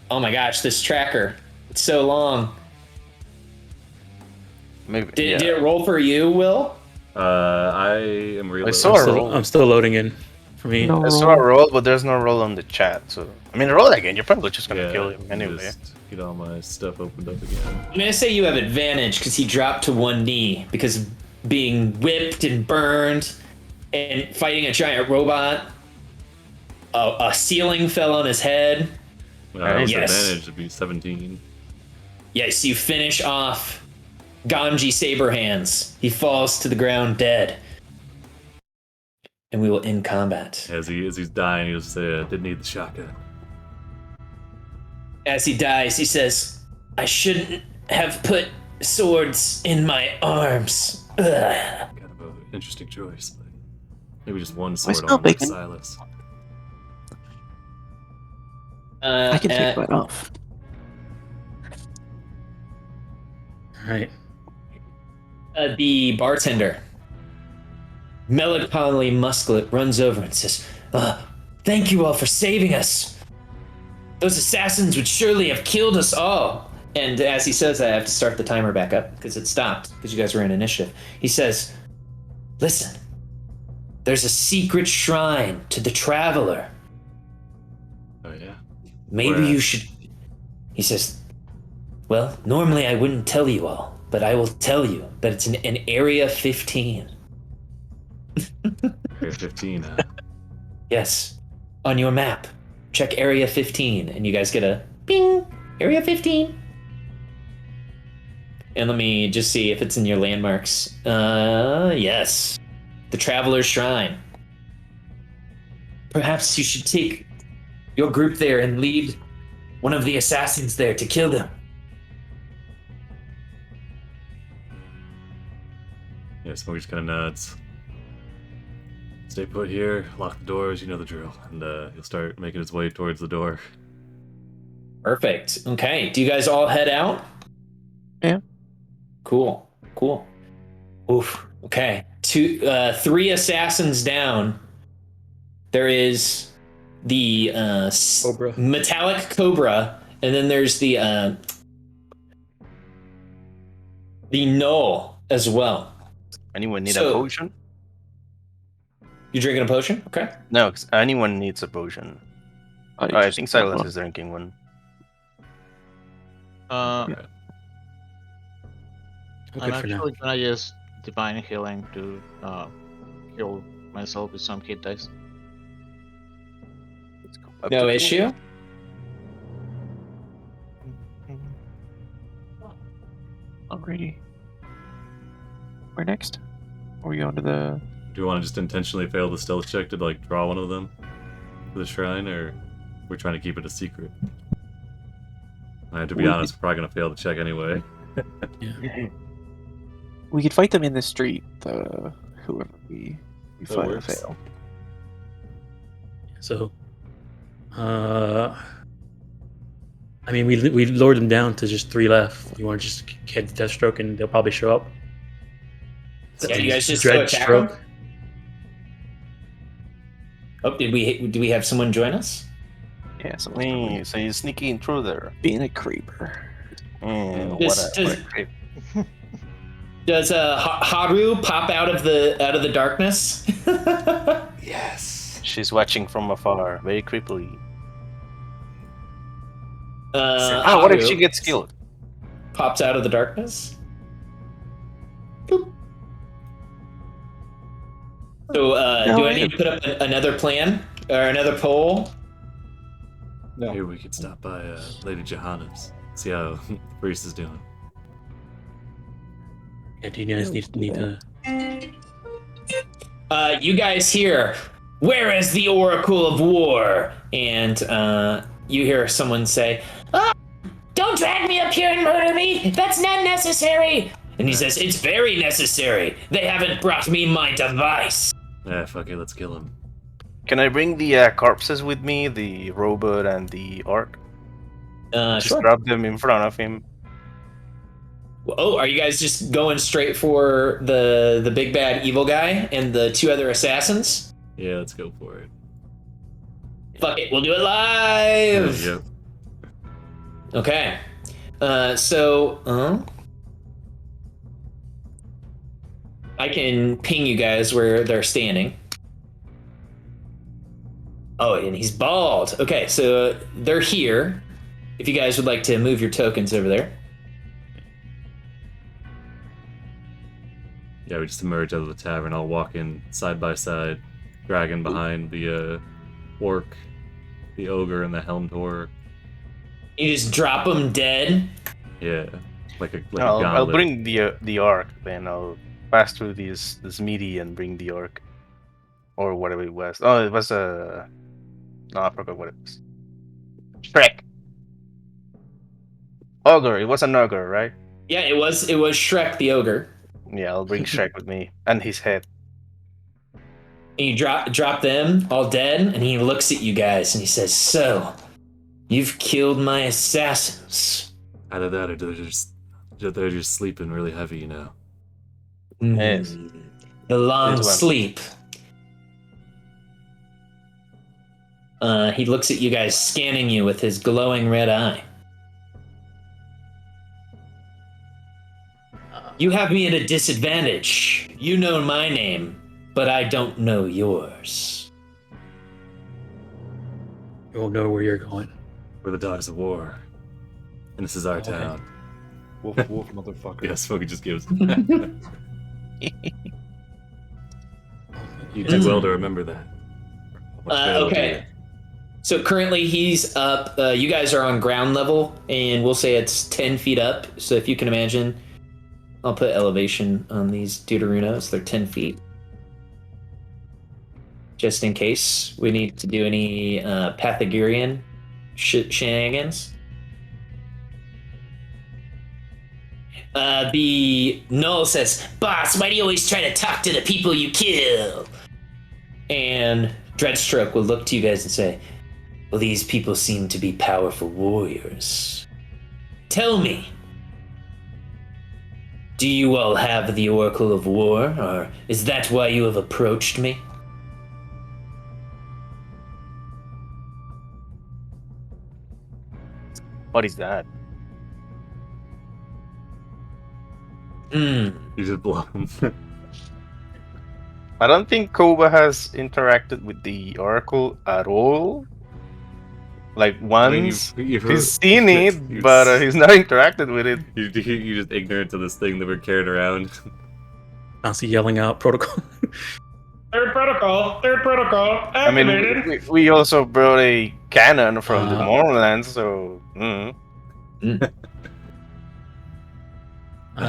Oh my gosh, this tracker. It's so long. Maybe. Did it roll for you, Will? I am reloading. saw a roll. I'm still loading in for me. No I saw a roll. roll, but there's no roll on the chat. So I mean, roll again. You're probably just gonna kill him anyway. Just get all my stuff opened up again. I'm gonna say you have advantage because he dropped to one knee because of being whipped and burned and fighting a giant robot. A ceiling fell on his head. Yes. Advantage to be 17. Yes, you finish off Ganji Saberhands. He falls to the ground dead. And we will end combat. As he's dying, he'll say, "Didn't need the shotgun." As he dies, he says, I shouldn't have put swords in my arms. Ugh. Kind of an interesting choice, but maybe just one sword smell on like bacon. Silas. I can take mine off. All right. The bartender, melancholy muscular, runs over and says, thank you all for saving us. Those assassins would surely have killed us all. And as he says that, I have to start the timer back up because it stopped because you guys were in initiative. He says, listen, there's a secret shrine to the Traveler. Oh yeah. Maybe Where you at? should... He says, well, normally I wouldn't tell you all, but I will tell you that it's in Area 15. Area 15. Yes, on your map. Check Area 15, and you guys get a ping, Area 15. And let me just see if it's in your landmarks. Yes. The Traveler's Shrine. Perhaps you should take your group there and lead one of the assassins there to kill them. Yeah, Smokey just kind of nods. Stay put here, lock the doors, you know the drill, and he'll start making his way towards the door. Perfect. Okay. Do you guys all head out? Yeah. Cool. Oof. Okay. 3 assassins down. There is the Cobra. metallic cobra, and then there's the null as well. Anyone need So- a potion? You drinking a potion? Okay. No, 'cause anyone needs a potion. I think Silas is drinking one. I'm Good for now. actually gonna use divine healing to heal myself with some hit dice. Let's go up No to issue. Alrighty. Where next? Are we going to the... Do you want to just intentionally fail the stealth check to like draw one of them for the shrine, or we're trying to keep it a secret? I have to be We- honest, we're probably gonna fail the check anyway. We could fight them in the street, whoever we That fight or works. fail. So, I mean, we lowered them down to just 3 left. You want to just head to Deathstroke and they'll probably show up. Yeah, you guys just Dread go attack stroke. him? Oh, do we have someone join us? Yeah, so you sneaky intruder. Being a creeper. What a creep. Does Haru pop out of the darkness? Yes. She's watching from afar, very creepily. What if Haru she gets killed? pops out of the darkness. Boop. So, do I need to put up another plan or another poll? No. Here we could stop by Lady Johanna's. See how the priest is doing. Yeah, do you guys need to? You guys hear, "Where is the Oracle of War?" And you hear someone say, "Oh, don't drag me up here and murder me. That's not necessary." And he says, "It's very necessary. They haven't brought me my device." Fuck it, let's kill him. Can I bring the corpses with me, the robot and the orc? Just Sure. drop them in front of him. Oh, are you guys just going straight for the big bad evil guy and the two other assassins? Yeah, let's go for it. Fuck it, we'll do it live. Yep. Okay. I can ping you guys where they're standing. Oh, and he's bald. Okay, so they're here. If you guys would like to move your tokens over there. Yeah, we just emerge out of the tavern. I'll walk in side by side, dragon behind the orc, the ogre, and the helmed horror. You just drop them dead. Yeah, like a I'll gauntlet. bring the orc, then I'll pass through this meaty and bring the orc. Or whatever it was. Oh, it was a... No, I forgot what it was. Shrek! Ogre, it was an ogre, right? Yeah, it was Shrek the ogre. Yeah, I'll bring Shrek with me. And his head. And you drop them all dead, and he looks at you guys and he says, "So, you've killed my assassins." Either that or they're just sleeping really heavy, you know. Yes. The long This one. sleep. He looks at you guys, scanning you with his glowing red eye. You have me at a disadvantage. You know my name, but I don't know yours. You won't know where you're going. We're the dogs of war, and this is our Okay. town. Woof woof, motherfucker. Yeah, Smokey just gives. You do well to remember that. Much better will Okay. So currently he's up. You guys are on ground level, and we'll say it's 10 feet up. So if you can imagine, I'll put elevation on these deuterinos. They're 10 feet. Just in case we need to do any Pythagorean shenanigans. The Null says, "Boss, why do you always try to talk to the people you kill?" And Dreadstroke will look to you guys and say, "Well, these people seem to be powerful warriors. Tell me, do you all have the Oracle of War, or is that why you have approached me?" What is that? You just blow him. I don't think Koba has interacted with the Oracle at all. Like I mean, once. you've He's seen it, you're but he's not interacted with it. You're just ignorant to this thing that we're carrying around. Constantly yelling out protocol. Third protocol, I mean, we also brought a cannon from the Mournland, so...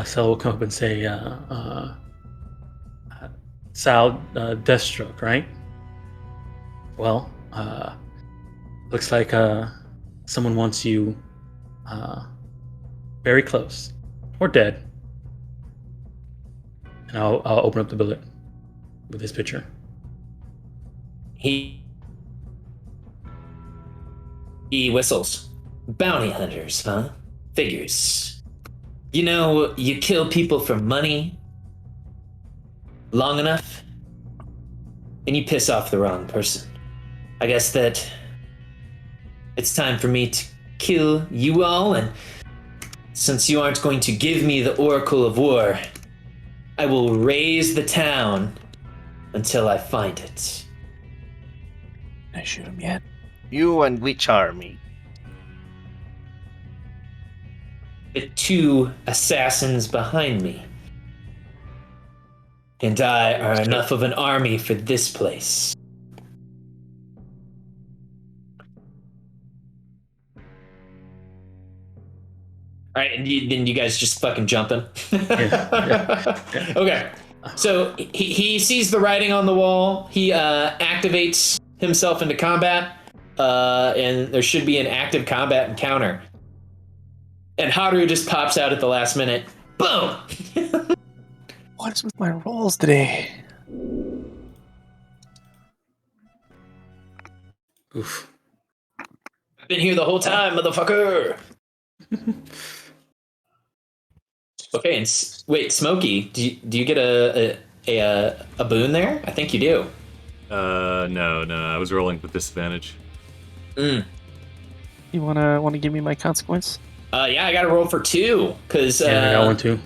Sal will come up and say, Sal, Deathstroke, right? Well, looks like someone wants you very close or dead. And I'll open up the billet with his picture. He whistles. "Bounty hunters, huh? Figures. You know, you kill people for money. long enough, and you piss off the wrong person. I guess that it's time for me to kill you all, and since you aren't going to give me the Oracle of War, I will raze the town until I find it. Did I shoot him yet? You and which army? The two assassins behind me and I are enough of an army for this place. All right, and then you guys just fucking jumping. Yeah. Okay, so he sees the writing on the wall. He activates himself into combat, and there should be an active combat encounter. And Haru just pops out at the last minute. Boom! What is with my rolls today? Oof. I've been here the whole time, motherfucker. Okay, and wait, Smokey, do you get a boon there? I think you do. No, I was rolling with disadvantage. You wanna give me my consequence? Yeah, I got to roll for 2 because Yeah, I got one too.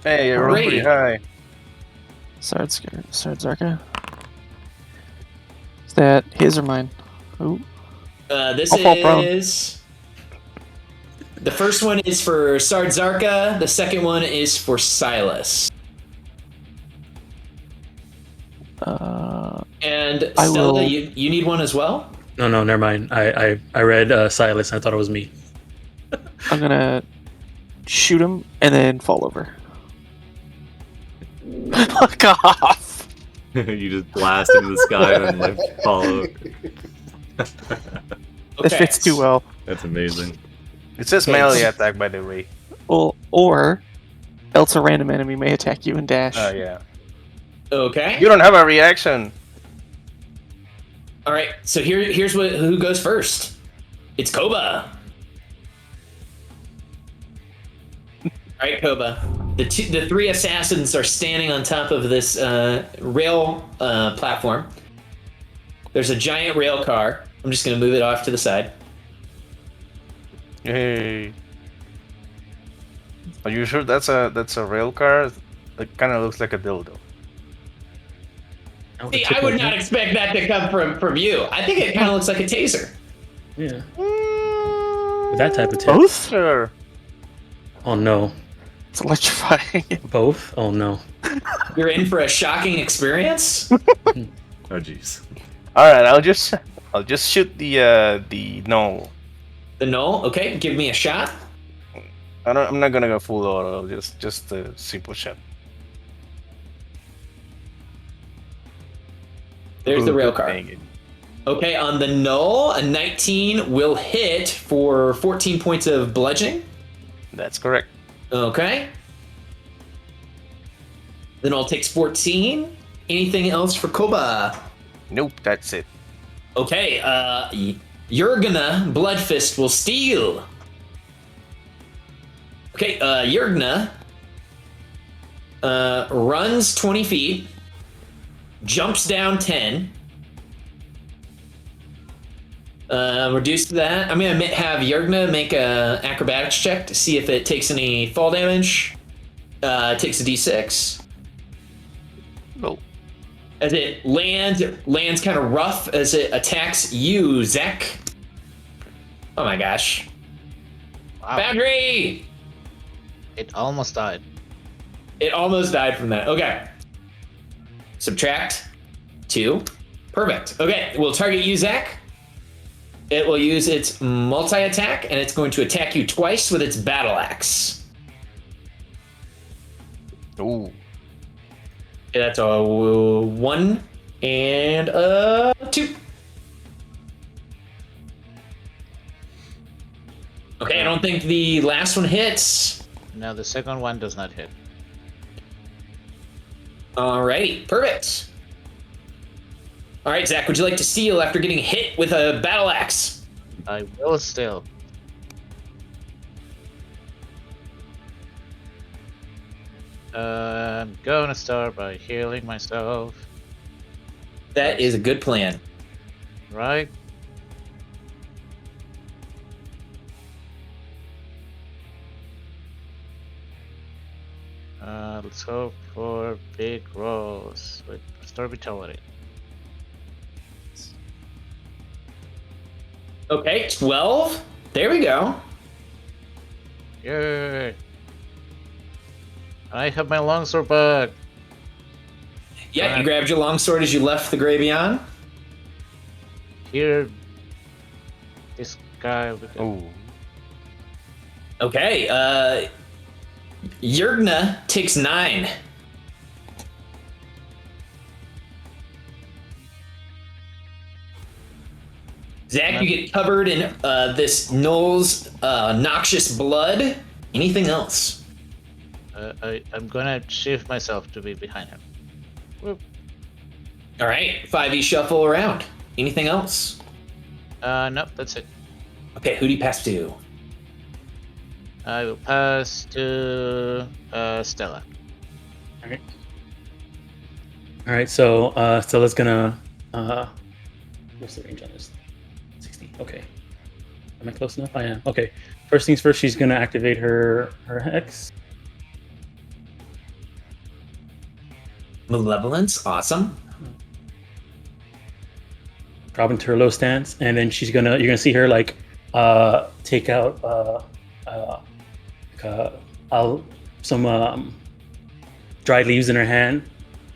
Hey, you're rolling pretty high. Sardzarka. Is that his or mine? Ooh. This I'll fall prone. is the first one is for Sardzarka. The second one is for Silas. And I Stella, will- you need one as well. No, never mind. I read Silas and I thought it was me. I'm gonna shoot him and then fall over. Fuck off! You just blast into the sky and then follow. That fits too well. That's amazing. It says melee attack, by the way. Well, or else a random enemy may attack you and dash. Oh, yeah. Okay. You don't have a reaction. All right. So here's who goes first. It's Koba. All right, Koba. The 3 assassins are standing on top of this rail platform. There's a giant rail car. I'm just gonna move it off to the side. Hey. Are you sure that's a rail car? It kind of looks like a dildo. See, I would not expect that to come from you. I think it kind of looks like a taser. Yeah. With that type of tip. Both? Sure. Oh no. It's electrifying. Both? Oh no. You're in for a shocking experience. Oh jeez. All right, I'll just shoot the null. The null. Okay, give me a shot. I'm not gonna go full auto. Just a simple shot. There's the Ooh, rail car. dang it. Okay, on the null, a 19 will hit for 14 points of bludgeoning. That's correct. Okay. The null takes 14. Anything else for Koba? Nope, that's it. Okay, Yurgna Bloodfist will steal. Okay, Yurgna runs 20 feet, jumps down 10. Reduce that. I'm gonna have Yurgna make a acrobatics check to see if it takes any fall damage. It takes a d6. Oh. As it lands kind of rough as it attacks you, Zach. Oh my gosh. Wow. Foundry! It almost died. It almost died from that. Okay. Subtract 2. Perfect. Okay, we'll target you, Zach. It will use its multi-attack, and it's going to attack you twice with its battle axe. Ooh. Okay, that's a 1 and a 2. Okay, I don't think the last one hits. No, the second one does not hit. Alrighty, perfect. All right, Zach, would you like to steal after getting hit with a battle axe? I will still. I'm gonna start by healing myself. That is a good plan. Right? Let's hope for big rolls with Restore Vitality. Okay, 12. There we go. Yay! I have my longsword back. Yeah, you grabbed your longsword as you left the Grey Beyond. Here, this guy with the... Oh, Okay, Yurgna takes 9. Zach, you get covered in this Knoll's noxious blood. Anything else? I'm gonna shift myself to be behind him. Whoop. All right, 5e shuffle around. Anything else? Nope, that's it. Okay, who do you pass to? I will pass to Stella. All right, so Stella's gonna. What's the range on this? 60. Okay. Am I close enough? I am. Okay. First things first, she's gonna activate her hex. Malevolence, awesome. Drop into her low stance, and then you're gonna see her like take out some dried leaves in her hand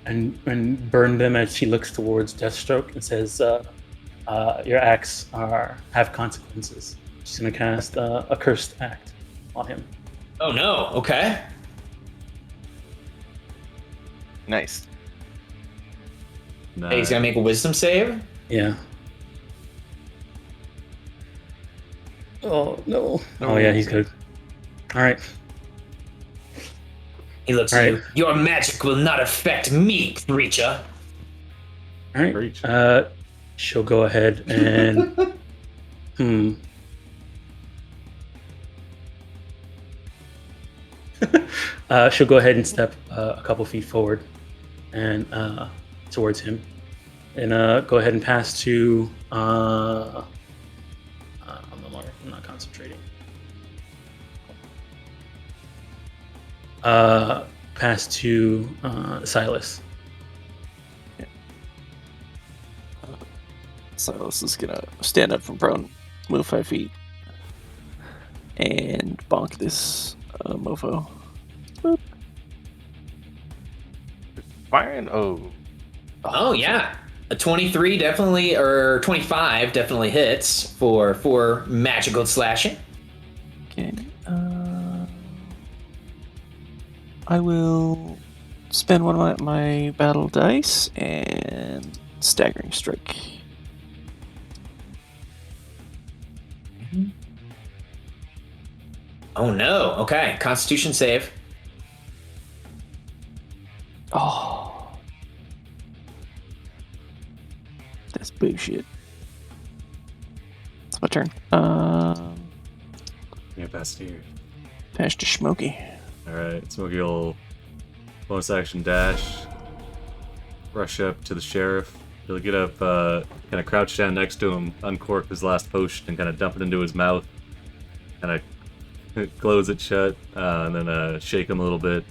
and burn them as she looks towards Deathstroke and says, "Your acts have consequences." She's gonna cast a cursed act on him. Oh no, okay. nice. Hey, he's gonna make a wisdom save. Yeah. Oh no. Oh yeah, he's good. All right. He looks All at right. you. Your magic will not affect me, creature. All right. Preach. She'll go ahead and she'll go ahead and step a couple feet forward and towards him, and go ahead and pass to. I'm not concentrating. Pass to Silas. Silas is gonna stand up from prone, move 5 feet, and bonk this mofo. Boop. Fine. Oh, Oh yeah, a 23 definitely, or 25 definitely hits for 4 magical slashing. Okay. I will spend one of my battle dice and staggering strike. Oh no. Okay, Constitution save. Oh, that's bullshit. It's my turn. Yeah, pass here. Pass to Smokey. Alright, Smokey will bonus action dash, rush up to the sheriff. He'll get up, kind of crouch down next to him, uncork his last potion, and kind of dump it into his mouth. Kind of close it shut, and then shake him a little bit.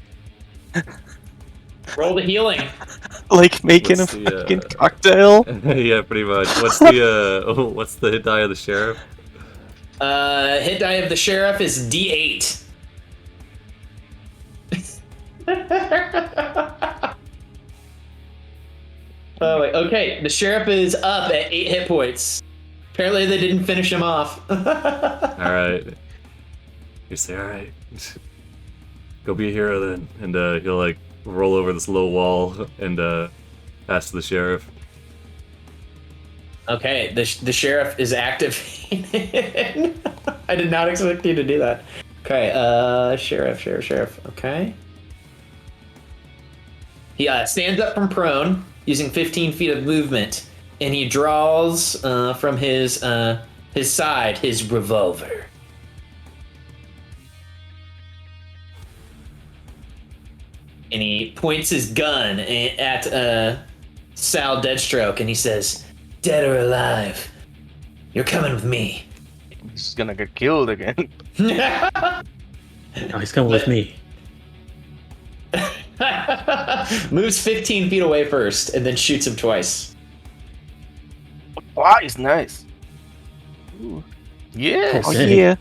Roll the healing. Like making What's a the, fucking cocktail. Yeah, pretty much. What's the hit die of the sheriff? Hit die of the sheriff is D8. Oh wait, okay. The sheriff is up at 8 hit points. Apparently they didn't finish him off. Alright. You say, alright. Go be a hero then. And he'll like roll over this low wall and pass to the sheriff. Okay, the sheriff is activated. I did not expect you to do that. Okay, sheriff. Okay. He stands up from prone using 15 feet of movement, and he draws from his side his revolver. And he points his gun at Sal Deadstroke, and he says, "Dead or alive, you're coming with me." He's gonna get killed again. No, he's coming with me. Moves 15 feet away first, and then shoots him twice. Wow, it's nice. Ooh. Yes. Oh Okay. yeah.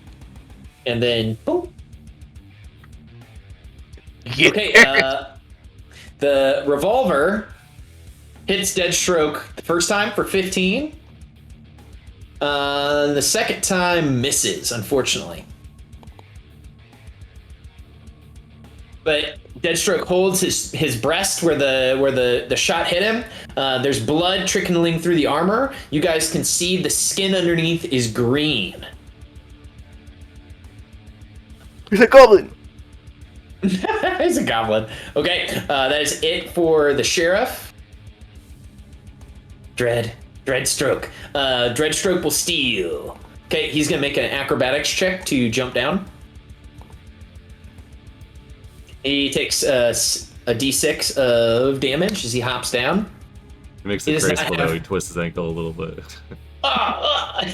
And then, boom. Yeah. Okay, the revolver hits Deadstroke the first time for 15. The second time misses, unfortunately. But Deadstroke holds his breast where the shot hit him. There's blood trickling through the armor. You guys can see the skin underneath is green. He's a goblin. He's a goblin. Okay, that is it for the sheriff. Dreadstroke. Dreadstroke will steal. Okay, he's gonna make an acrobatics check to jump down. He takes a d6 of damage as he hops down. He makes He it does not graceful have- though. He twists his ankle a little bit.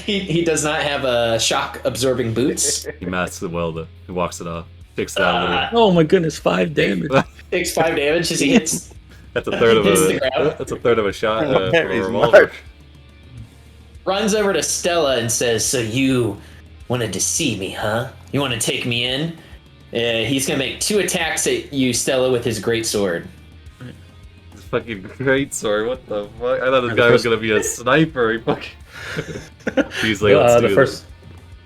He does not have shock absorbing boots. He masks it well though. He walks it off. Takes it out a little. Oh my goodness, 5 damage. Takes 5 damage as he hits. That's a third of Hits the a. ground. That's a third of a shot from a Very revolver. smart. Runs over to Stella and says, "So you wanted to see me, huh? You want to take me in?" He's gonna make 2 attacks at you, Stella, with his great sword. It's fucking great sword. What the fuck? I thought this The guy was first- gonna be a sniper. He fucking. He's like, let's the do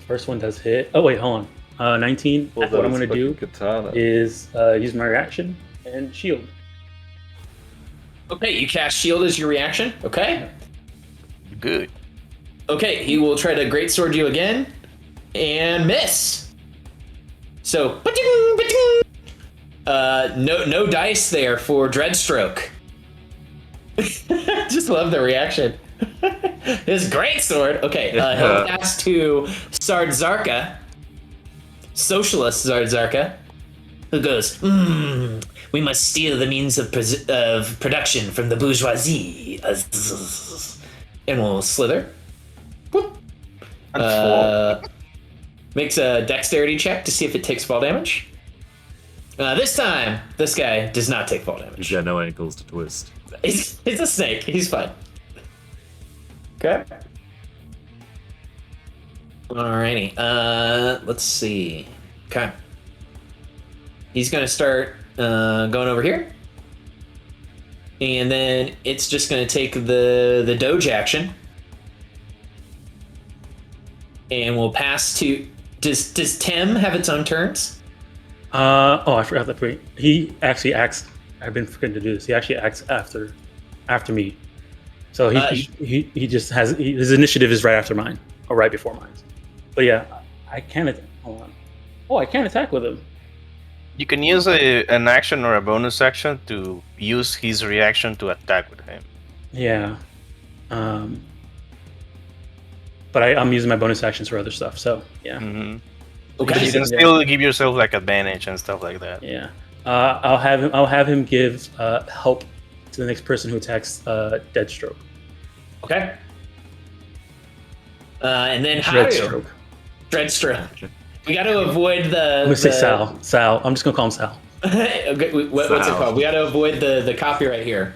first one does hit. Oh wait, hold on. 19. this. What I'm gonna do Katana. is use my reaction and shield. Okay, you cast shield as your reaction. Okay. Good. Okay, he will try to greatsword you again and miss. So, ba-ding, ba-ding. No dice there for Dreadstroke. Just love the reaction. His greatsword. Okay, he'll pass to Sardzarka, Socialist Sardzarka, who goes, "We must steal the means of production from the bourgeoisie," and will slither. Makes a dexterity check to see if it takes fall damage. This time, this guy does not take fall He's damage. got no ankles to twist. He's a snake. He's fine. Okay. Alrighty. Let's see. Okay. He's gonna start going over here, and then it's just gonna take the doge action, and we'll pass to. Does Tim have its own turns? I forgot that. He actually acts. I've been forgetting to do this. He actually acts after me. So he just has his initiative is right after mine or right before mine. But yeah, I can't. Hold on. Oh, I can't attack with him. You can use an action or a bonus action to use his reaction to attack with him. Yeah. But I'm using my bonus actions for other stuff. So yeah. Mm-hmm. Okay. You can still give yourself like advantage and stuff like that. Yeah. I'll have him give help to the next person who attacks Deadstroke. Okay. And then Haru. Dreadstroke. Dreadstroke. We got to avoid the. I'm gonna say Sal. Sal. I'm just gonna call him Sal. Okay, what's it Sal. called? We got to avoid the copyright here.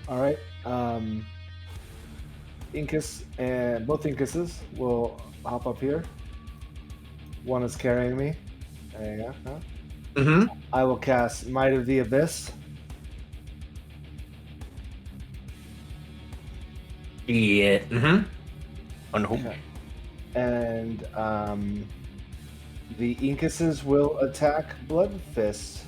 All right. Incus and both Incuses will hop up here. One is carrying me. There you go. Huh? Mm-hmm. I will cast Might of the Abyss. Yeah. Mm-hmm. On who? Okay. And the Incuses will attack Blood Fist.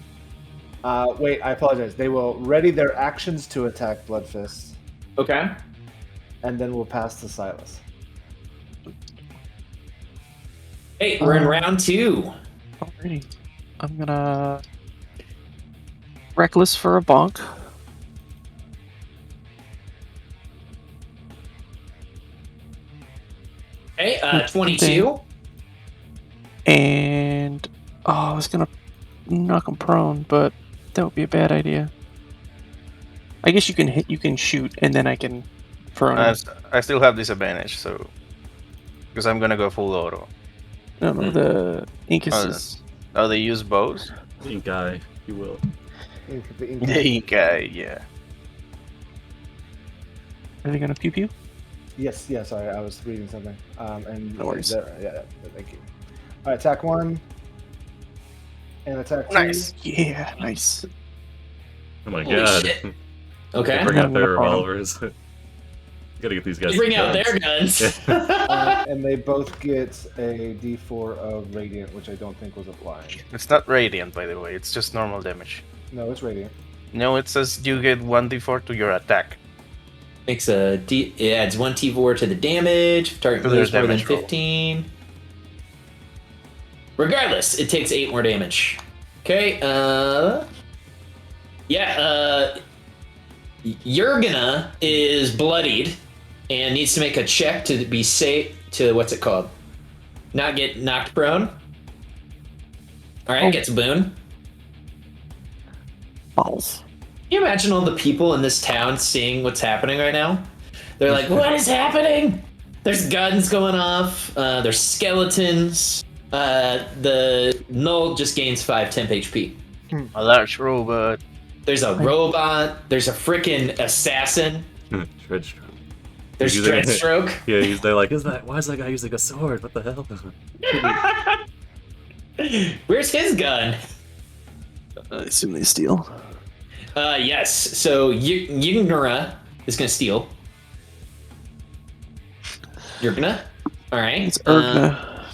Wait, I apologize. They will ready their actions to attack Blood Fist, Okay. and then we'll pass to Silas. Hey, we're in round 2. Alrighty. I'm gonna reckless for a bonk. Hey, 22. And I was gonna knock him prone, but That would be a bad idea. I guess you can hit, you can shoot, and then I can prone him. I still have disadvantage, so because I'm gonna go full auto. No, the Incus Oh, is. Oh, they use bows. Ink eye, you will. The ink guy, yeah. Are they gonna pew pew? Yes, yeah, sorry, I was reading something. And No worries. yeah, thank you. All right, attack 1. And attack 2. Nice. Yeah, nice. Oh my Holy god. shit. They Okay. bring out their No problem. revolvers. Gotta get these guys. Bring some out their guns. guns. And they both get a d4 of radiant, which I don't think was applying. It's not radiant, by the way. It's just normal damage. No, it's radiant. No, it says you get 1d4 to your attack. Makes it adds 1 T4 to the damage. Target To their moves more than damage roll. 15. Regardless, it takes 8 more damage. Okay, Jurgena is bloodied and needs to make a check to be safe to what's it called? Not get knocked prone. Alright, gets a boon. Balls. Can you imagine all the people in this town seeing what's happening right now? They're like, what is happening? There's guns going off. There's skeletons. The Null just gains 5 temp HP. A large robot. There's a robot. There's a freaking assassin. Treadstroke. There's Using- Dreadstroke. Yeah, they're like, why is that guy using a sword? What the hell? Where's his gun? I assume they steal. Yes. So Ygnora is gonna steal. Jurgena. All right. It's Ergna,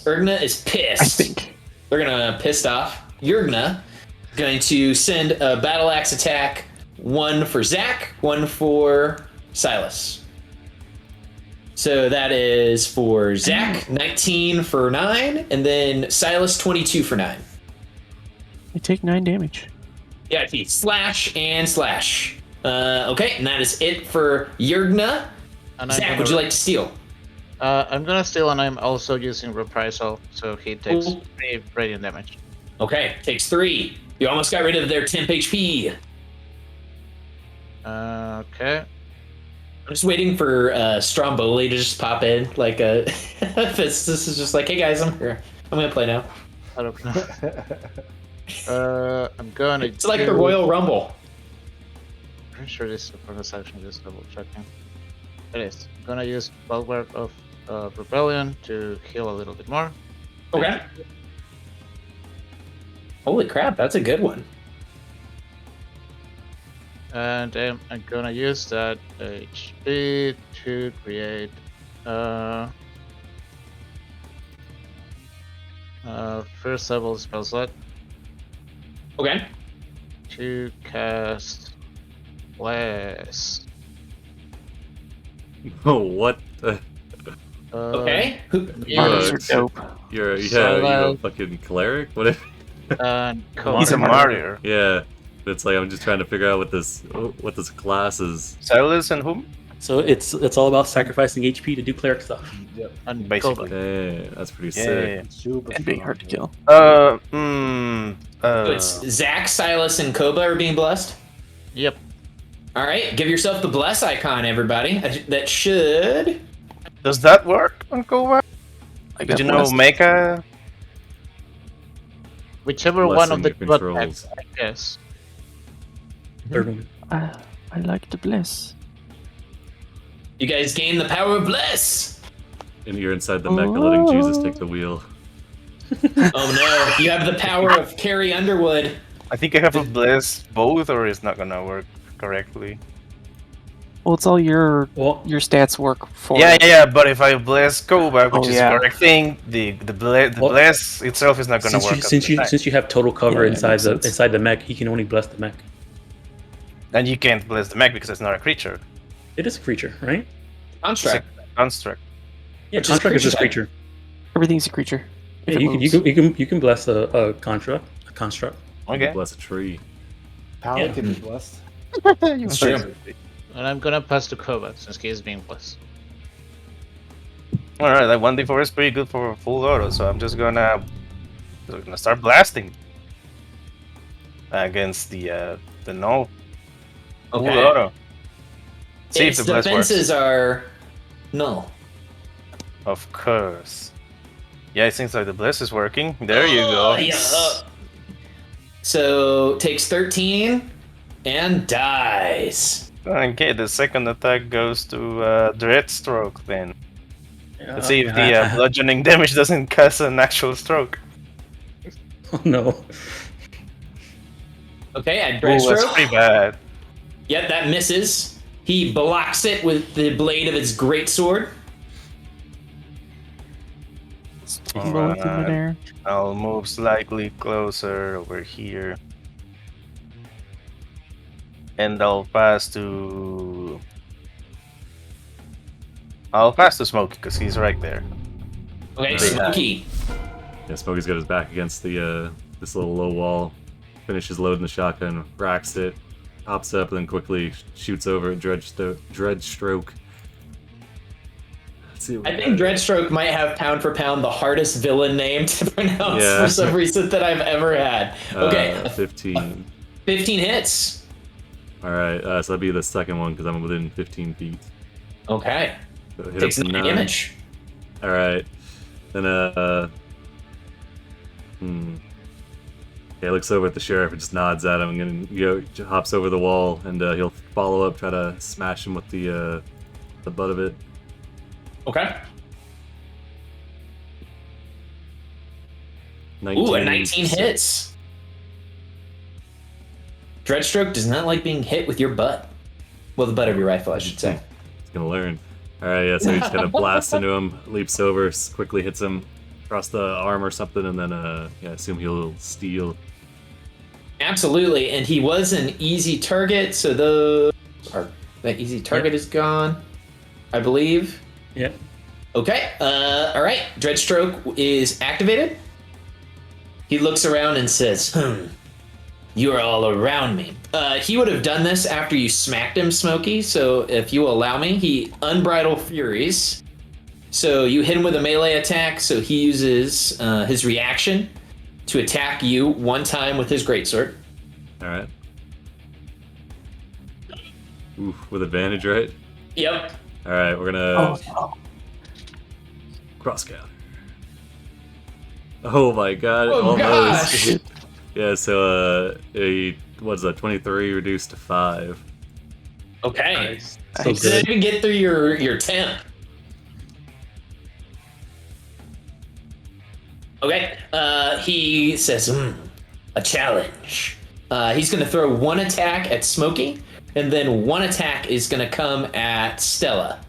Ergna is pissed. I think. They're gonna pissed off. Jurgena going to send a battle axe attack. 1 for Zach, 1 for Silas. So that is for Zach, 19 for 9, and then Silas, 22 for 9. They take 9 damage. Yeah, he slash and slash. Okay, and that is it for Jurgena. And I'm Zach, gonna- would you like to steal? I'm gonna steal, and I'm also using reprisal, so he takes Cool. 3 radiant damage. Okay, takes 3. You almost got rid of their temp HP. Okay. I'm just waiting for Stromboli to just pop in. Like, this is just like, hey guys, I'm here. I'm gonna play now. I don't know. I'm gonna. It's like the Royal Rumble. Pretty sure this is a bonus action. Just double checking. It is. I'm gonna use Bulwark of Rebellion to heal a little bit more. Okay. Holy crap, that's a good one. And I'm gonna use that HP to create first level spell slot Okay. to cast Bless. Oh, what? Okay. Martyrs are Uh, dope. You're So, a fucking cleric? What if? And He's a martyr. Yeah, it's like I'm just trying to figure out what this class is. Silas and whom? So it's all about sacrificing HP to do cleric stuff. Yep. and Basically. Hey, that's pretty Yeah. sick. Super And being strong, hard to dude. kill. So it's Zach, Silas, and Koba are being blessed. Yep. All right, give yourself the bless icon, everybody. That should. Does that work on Kova? I Did got you know blessed. Mecha? Whichever one of the Blessing blood controls. packs, I guess. Third one. I like to bless. You guys gain the power of bless. And you're inside the mecha letting Jesus take the wheel. Oh no, you have the power of Carrie Underwood. I think I have to bless both, or it's not gonna work correctly. Well, it's all your Well, stats work for. Yeah. But if I bless Kova, which Oh, is yeah. the correct thing, the Well, bless itself is not gonna since work. you, since you since you have total cover Yeah, that inside makes the sense. inside the mech, he can only bless the mech. And you can't bless the mech because it's not a creature. It is a creature, right? Construct. Construct. Yeah, Which is construct is just creature creature. Everything's a creature. Yeah, If it you can moves. you can bless a construct. Okay. Bless a tree. Paladin is blessed. It's true. And I'm gonna pass to Kova since he is being blessed. All right, that 1d4 is pretty good for full auto, so I'm just gonna start blasting. against the null. Okay. Ooh, auto. See if Its the bless works. defenses are null. Of course. Yeah, it seems like the bless is working. There you go. Yeah. So takes 13 and dies. Okay, the second attack goes to Dreadstroke then. Let's see if the Yeah. bludgeoning damage doesn't cause an actual stroke. Oh no. Okay, I Ooh, that's Dreadstroke. pretty bad. Yep, that misses. He blocks it with the blade of his greatsword. Both in Alright. midair. I'll move slightly closer over here. And I'll pass to Smokey because he's right there. Okay, Yeah. Smokey. Yeah, Smokey's got his back against the this little low wall. Finishes loading the shotgun, racks it, hops up, and then quickly shoots over at Dreadstroke. Let's see what I we think got. Dreadstroke might have pound for pound the hardest villain name to pronounce Yeah. for some reason that I've ever had. Okay, 15. 15 hits. All right, so that'd be the second one because I'm within 15 feet. Okay, So hit takes him for 9 9. damage. All right, then Yeah, looks over at the sheriff and just nods at him, and then hops over the wall, and he'll follow up, try to smash him with the butt of it. Okay. 19, Ooh, a 19 hits. Dreadstroke does not like being hit with your butt. Well, the butt of your rifle, I should say. He's gonna learn. All right, yeah. So he just kind of blasts into him, leaps over, quickly hits him across the arm or something, and then yeah, I assume he'll steal. Absolutely, and he was an easy target, so that easy target is gone, I believe. Yep. Okay, all right. Dreadstroke is activated. He looks around and says, you are all around me. He would have done this after you smacked him, Smokey, so if you will allow me, he Unbridled Furies. So you hit him with a melee attack, so he uses his reaction to attack you one time with his greatsword. All right. Oof, with advantage, right? Yep. All right, we're gonna cross counter. Oh my god! Oh, almost. gosh. Yeah. So what's that? 23 reduced to 5. Okay. Nice. So So didn't good. even get through your temp. Okay. He says, a challenge. He's going to throw one attack at Smokey, and then one attack is going to come at Stella.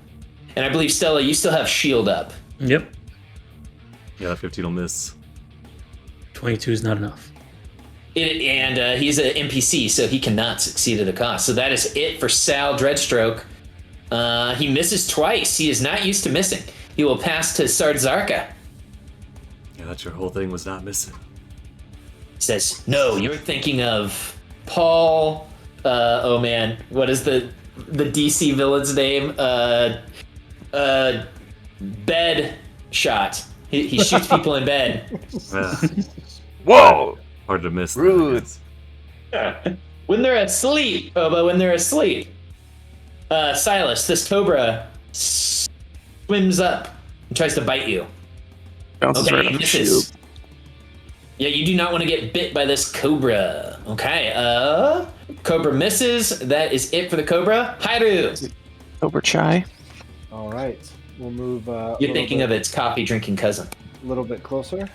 And I believe, Stella, you still have shield up. Yep. Yeah, 15 will miss. 22 is not enough. And he's an NPC, so he cannot succeed at a cost. So that is it for Sal Dreadstroke. He misses twice. He is not used to missing. He will pass to Sardzarka. Yeah, that's your whole thing was not missing. He says, no, you're thinking of Paul. Oh man, what is the DC villain's name? Bed shot. He shoots people in bed. Yeah, Whoa! hard to miss. Rude. When they're asleep. Oh, but when they're asleep. Silas, this cobra swims up and tries to bite you. Bounces Okay, right he off the misses. shield. Yeah, you do not want to get bit by this cobra. Okay, cobra misses. That is it for the cobra. Hairu, Cobra Chai. All right, we'll move. you're thinking of its coffee drinking cousin. a little bit closer.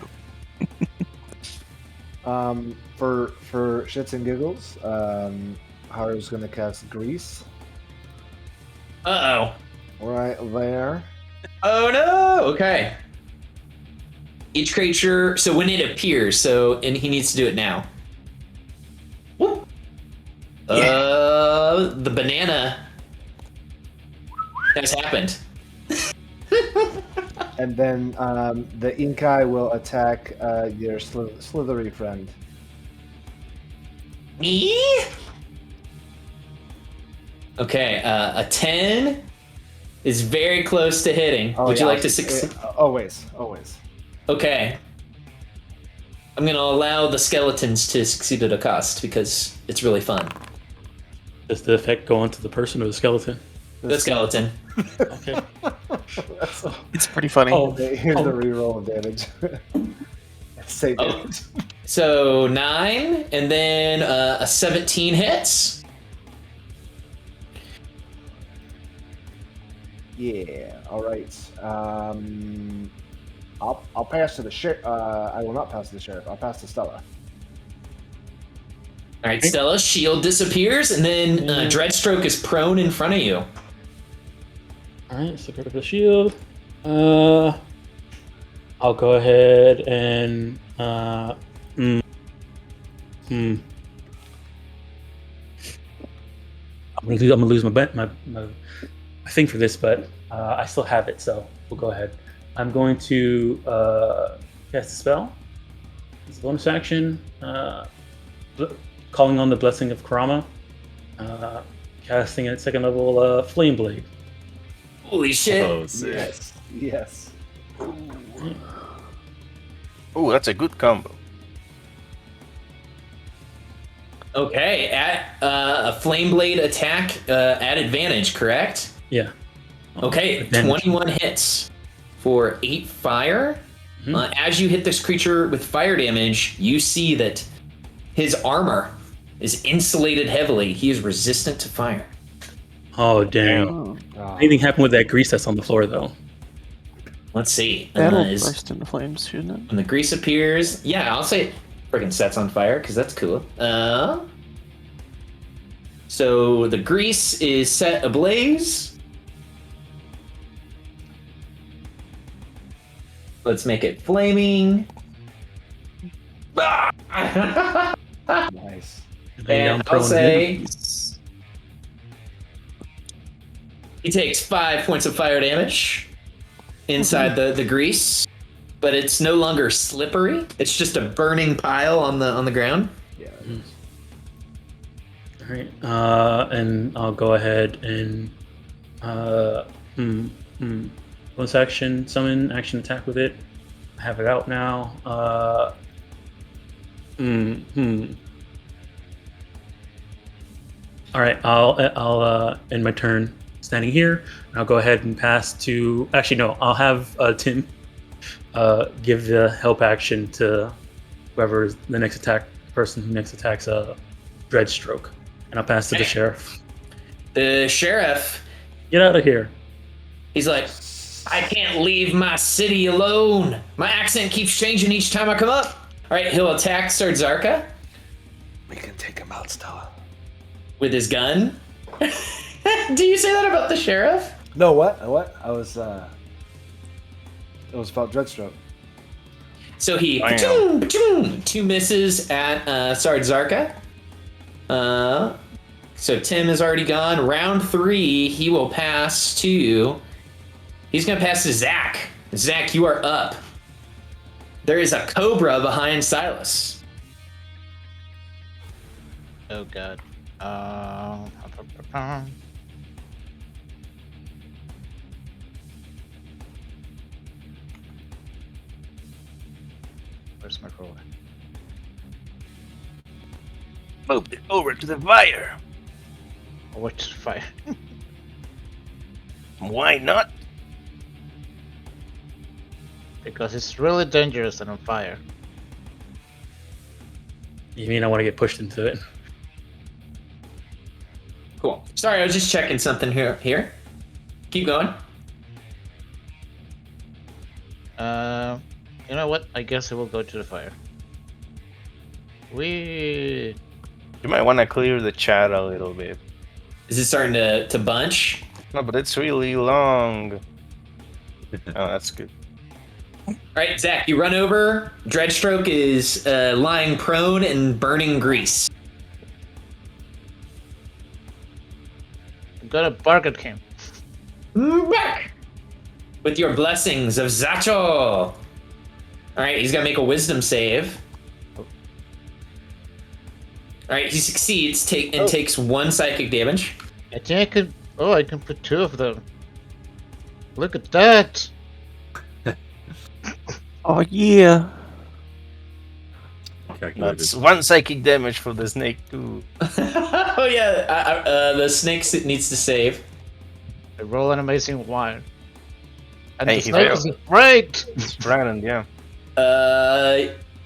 For shits and giggles, Haru's gonna cast Grease Uh-oh. right there. Oh no! Okay. Each creature, so when it appears, and he needs to do it now. Whoop. The banana has happened. And then the Inkai will attack your slithery friend. Me? Okay, a 10 is very close to hitting. Would you like to succeed? Always. Okay. I'm gonna allow the skeletons to succeed at a cost because it's really fun. Does the effect go onto the person or the skeleton? The skeleton. Okay. It's pretty funny. Oh, Here's the reroll of damage. Say Oh. damage. So 9, and then a 17 hits. Yeah. All right. I'll pass to the sheriff. I will not pass to the sheriff. I'll pass to Stella. All right, Stella's shield disappears, and then Dreadstroke is prone in front of you. All right, so go to the shield. I'll go ahead and I'm gonna lose my thing for this, but I still have it, so we'll go ahead. I'm going to cast a spell. It's a bonus action. Calling on the Blessing of Karama. Casting at 2nd level Flame Blade. Holy shit! Oh, sick. Yes. Yes. Oh, that's a good combo. Okay, at a Flame Blade attack at advantage, correct? Yeah. Okay, Advantage. 21 hits for 8 fire. As you hit this creature with fire damage, you see that his armor is insulated heavily. He is resistant to fire. Oh, dang. Oh, Anything happened with that grease that's on the floor, though? Let's see. that'll Is- burst into flames, shouldn't it? when the grease appears, yeah, I'll say freaking sets on fire because that's cool. So the grease is set ablaze. Let's make it flaming. Nice. And I'll say he takes 5 points of fire damage inside the grease, but it's no longer slippery. It's just a burning pile on the ground. Yeah. All right. And I'll go ahead and bonus action, summon, action attack with it. I have it out now. All right. I'll end my turn standing here. And I'll go ahead and pass to. Actually, no. I'll have Tim give the help action to whoever is the next person who next attacks Dreadstroke, and I'll pass to the sheriff. The sheriff, Get out of here. he's like, I can't leave my city alone. My accent keeps changing each time I come up. All right, he'll attack Sardzarka We can take him out, Stella. with his gun. Do you say that about the sheriff? No, what? What? It was about Dreadstroke. So he Bam. two misses at Sardzarka. So Tim is already gone. Round 3, he will pass to. He's gonna pass to Zach. Zach, you are up. There is a cobra behind Silas. Oh god. Where's my roller? Moved it over to the fire. Which fire? Why not? Because it's really dangerous and on fire. You mean I want to get pushed into it? Cool. Sorry, I was just checking something here. Keep going. You know what? I guess I will go to the fire. You might want to clear the chat a little bit. Is it starting to bunch? No, but it's really long. Oh, that's good. All right, Zach, you run over. Dreadstroke is lying prone and burning grease. I'm gonna bark at him. Back with your blessings of Zacho. All right, he's gonna make a wisdom save. All right, he succeeds. Takes 1 psychic damage. I think I could. Oh, I can put 2 of them. Look at that! Oh yeah. Calculated. That's 1 psychic damage for the snake too. Oh yeah, the snake needs to save. I roll an amazing 1. And Hey, the he snake failed. is great! Dragon, yeah.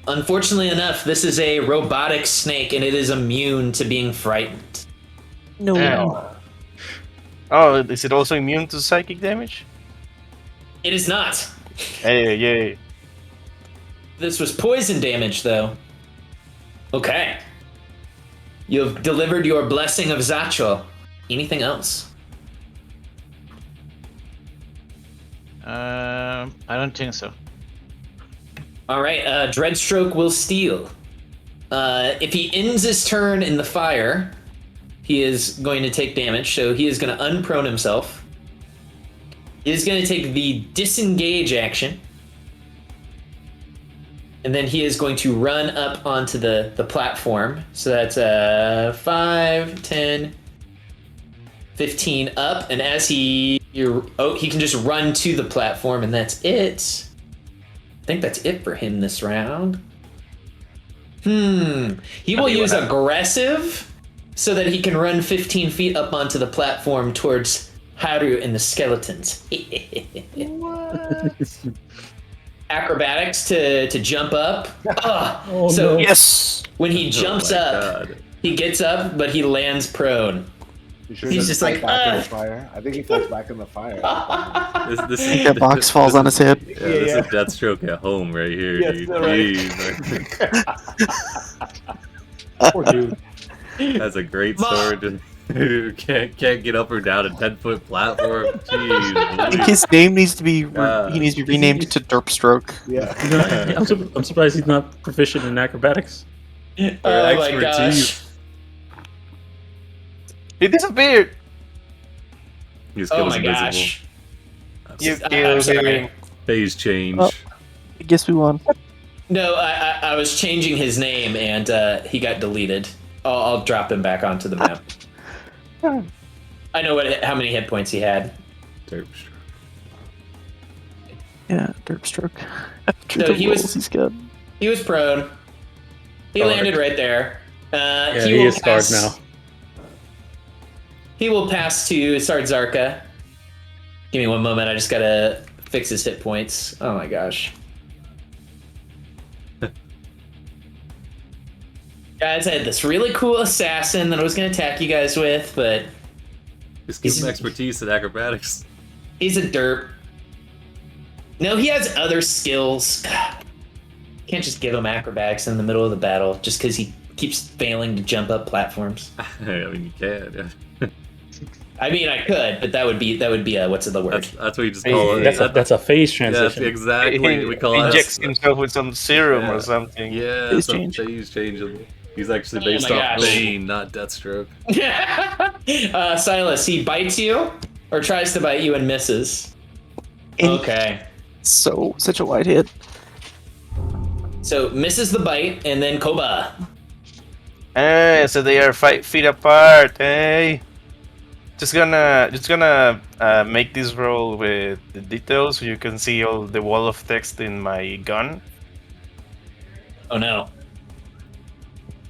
Unfortunately enough, this is a robotic snake and it is immune to being frightened. No. Damn. Oh, is it also immune to psychic damage? It is not. Hey, yay. This was poison damage, though. Okay. You have delivered your blessing of Zachel. Anything else? I don't think so. All right. Dreadstroke will steal. If he ends his turn in the fire, he is going to take damage. So he is going to unprone himself. He is going to take the disengage action. And then he is going to run up onto the platform. So that's 5, 10, 15 up. And as he can just run to the platform, and that's it. I think that's it for him this round. He will use aggressive so that he can run 15 feet up onto the platform towards Haru and the skeletons. What? Acrobatics to jump up. Oh, So no. Yes! when he Oh jumps my up, God. he gets up, but he lands prone. You sure He's he just doesn't like, fall back in "Ah." the fire? I think he falls back in the fire. This I think that box falls on his head. Yeah, this is Deathstroke at home right here, Yes, dude. right. Jeez, Poor dude. that's a great Ma- sword. can't get up or down a 10-foot platform. Jeez, I think Louise. his name needs to be he needs to be renamed to Derpstroke. Yeah. You know, I'm surprised he's not proficient in acrobatics. Oh my expertise. gosh. He disappeared! His Oh skill's my invisible. gosh. You I'm killed sorry. him. Phase change. Oh. I guess we won. No, I was changing his name and he got deleted. I'll drop him back onto the map. I know how many hit points he had. Derpstroke. Yeah, Derpstroke. After No, the he was- rolls he's got. He was prone. He Oh, landed okay. right there. Yeah, he he will is scarred pass- now. He will pass to Sardzarka. Give me one moment. I just gotta fix his hit points. Oh my gosh. Guys, I had this really cool assassin that I was gonna attack you guys with, but Just give He's- him expertise in acrobatics. he's a derp. No, he has other skills. Can't just give him acrobatics in the middle of the battle just because he keeps failing to jump up platforms. I mean, you can. Yeah. I mean, I could, but that would be a what's the word? That's what you just Hey, call it. That's a phase Yeah, that's transition. exactly. We call it. Injects himself with some serum Yeah. or something. Yeah, Phase some change. phase change. He's actually Oh based my off gosh. Bane, not Deathstroke. Silas, he bites you or tries to bite you and misses. And Okay. So such a wide hit. So misses the bite and then Koba. Hey, so they are 5 feet apart. Hey, just gonna make this roll with the details so you can see all the wall of text in my gun. Oh no.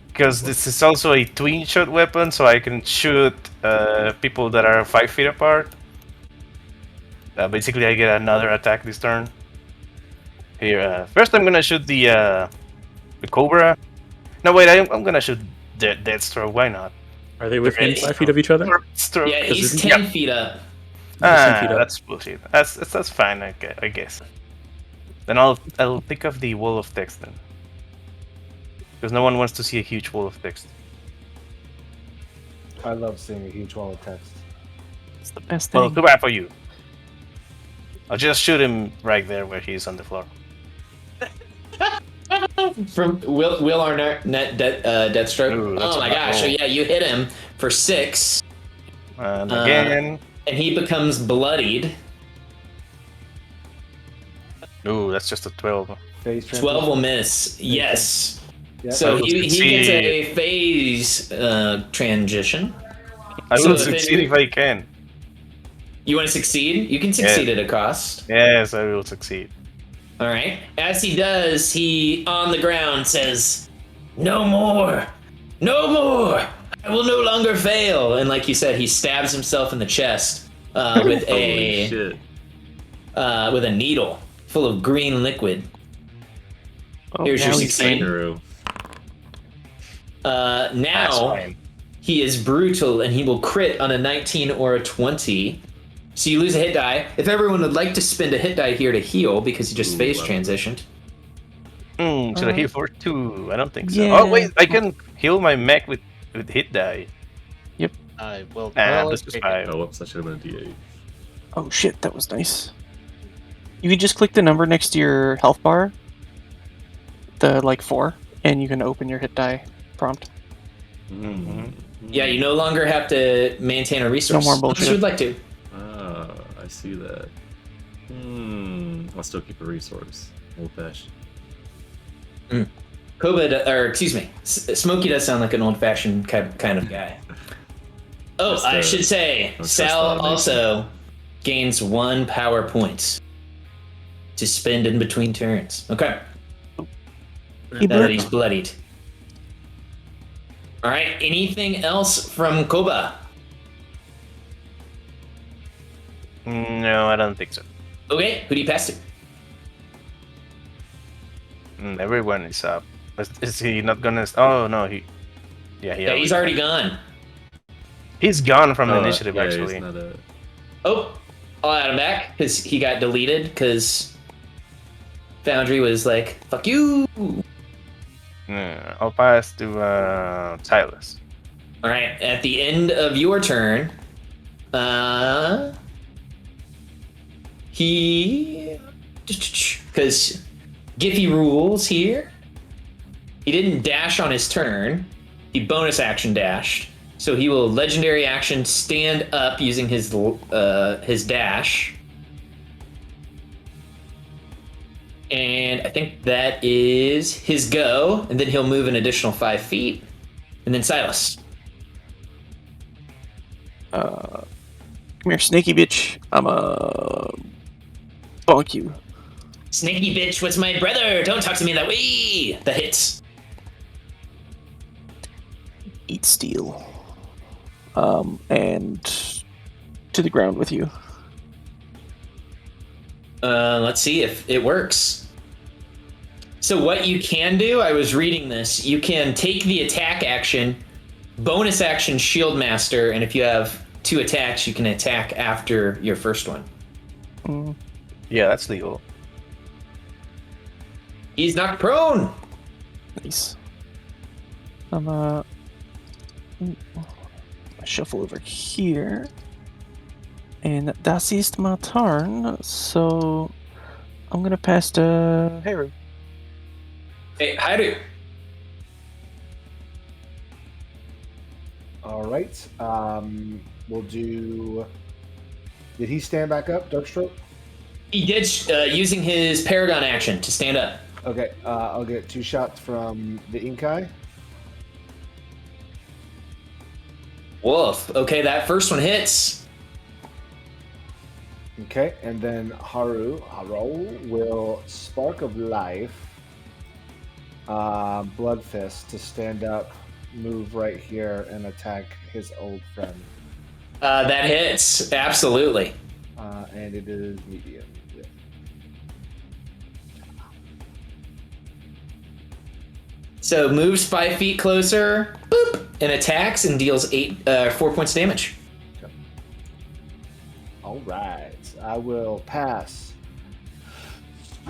Because this is also a twin shot weapon, so I can shoot people that are 5 feet apart. Basically, I get another attack this turn. Here, first I'm gonna shoot the Cobra. No, wait, I'm gonna shoot Deathstroke. Why not? Are they within Right. 5 feet of each other? Deathstroke. Yeah, he's isn't- 10 feet up. 10 feet up. That's bullshit. That's fine. I guess. Then I'll pick up the wall of text then, because no one wants to see a huge wall of text. I love seeing a huge wall of text. It's the best Well, thing. too bad for you. I'll just shoot him right there where he's on the floor. From Will Arnett Deathstroke. Ooh, that's Oh my a bad gosh! So roll. yeah, you hit him for 6, And Uh, again, and he becomes bloodied. ooh, that's just a 12. Phase 12 will miss. Yes. Yeah. So I will he gets succeed. a phase transition. I So will then- succeed if I can. You want to succeed? You can succeed at a cost. Yes, I will succeed. All right. As he does, he on the ground says, No more! No more! I will no longer fail! And like you said, he stabs himself in the chest with Holy shit. with a needle full of green liquid. Oh, Here's your now he's succeed. Kangaroo. That's Now fine. he is brutal and he will crit on a 19 or a 20. So you lose a hit die. If everyone would like to spend a hit die here to heal because he just Ooh, phase wow. transitioned. Should I heal for 2? I don't think so. yeah. Oh wait, I can heal my mech with hit die. I will. Plus 5. Oh, whoops, that should have been a D8. Oh shit, that was nice. You can just click the number next to your health bar, the 4, and you can open your hit die prompt. Yeah, you no longer have to maintain a resource. No more Unless bullshit. you would like to. Ah, I see that. I'll still keep a resource. Old fashioned. Smokey does sound like an old-fashioned kind of guy. Oh, Just, I should say, don't trust Sal automation. also gains 1 power point to spend in between turns. Okay. He Now that bled. he's bloodied. All right. Anything else from Koba? No, I don't think so. Okay. Who do you pass to? Everyone is up. Is he not gonna? Oh no, he. Yeah, he's already gone. He's gone from the initiative yeah, actually. He's not a... Oh, I'll add him back because he got deleted because Foundry was like, "Fuck you." I'll pass to Silas. All right. At the end of your turn, he because Giphy rules here. He didn't dash on his turn. He bonus action dashed. So he will legendary action stand up using his dash. And I think that is his go. And then he'll move an additional 5 feet. And then Silas. Come here, snaky bitch. I'ma bonk you. Snaky bitch was my brother. Don't talk to me that way. The hits. Eat steel. And to the ground with you. Let's see if it works. So what you can do, I was reading this, you can take the attack action, bonus action shield master, and if you have 2 attacks, you can attack after your first one. Yeah, that's legal. He's knocked prone. Nice. Shuffle over here. And that is my turn, so I'm gonna pass to Haru. Hey, Haru. All right. We'll do. Did he stand back up, Darkstroke? He did using his Paragon action to stand up. Okay. I'll get 2 shots from the Inkai. Woof. Okay, that first one hits. Okay, and then Haru will Spark of Life, Blood Fist to stand up, move right here, and attack his old friend. That hits. Absolutely. And it is medium. Yeah. So moves 5 feet closer, boop, and attacks and deals 4 points of damage. All right, I will pass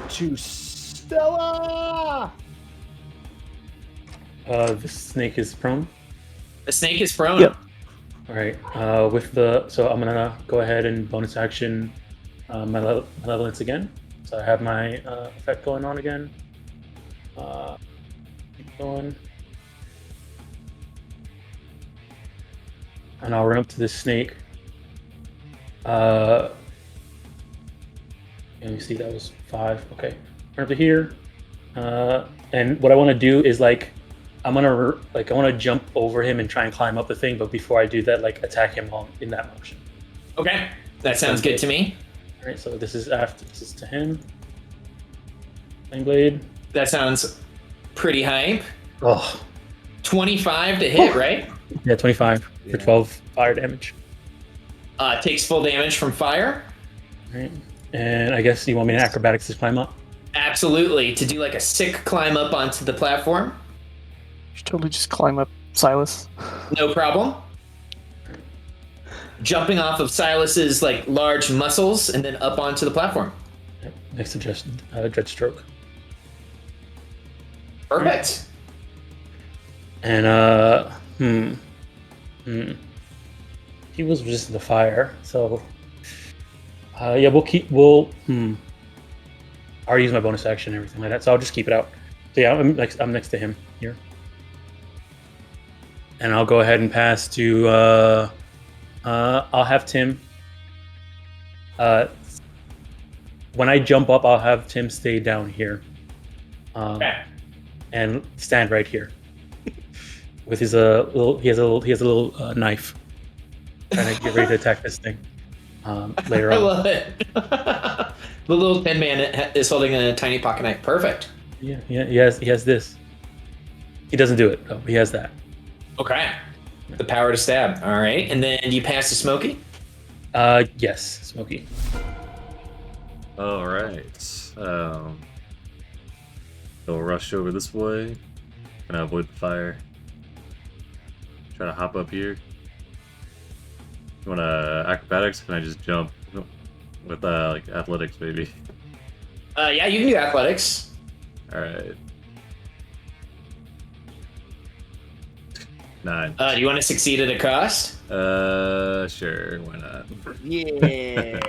to Stella. This snake is prone. The snake is prone. Yep. All right. So I'm gonna go ahead and bonus action my malevolence again. So I have my effect going on again. Keep going. And I'll run up to this snake. Let me see, that was 5. Okay. Run up to here. And what I want to do is I want to jump over him and try and climb up the thing, but before I do that, attack him in that motion. Okay, that sounds good to me. All right, so this is to him. Flame blade. That sounds pretty hype. Oh, 25 to hit, right? yeah, 25 Yeah. for 12 fire damage. Takes full damage from fire. Right. And I guess you want me to acrobatics to climb up? Absolutely. To do like a sick climb up onto the platform. You should totally just climb up Silas. No problem. Jumping off of Silas's like large muscles and then up onto the platform. Yep, next to just Dreadstroke. Perfect. And he was resistant to fire, so yeah, we'll I already used my bonus action and everything like that, so I'll just keep it out. So yeah, I'm next to him here. And I'll go ahead and pass to I'll have Tim when I jump up, I'll have Tim stay down here. Okay. And stand right here. With his he has a little knife. Trying to get ready to attack this thing. Later I on. love it. The little tin man is holding a tiny pocket knife. Perfect. Yeah, he has this. He doesn't do it though. He has that. Okay. The power to stab. All right. And then you pass to Smokey? Yes, Smokey. All right. They'll rush over this way. Gonna avoid the fire. Try to hop up here. You want acrobatics? Can I just jump with like athletics, maybe? Yeah, you can do athletics. All right. 9. Do you want to succeed at a cost? Sure. Why not? Yeah.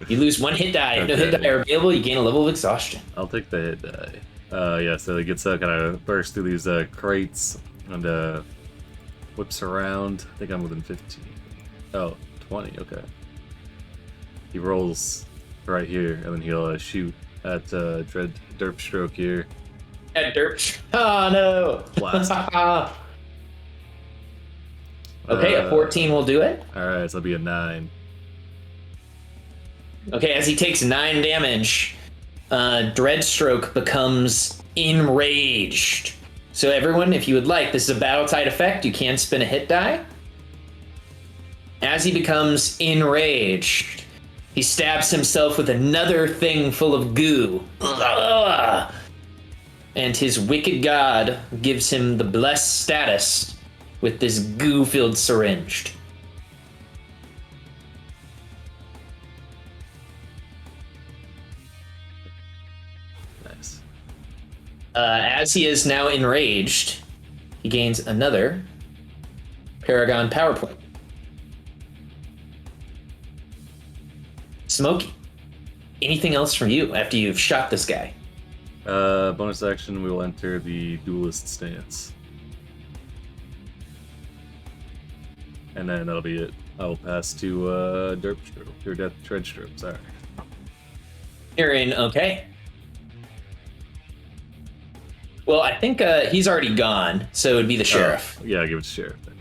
You lose 1 hit die. If no hit Okay. die are available, you gain a level of exhaustion. I'll take the hit die. Yeah, so it gets kind of bursts through these crates and whips around. I think I'm within 15. Oh, 20, okay. He rolls right here, and then he'll shoot at Derpstroke here. At Derp. Oh, no. Blast. Okay, a 14 will do it. Alright, so it'll be a 9. Okay, as he takes 9 damage, Dreadstroke becomes enraged. So everyone, if you would like, this is a battle tide effect. You can spin a hit die. As he becomes enraged, he stabs himself with another thing full of goo. Ugh. And his wicked god gives him the blessed status with this goo-filled syringe. Nice. As he is now enraged, he gains another Paragon power point. Smokey, anything else from you after you've shot this guy? Bonus action, we will enter the duelist stance. And then that'll be it. I will pass to Derpstroke, or Dreadstroke, sorry. You're in, okay. Well, I think he's already gone, so it would be the sheriff. Oh, yeah, I'll give it to Sheriff then.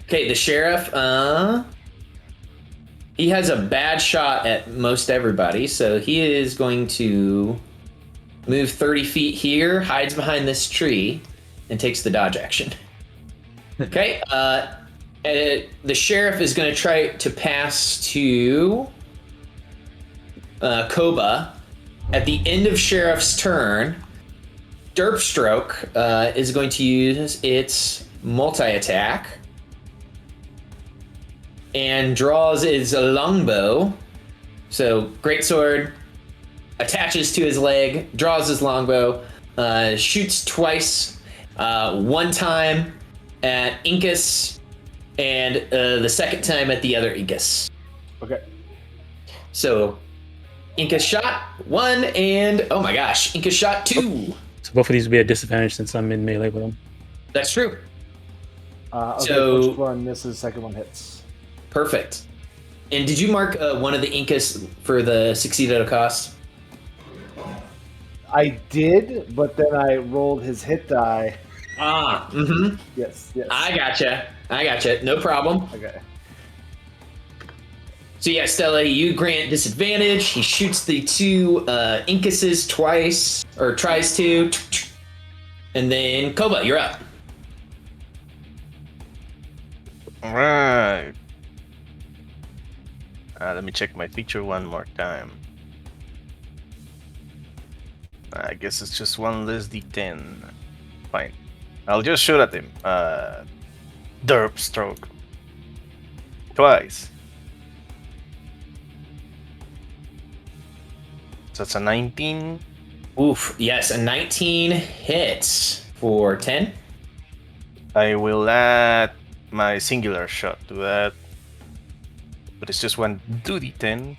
Okay, the sheriff, he has a bad shot at most everybody, so he is going to move 30 feet here, hides behind this tree, and takes the dodge action. Okay, the sheriff is going to try to pass to Koba. At the end of sheriff's turn, Derpstroke is going to use its multi-attack and draws his longbow. So, greatsword attaches to his leg, draws his longbow, shoots twice, one time at Incus, and the second time at the other Incus. Okay. So, Incus shot 1, and oh my gosh, Incus shot 2. So both of these would be at disadvantage since I'm in melee with them. That's true. Okay, So- first one misses, second one hits. Perfect. And did you mark one of the Incus for the succeed at a cost? I did, but then I rolled his hit die. Ah, mm-hmm. Yes. I gotcha. No problem. Okay. So yeah, Stella, you grant disadvantage. He shoots the 2 Incuses twice, or tries to. And then Koba, you're up. All right. Let me check my feature one more time. I guess it's just one less D10. Fine. I'll just shoot at him. Derp stroke. Twice. So it's a 19. Oof, yes, a 19 hits for 10. I will add my singular shot to that. But it's just one 2d10.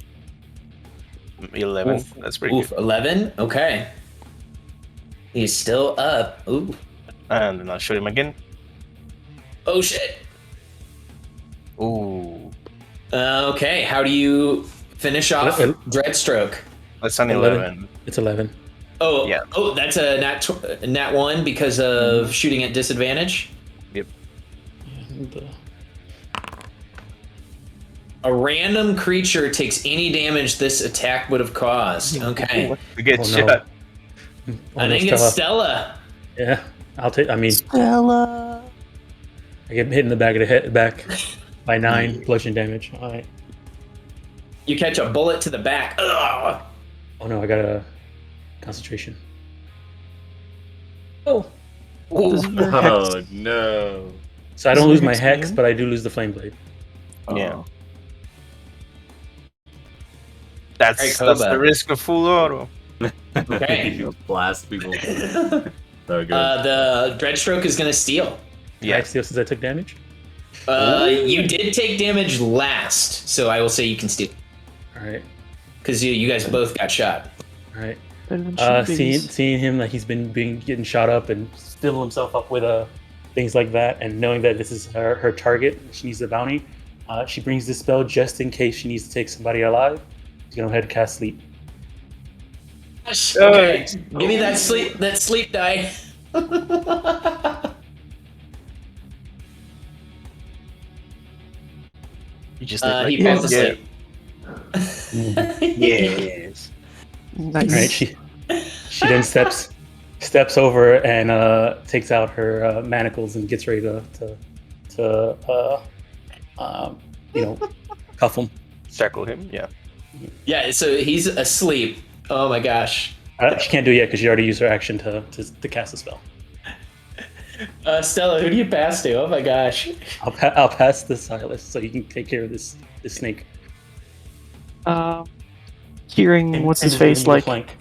11. Oof. That's pretty Oof, good. 11. Okay. He's still up. Ooh. And then I'll shoot him again. Oh shit. Ooh. Okay, how do you finish off Dreadstroke? That's an 11. It's 11. Oh, Yeah. Oh, that's a nat 1 because of shooting at disadvantage. Yep. And, A random creature takes any damage this attack would have caused. Okay. We get Oh, no. shot. I think it's Stella. Yeah, I'll take. I mean, Stella. I get hit in the back of the head, back by 9 bludgeoning damage. All right. You catch a bullet to the back. Ugh. Oh no, I got a concentration. Oh, Does your hex- Oh no. so I don't Does lose your my hex hex, expand? but I do lose the flame blade. Yeah. Oh. That's Hey, the Koba. risk of full auto. Okay. You blast people. So good. The Dreadstroke is going to steal. Yeah. I steal since I took damage. You did take damage last, so I will say you can steal. All right, Because you guys both got shot. all right. Better than shooting babies. Seeing him like he's been getting shot up and still himself up with things like that, and knowing that this is her target, she needs the bounty. She brings this spell just in case she needs to take somebody alive. She's gonna go ahead and cast sleep. Okay, give me that sleep die. You just He falls asleep. Yes. Nice. All right, she then steps over and takes out her manacles and gets ready to cuff him. Shackle him. Yeah. Yeah, so he's asleep. Oh my gosh. She can't do it yet because she already used her action to cast the spell. Stella, who do you pass to? Oh my gosh. I'll pass the Silas so you can take care of this snake. Hearing what's his And face give me a like flank.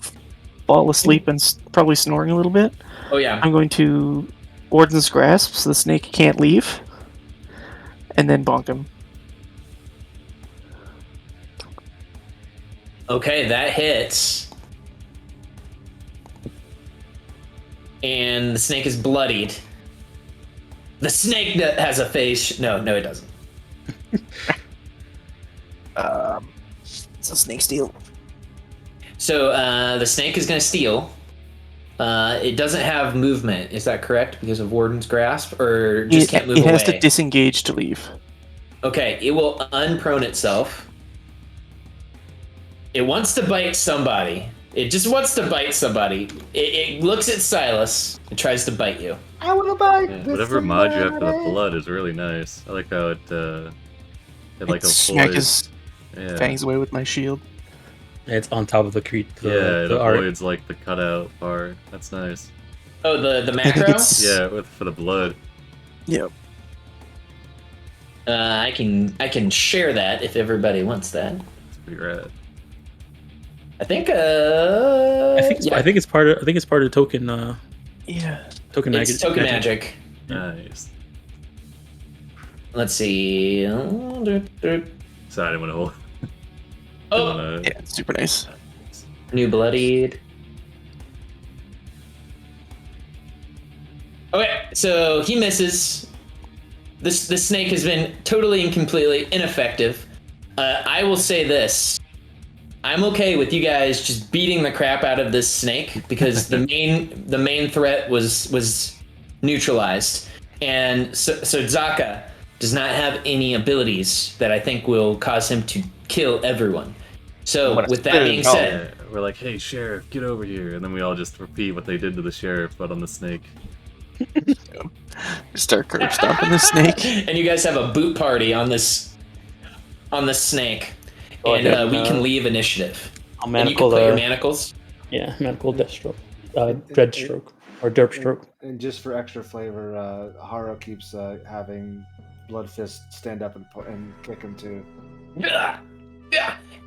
fall asleep and probably snoring a little bit. Oh yeah. I'm going to Warden's Grasp so the snake can't leave, and then bonk him. Okay, that hits. And the snake is bloodied. The snake that has a face. No, it doesn't. It's a snake steal. So the snake is going to steal. It doesn't have movement. Is that correct? Because of Warden's Grasp, or just can't move It away? has to disengage to leave. Okay, it will unprone itself. It wants to bite somebody. It just wants to bite somebody. It looks at Silas and tries to bite you. I want to bite Yeah, this whatever mod you have for the somebody. blood is really nice. I like how it had like a Smack void. his Yeah. fangs away with my shield. It's on top of the Yeah, it the art. avoids like the cutout part. That's nice. Oh, the I think macro? it's Yeah, for the blood. yeah. I can share that if everybody wants that. It's pretty rad. I think I think it's part of token Yeah. token it's magic. token magic. Nice. Let's see. Sorry, I didn't want to hold. Oh, Yeah, it's super nice. new bloodied. Okay, so he misses. This snake has been totally and completely ineffective. I will say this: I'm okay with you guys just beating the crap out of this snake because the main threat was neutralized, and so Zaka does not have any abilities that I think will cause him to kill everyone. So I'm gonna with that spit it being out. said, we're like, "Hey, sheriff, get over here!" And then we all just repeat what they did to the sheriff, but on the snake. Start curb stomping the snake. And you guys have a boot party on this snake. Go And ahead, we can leave initiative. I'll And you can manacle put your manacles. Yeah, manacle Deathstroke. Dreadstroke. Or Derpstroke. And just for extra flavor, Haro keeps having Bloodfist stand up and kick him too.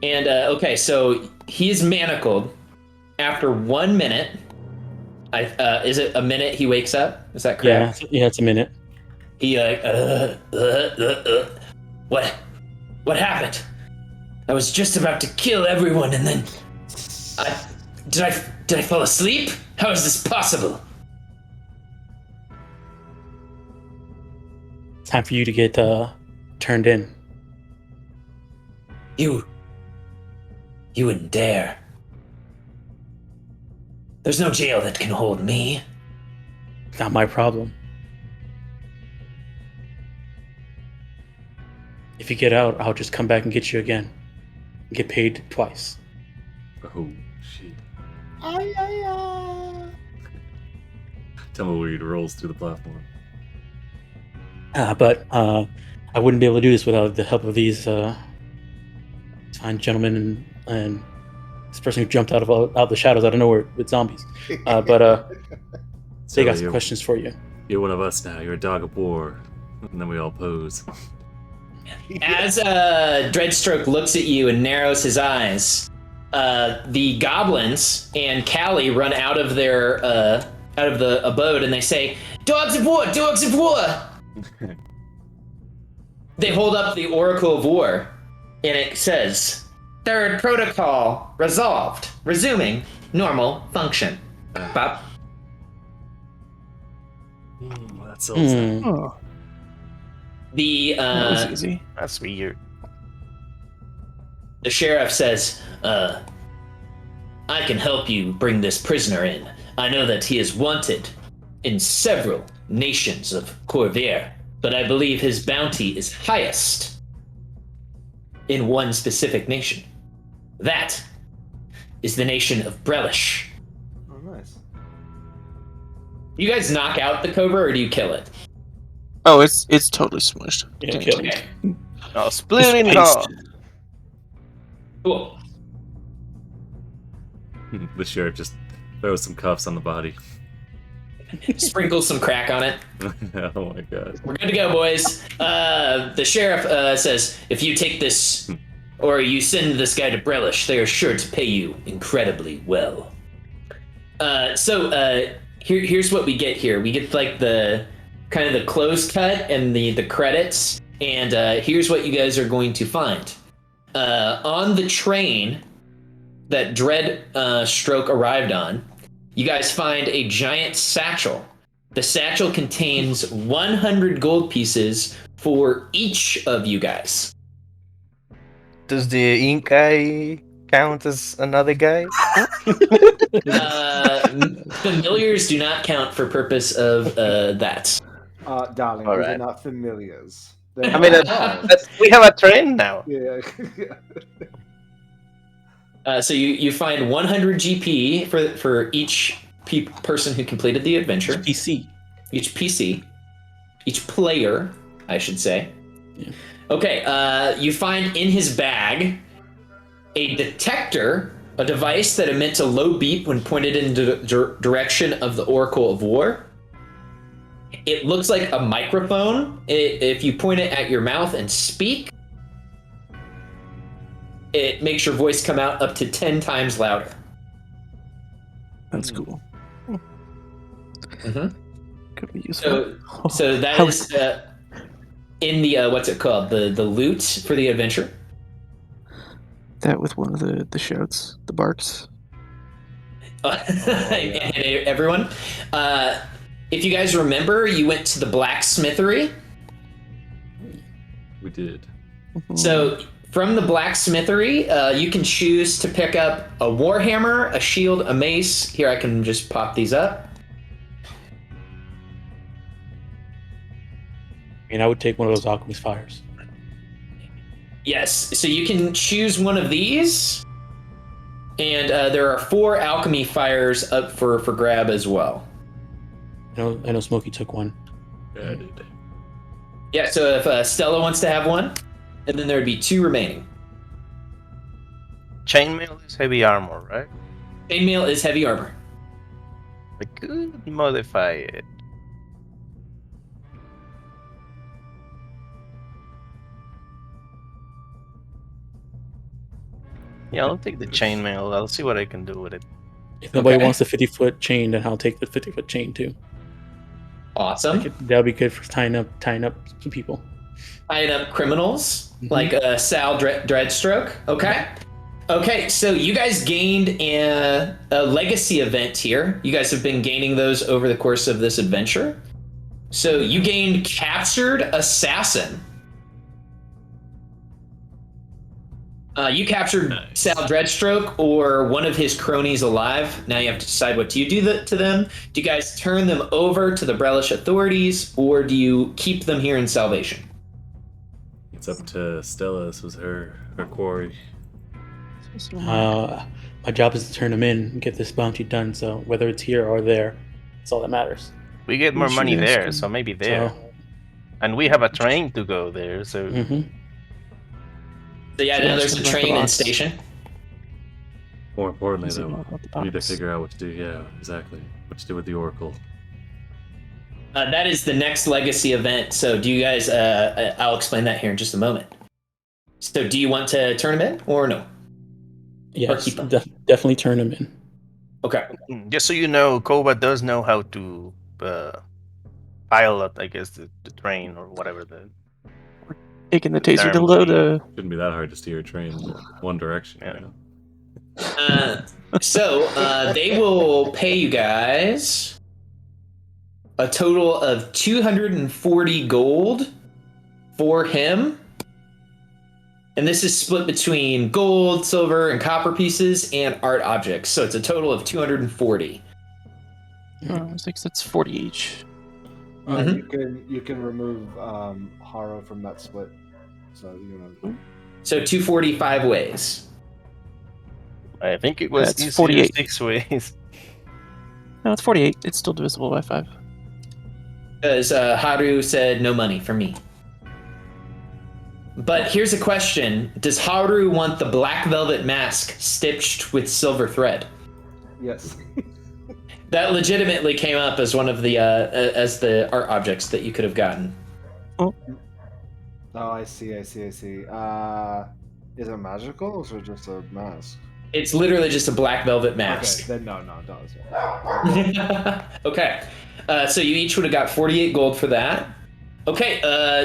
And okay, so he's manacled. After 1 minute, is it a minute he wakes up? Is that correct? Yeah, it's a minute. He what happened? I was just about to kill everyone, and then did I fall asleep? How is this possible? Time for you to get turned in. You wouldn't dare. There's no jail that can hold me. Not my problem. If you get out, I'll just come back and get you again. Get paid twice. Oh shit! Tell me where he rolls through the platform. But I wouldn't be able to do this without the help of these fine gentlemen and this person who jumped out of the shadows out of nowhere with zombies. But they got some questions for you. You're one of us now. You're a dog of war. And then we all pose. As Dreadstroke looks at you and narrows his eyes, the goblins and Callie run out of their out of the abode and they say, "Dogs of war! Dogs of war!" They hold up the Oracle of War, and it says, "Third protocol resolved. Resuming normal function." Bob? That sells that. Oh, The that was easy. That's weird. The sheriff says, I can help you bring this prisoner in. I know that he is wanted in several nations of Corvair, but I believe his bounty is highest in one specific nation. That is the nation of Brelish. Oh, nice. You guys knock out the Cobra, or do you kill it? Oh, it's totally smushed. Yeah, Guaranteed. kill. Okay, Oh, split in It's half. cool. The sheriff just throws some cuffs on the body. Sprinkle some crack on it. Oh my god. We're good to go, boys. The sheriff says, if you take this, or you send this guy to Brelish, they are sure to pay you incredibly well. Here's what we get here. We get like the kind of the close cut and the credits, and here's what you guys are going to find. On the train that Dreadstroke arrived on, you guys find a giant satchel. The satchel contains 100 gold pieces for each of you guys. Does the ink guy count as another guy? Familiars do not count for purpose of that. Darling, All these are right. not familiars. I mean, we have a trend now. Yeah. So you find 100 GP for each person who completed the adventure. PC. Each PC. Each player, I should say. Yeah. Okay, you find in his bag a detector, a device that emits a low beep when pointed in the direction of the Oracle of War. It looks like a microphone. If you point it at your mouth and speak, it makes your voice come out up to 10 times louder. That's cool. Mm-hmm. Could be useful. So that How- is in the what's it called? The loot for the adventure. That with one of the shouts, the barks. Everyone, if you guys remember, you went to the blacksmithery. We did. So from the blacksmithery, you can choose to pick up a warhammer, a shield, a mace. Here, I can just pop these up. And I would take one of those alchemist fires. Yes, so you can choose one of these, And there are 4 alchemy fires up for grab as well. I know Smokey took one. Yeah, I did. Yeah, so if Stella wants to have one, and then there would be 2 remaining. Chainmail is heavy armor, right? Chainmail is heavy armor. I could modify it. Yeah, I'll take the chainmail. I'll see what I can do with it. If nobody Okay. wants the 50-foot chain, then I'll take the 50-foot chain too. Awesome. That'll be good for tying up some people. Tying up criminals, Mhm. like Sal Dreadstroke. Okay. Okay, so you guys gained a legacy event here. You guys have been gaining those over the course of this adventure. So you gained Captured Assassin. You captured Sal Dreadstroke or one of his cronies alive. Now you have to decide what do you do to them. Do you guys turn them over to the Brelish authorities, or do you keep them here in Salvation? It's up to Stella. This was her quarry. My job is to turn them in and get this bounty done. So whether it's here or there, that's all that matters. We get more should money ask there, him. so maybe there. So, And we have a train to go there, so So yeah, So now let's there's a go back to train in boss. station. More importantly, Is it though, not about the we need to box? figure out what to do. Yeah, exactly. What to do with the Oracle. That is the next legacy event. So do you guys? I'll explain that here in just a moment. So do you want to turn them in or no? yes, keep them. definitely turn them in. Okay. just so you know, Koba does know how to pilot, I guess, the train or whatever. Taking the taser Term dildo would be- to Shouldn't be that hard to steer a train in one direction. Yeah. You know? So they will pay you guys a total of 240 gold for him. And this is split between gold, silver, and copper pieces and art objects. So it's a total of 240. I think that's 40 each. Mhm. You can remove Haro from that split. So So 245 ways. I think it was That's easier 48. 6 ways. No, it's 48. It's still divisible by 5. Because Haru said no money for me. But here's a question. Does Haru want the black velvet mask stitched with silver thread? yes. That legitimately came up as one of the as the art objects that you could have gotten. Oh, I see. Is it magical or is it just a mask? It's literally just a black velvet mask. Okay, then no. Okay. So you each would have got 48 gold for that. Okay,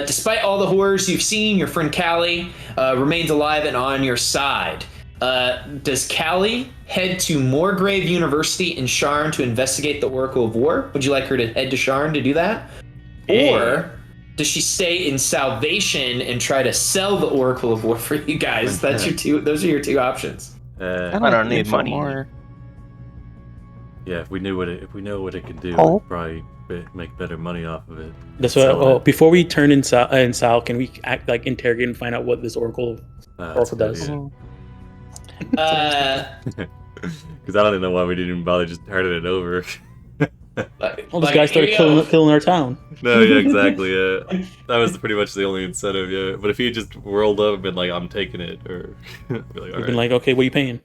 despite all the horrors you've seen, your friend Callie remains alive and on your side. Does Callie head to Moorgrave University in Sharn to investigate the Oracle of War? Would you like her to head to Sharn to do that? Or does she stay in Salvation and try to sell the Oracle of War for you guys? Those are your 2 options. I don't need money. Yeah, if we know what it can do, Oh. we'd probably make better money off of it. That's what. Sell it. Before we turn in Sal, can we act like interrogate and find out what this Oracle? That's a good does. idea. Uh, Because I don't even know why we didn't even bother just turning it over. All these guys started killing our town. No, yeah, exactly. Yeah, that was pretty much the only incentive. Yeah, but if he just rolled up and been like, "I'm taking it," or be like, "All We've right." been like, okay, what are you paying?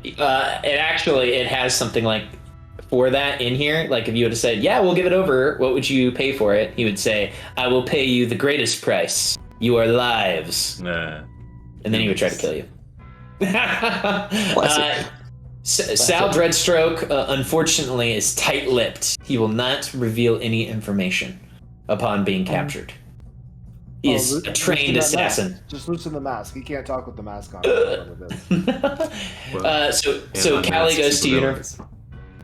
It has something like for that in here. Like if you would have said, "Yeah, we'll give it over," what would you pay for it? He would say, "I will pay you the greatest price, your lives," Nah. and then he would try to kill you. Sal Dreadstroke, unfortunately, is tight-lipped. He will not reveal any information upon being captured. He is a trained assassin. Just loosen the mask. He can't talk with the mask on. So Callie goes to university.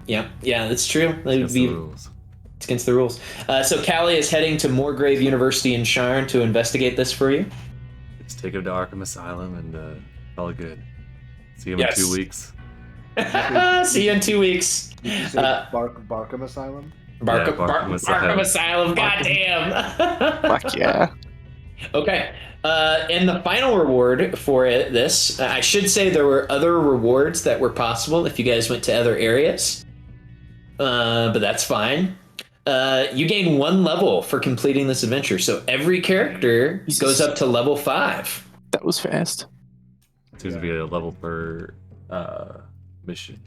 Yeah, that's true. That's the rules. It's against the rules. So Callie is heading to Moorgrave University in Sharn to investigate this for you. Just take him to Arkham Asylum and all good. See him Yes. in 2 weeks. See you in 2 weeks. Did you say Barkham Asylum? Barkham Asylum. Asylum. Goddamn. Fuck yeah. Okay. And the final reward for this, I should say there were other rewards that were possible if you guys went to other areas. But that's fine. You gain 1 level for completing this adventure. So every character Jesus. goes up to level 5. That was fast. Seems to be a level per mission.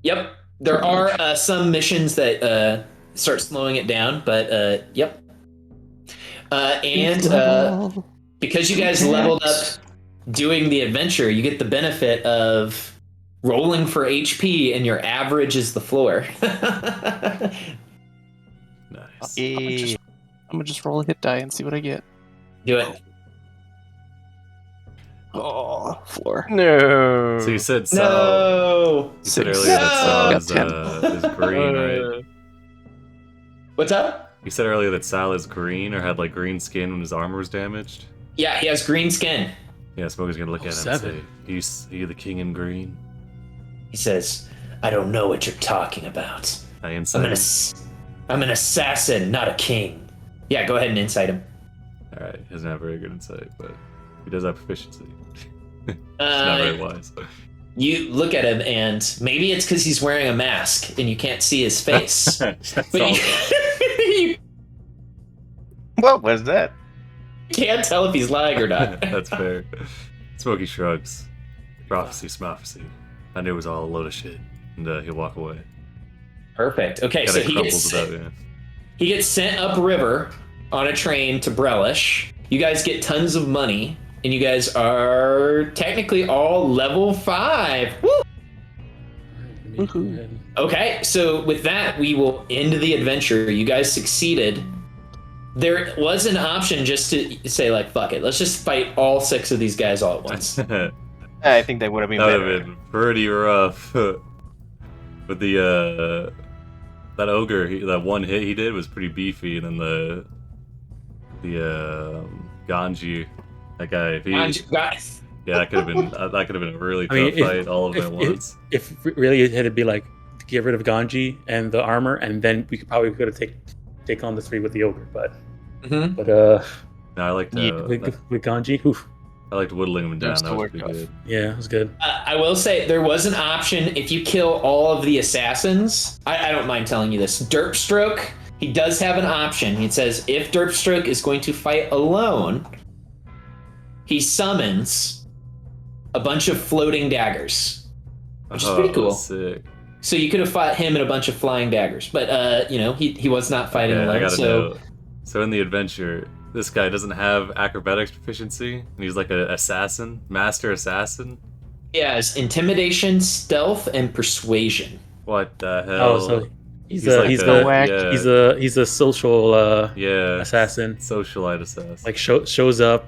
Yep. There are some missions that start slowing it down, but yep. And because you guys leveled up doing the adventure, you get the benefit of rolling for HP, and your average is the floor. Nice. Eh, I'm gonna just roll a hit die and see what I get. Do it. Oh, floor. No. So you said Sal. No. You said 6. earlier that Sal Got is green, right? What's up? You said earlier that Sal is green or had like green skin when his armor was damaged. Yeah, he has green skin. Yeah, Smokey's gonna look at him and say, 7. "You the king in green." He says, "I don't know what you're talking about. I insight. I'm an assassin, not a king." Yeah, go ahead and incite him. All right, he doesn't have very good insight, but he does have proficiency. It's not very wise. You look at him, and maybe it's because he's wearing a mask and you can't see his face. That's But all. you What was that? can't tell if he's lying or not. That's fair. Smokey shrugs. Prophecy, smophecy. I knew it was all a load of shit, and he'll walk away. Perfect. Okay, Kinda so he crumples gets, it up, yeah. he gets sent upriver on a train to Brelish. You guys get tons of money, and you guys are technically all level 5. Woo! Woohoo. Okay, so with that, we will end the adventure. You guys succeeded. There was an option just to say, like, fuck it, let's just fight all 6 of these guys all at once. That I think that would have been would better. have been pretty rough. But the that ogre, that one hit he did was pretty beefy, and then the Ganji, that guy, if he, Guys, yeah, that could have been a really I mean, tough fight, all of them at once. If really it had to be like get rid of Ganji and the armor, and then we could have take on the 3 with the ogre. But Mhm. No, I liked with Ganji, oof, I liked whittling him down. Those That two was were pretty tough. good. yeah, it was good. I will say there was an option if you kill all of the assassins. I don't mind telling you this. Derpstroke, he does have an option. He says if Derpstroke is going to fight alone, he summons a bunch of floating daggers, which is pretty cool. Sick. So you could have fought him and a bunch of flying daggers, but he was not fighting Yeah, I alone. gotta So know. So in the adventure, this guy doesn't have acrobatics proficiency, and he's like an assassin, master assassin. he has intimidation, stealth, and persuasion. What the hell? Oh, so he's a social yeah, assassin. socialite assassin. Like shows up,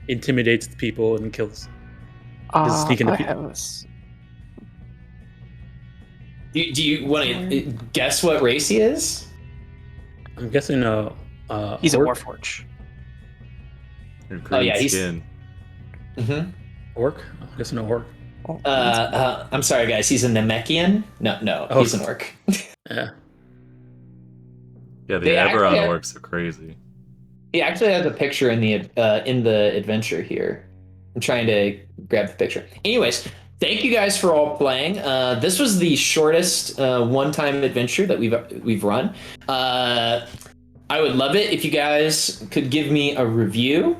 intimidates the people, and kills. sneaking I to have Do you want to guess what race he is? I'm guessing he's a orc. Warforged. Your Oh, yeah, green he's- skin. Mm-hmm. Orc. I'm guessing an orc. Oh, I'm sorry, guys. He's a Namekian. No, Oh. he's an orc. Yeah. Yeah, the They Eberron actually have- orcs are crazy. He actually has a picture in the adventure here. I'm trying to grab the picture. Anyways, thank you guys for all playing. This was the shortest one-time adventure that we've run. I would love it if you guys could give me a review.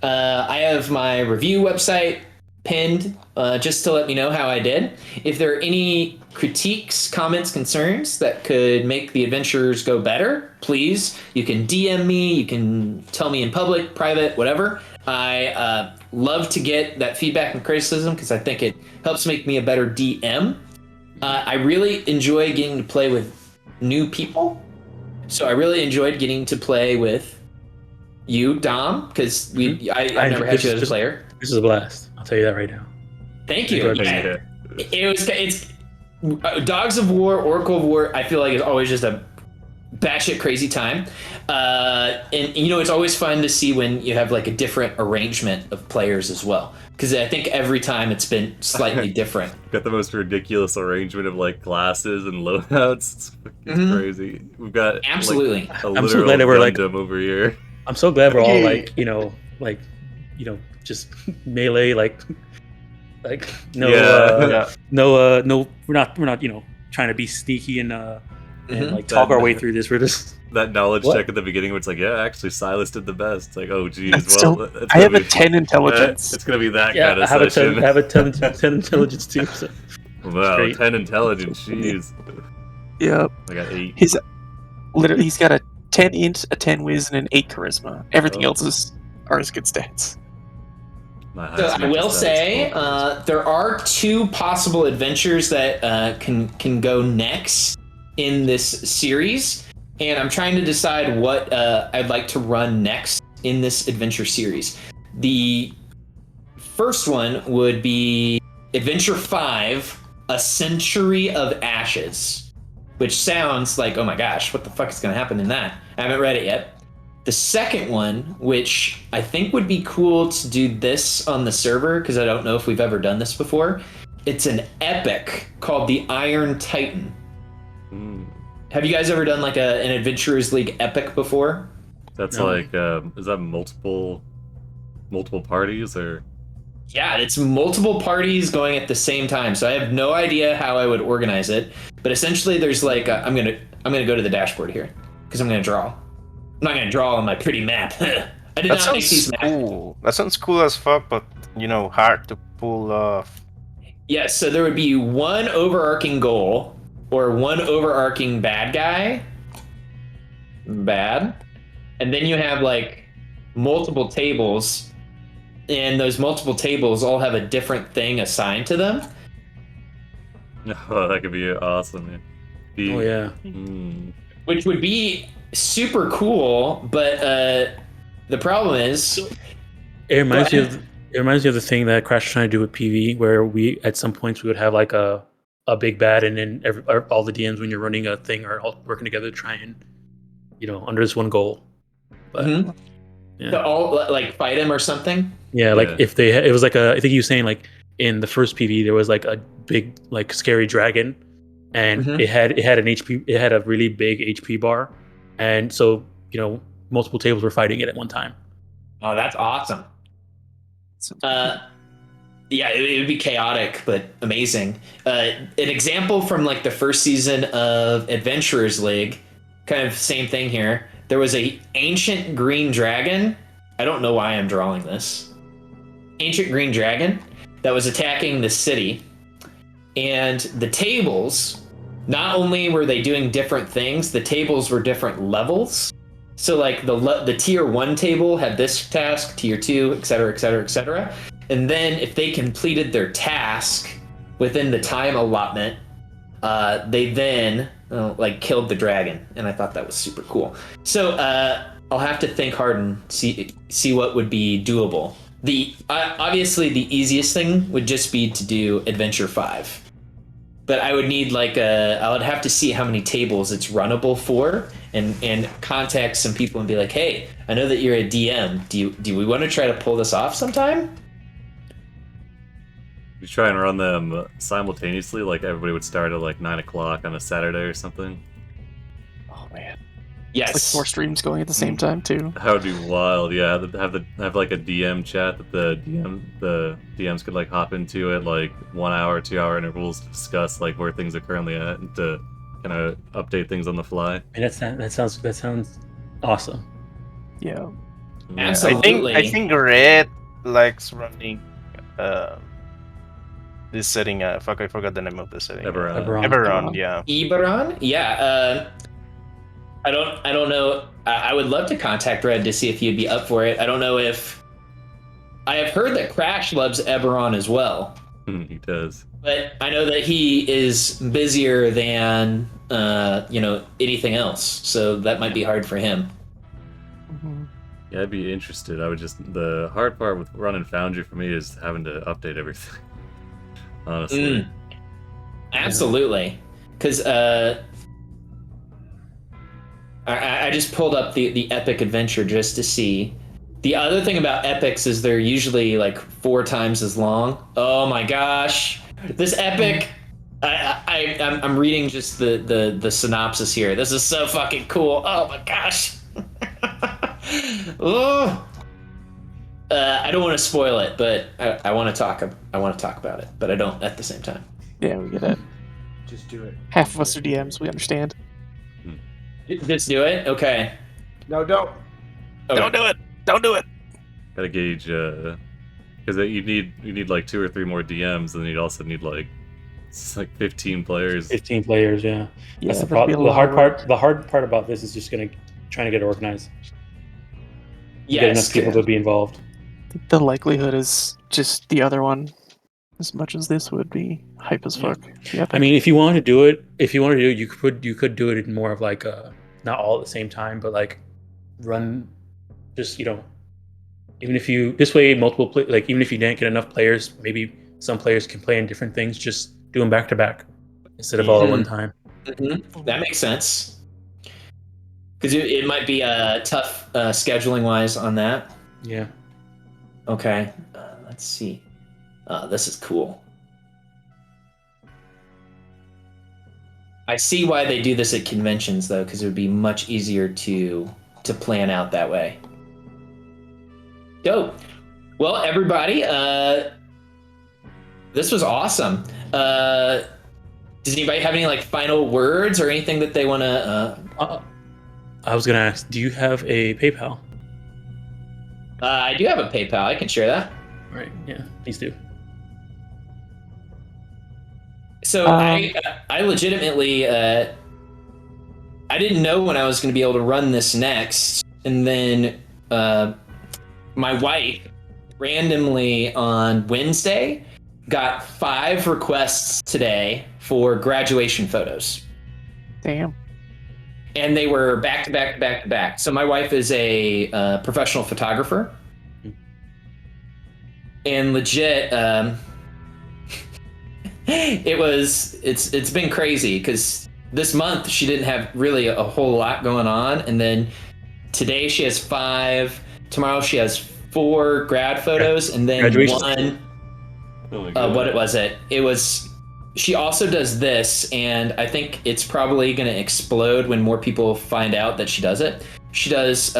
I have my review website pinned just to let me know how I did. If there are any critiques, comments, concerns that could make the adventures go better, please, you can DM me, you can tell me in public, private, whatever. I love to get that feedback and criticism because I think it helps make me a better DM. I really enjoy getting to play with new people. So I really enjoyed getting to play with you, Dom, because I've never had you as a player. This is a blast. I'll tell you that right now. Thank you. Enjoyed Yeah. It's Dogs of War, Oracle of War. I feel like it's always just a batshit crazy time, and it's always fun to see when you have like a different arrangement of players as well. Because I think every time it's been slightly different. Got the most ridiculous arrangement of like classes and loadouts. It's crazy. We've got Absolutely. like, a I'm so literal glad that we're, like- Gundam over here. I'm so glad we're all Yeah. like, like, just melee, like no, Yeah. no, we're not, trying to be sneaky and Mhm. like talk our way That- through this. We're just That knowledge What? check at the beginning where it's like, yeah, actually Silas did the best. It's like, oh geez, That's well still- it's I gonna have a be 10 intelligence. It's gonna be that yeah. kind I of have session. I have a 10 intelligence too. So Wow, great. 10 intelligence, jeez. Yep. I got 8. He's got a 10 int, a 10 whiz, and an 8 charisma. Everything Oh. else are his good stats. My So highest I mental will stat is say 12. there are 2 possible adventures that can go next in this series, and I'm trying to decide what I'd like to run next in this adventure series. The first one would be Adventure 5, A Century of Ashes, which sounds like, oh my gosh, what the fuck is going to happen in that? I haven't read it yet. The second one, which I think would be cool to do this on the server, because I don't know if we've ever done this before, it's an epic called the Iron Titan. Hmm. Have you guys ever done like an Adventurers League epic before? That's No. like is that multiple parties or Yeah, it's multiple parties going at the same time, so I have no idea how I would organize it. But essentially, there's like I'm gonna go to the dashboard here because I'm gonna draw. I'm not gonna draw on my pretty map. I did That not make sounds these maps. cool. That sounds cool as fuck, but hard to pull off. Yes, so there would be one overarching goal or one overarching bad guy. Bad. And then you have like multiple tables, and those multiple tables all have a different thing assigned to them. oh, that could be awesome, man. oh yeah. Which would be super cool, but the problem is It reminds Go me ahead. of it reminds me of the thing that Crash was trying to do with PV, where we at some points we would have like a big bad, and then all the DMs when you're running a thing are all working together to try and under this one goal. But Mhm. yeah. to all like fight him or something. Yeah, like Yeah. if it was like I think you were saying like in the first PV there was like a big like scary dragon, and Mhm. it had an HP, it had a really big HP bar, and so multiple tables were fighting it at one time. Oh, that's awesome. Yeah, it would be chaotic but amazing. An example from like the first season of Adventurers League, kind of same thing here. There was a ancient green dragon. I don't know why I'm drawing this. Ancient green dragon that was attacking the city, and the tables. Not only were they doing different things, the tables were different levels. So like the tier 1 table had this task, tier 2, etc., etc., etc. And then if they completed their task within the time allotment, they then like killed the dragon, and I thought that was super cool. So I'll have to think hard and see what would be doable. Obviously the easiest thing would just be to do Adventure 5. But I would need I would have to see how many tables it's runnable for, and contact some people and be like, hey, I know that you're a DM. Do we want to try to pull this off sometime? You try and run them simultaneously, like everybody would start at like 9 o'clock on a Saturday or something. Oh man. Yes. Like 4 streams going at the same time too. That would be wild. Yeah, have like a DM chat that the DMs could like hop into at like 1 hour, 2 hour intervals to discuss like where things are currently at and to kind of update things on the fly. And that sounds awesome. Yeah. Yeah. Absolutely. I think Red likes running this setting. Fuck, I forgot the name of the setting. Eberron. Eberron, yeah. Eberron? Yeah. I don't know. I would love to contact Red to see if he'd be up for it. I don't know if I have heard that Crash loves Eberron as well, He does. but I know that he is busier than anything else, so that might be hard for him. Mhm. Yeah, I'd be interested. The hard part with running Foundry for me is having to update everything. Honestly. Absolutely, because I just pulled up the epic adventure just to see. The other thing about epics is they're usually like 4 times as long. Oh my gosh, this epic! I'm reading just the synopsis here. This is so fucking cool. Oh my gosh. Oh. I don't want to spoil it, but I want to talk. I want to talk about it, but I don't at the same time. Yeah, we get it. Just do it. Half of us are DMs. We understand. Just do it. Okay. No, don't. Okay. Don't do it. Don't do it. Gotta gauge, because you need like 2 or 3 more DMs, and you also need like 15 players. 15 players, yeah. Yeah, That's the that'd be a problem. The lot hard of work. part. The hard part about this is just trying to get it organized. Get Yes. enough people to be involved. The likelihood is just the other one, as much as this would be hype as fuck. Yeah, I mean, if you want to do it, you could do it in more of like not all at the same time, but like run, just even if you this way like even if you didn't get enough players, maybe some players can play in different things. Just do them back to back instead of all at one time. Mm-hmm. That makes sense. Because it might be tough scheduling wise on that. Yeah. Okay. Let's see. This is cool. I see why they do this at conventions though, because it would be much easier to plan out that way. Dope. Well, everybody, this was awesome. Does anybody have any like final words or anything that they want to? I was gonna ask, do you have a PayPal? I do have a PayPal. I can share that. Right. Yeah. Please do. So I legitimately I didn't know when I was going to be able to run this next, and then my wife randomly on Wednesday got 5 requests today for graduation photos. Damn. And they were back to back to back to back. So my wife is a professional photographer, and legit, it's been crazy because this month she didn't have really a whole lot going on, and then today she has 5. Tomorrow she has 4 grad photos, and then one. Oh my God. What was it? It was. She also does this, and I think it's probably going to explode when more people find out that she does it. She does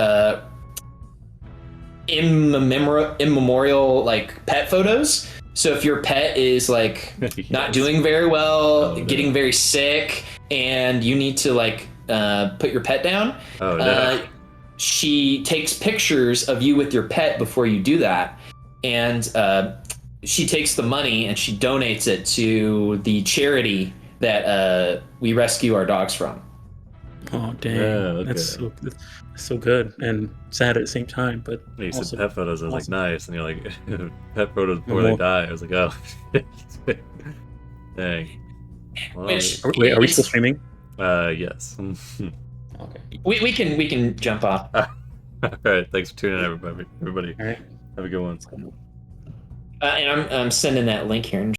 immemorial like pet photos. So if your pet is like not doing very well, getting very sick, and you need to like put your pet down, she takes pictures of you with your pet before you do that, and she takes the money and she donates it to the charity that we rescue our dogs from. Oh dang, Yeah, okay. that's so good and sad at the same time. But When you also said pet photos, I was awesome. like, nice, and you're like, pet photos before they die. I was like, oh, dang. Well, Which are we still streaming? yes. Okay. we can jump off. All right, thanks for tuning in, everybody. All right. Have a good one. And I'm sending that link here.